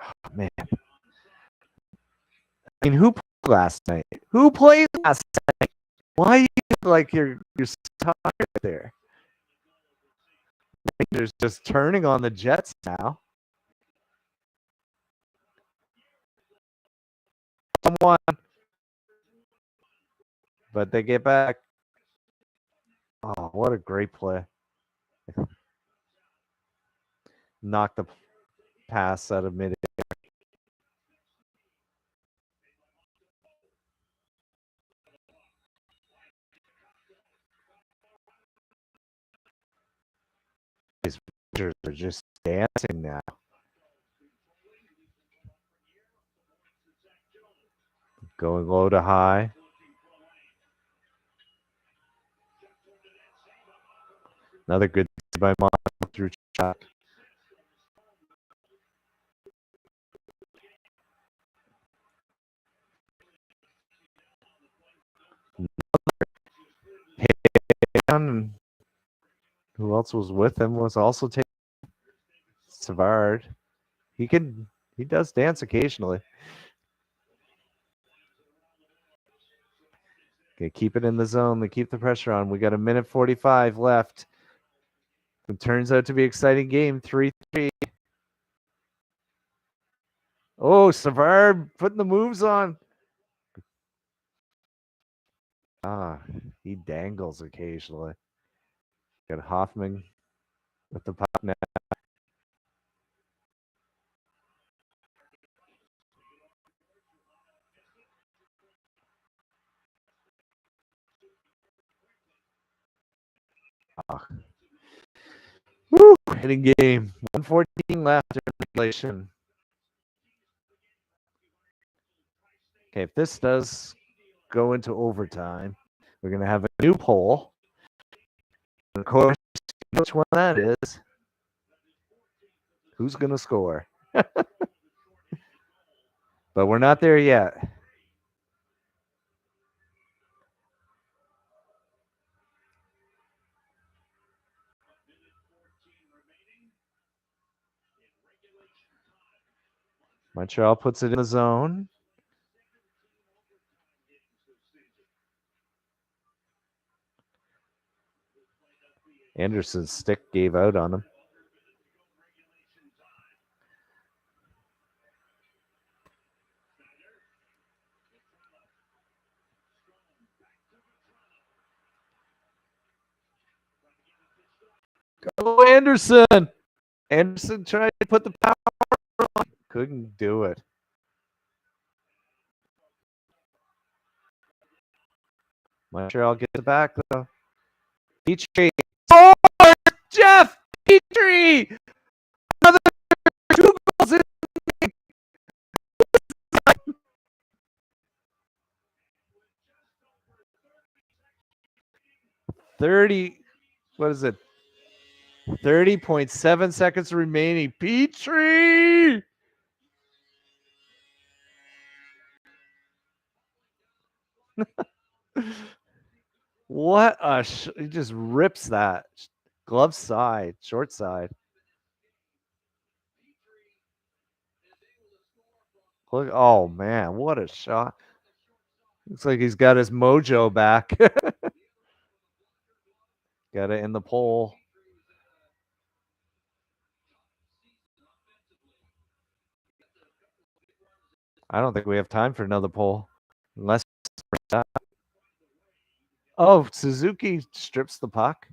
Oh, man. I mean, who played last night? Who played last night? Why you like you're so tired there? Rangers just turning on the Jets now. Someone, but they get back. Oh, what a great play! Knock the pass out of mid. These Rangers are just dancing now. Going low to high. Another good by Montreal through shot. And who else was with him was also taking Savard. He does dance occasionally. Okay, keep it in the zone. They keep the pressure on. We got 1:45 left. It turns out to be an exciting game. 3-3. Oh, Savard putting the moves on. He dangles occasionally. Got Hoffman with the puck now. Woo! Hitting game. 1:14 left in regulation. Okay, if this does go into overtime, we're going to have a new poll. And of course, which one that is. Who's going to score? But we're not there yet. Montreal puts it in the zone. Anderson's stick gave out on him. Go Anderson! Anderson tried to put the power on. Couldn't do it. Montreal gets it back, though. Petrie. Oh, Jeff Petrie! Another 2 goals in the game. 30, what is it? 30.7 seconds remaining. Petrie! What a he just rips that glove side, short side. Look, oh man, what a shot. Looks like he's got his mojo back. Got it in the pole. I don't think we have time for another pole. Unless oh, Suzuki strips the puck.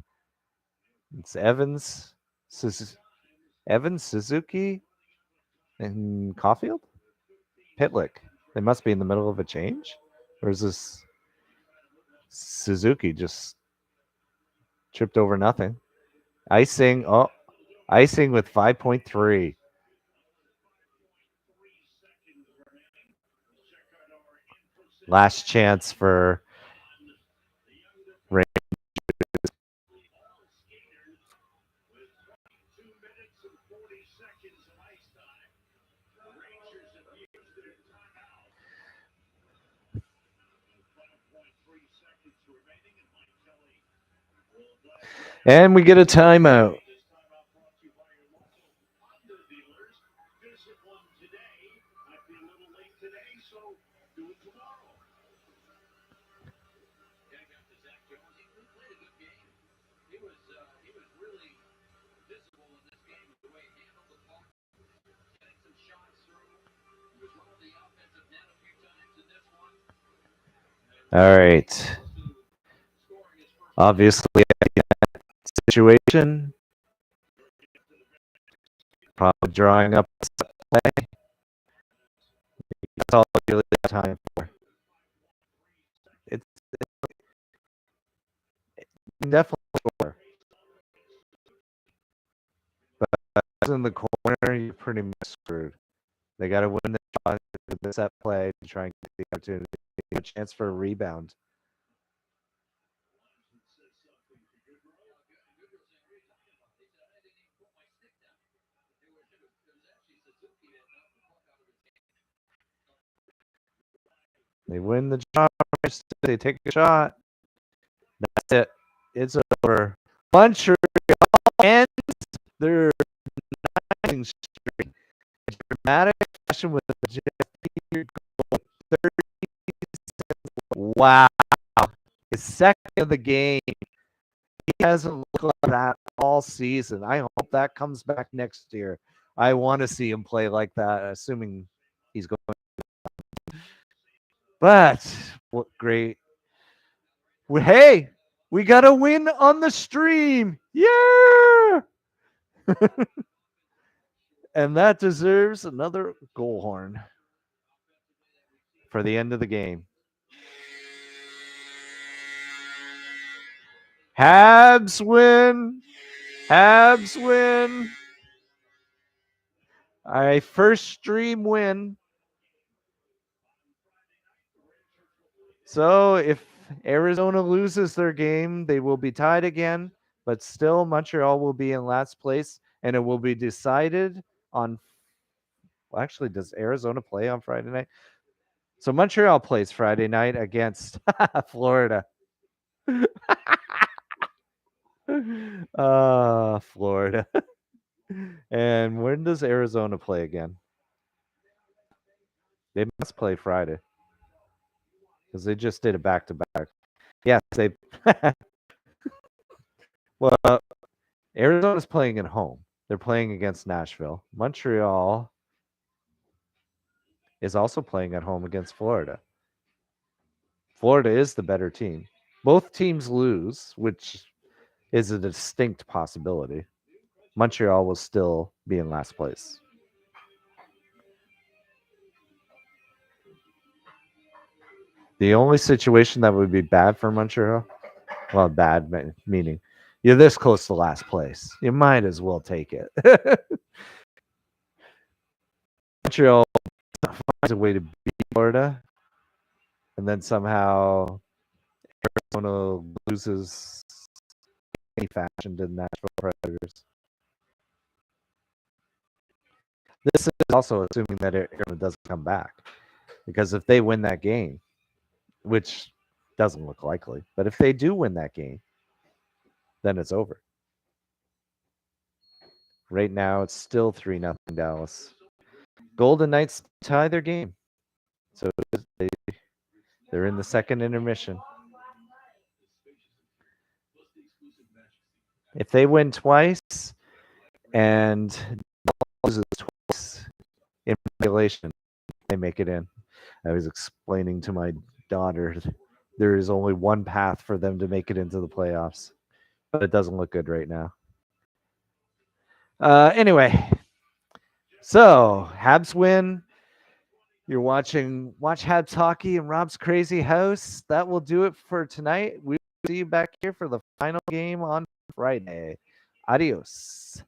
It's Evans, Suzuki, and Caulfield? Pitlick. They must be in the middle of a change? Or is this Suzuki just tripped over nothing? Icing. Oh, icing with 5.3. Last chance for Rain. And we get a timeout. All right. Obviously, situation. Probably drawing up a play. That's all I really have time for. It's definitely score. But in the corner, you're pretty much screwed. They got to win the shot with the set play to try and get the opportunity, a chance for a rebound. They win the job. They take a shot. That's it. It's over. Montreal ends their 9 streak. Dramatic fashion with a Jeff Petrie goal. 30 seconds. Wow. His second of the game. He hasn't looked like that all season. I hope that comes back next year. I want to see him play like that, assuming he's going. But what great. Hey, we got a win on the stream. Yeah. And that deserves another goal horn for the end of the game. Habs win. Habs win. All right, first stream win. So if Arizona loses their game, they will be tied again, but still Montreal will be in last place, and it will be decided on. Well, actually, does Arizona play on Friday night? So Montreal plays Friday night against Florida. Florida. And when does Arizona play again? They must play Friday because they just did a back to back. Yes, they. Well, Arizona's playing at home. They're playing against Nashville. Montreal is also playing at home against Florida. Florida is the better team. Both teams lose, which is a distinct possibility. Montreal will still be in last place. The only situation that would be bad for Montreal, well, bad meaning you're this close to last place. You might as well take it. Montreal finds a way to beat Florida, and then somehow Arizona loses any fashion to the Nashville Predators. This is also assuming that Arizona doesn't come back, because if they win that game, which doesn't look likely, but if they do win that game, then it's over. Right now, it's still 3-0 Dallas. Golden Knights tie their game, so they're in the second intermission. If they win twice and loses twice in regulation, they make it in. I was explaining to my daughter there is only one path for them to make it into the playoffs, but it doesn't look good right now. Anyway, so Habs win. You're watching Watch Habs Hockey in Rob's Crazy House. That will do it for tonight. We will see you back here for the final game on Friday. Adios.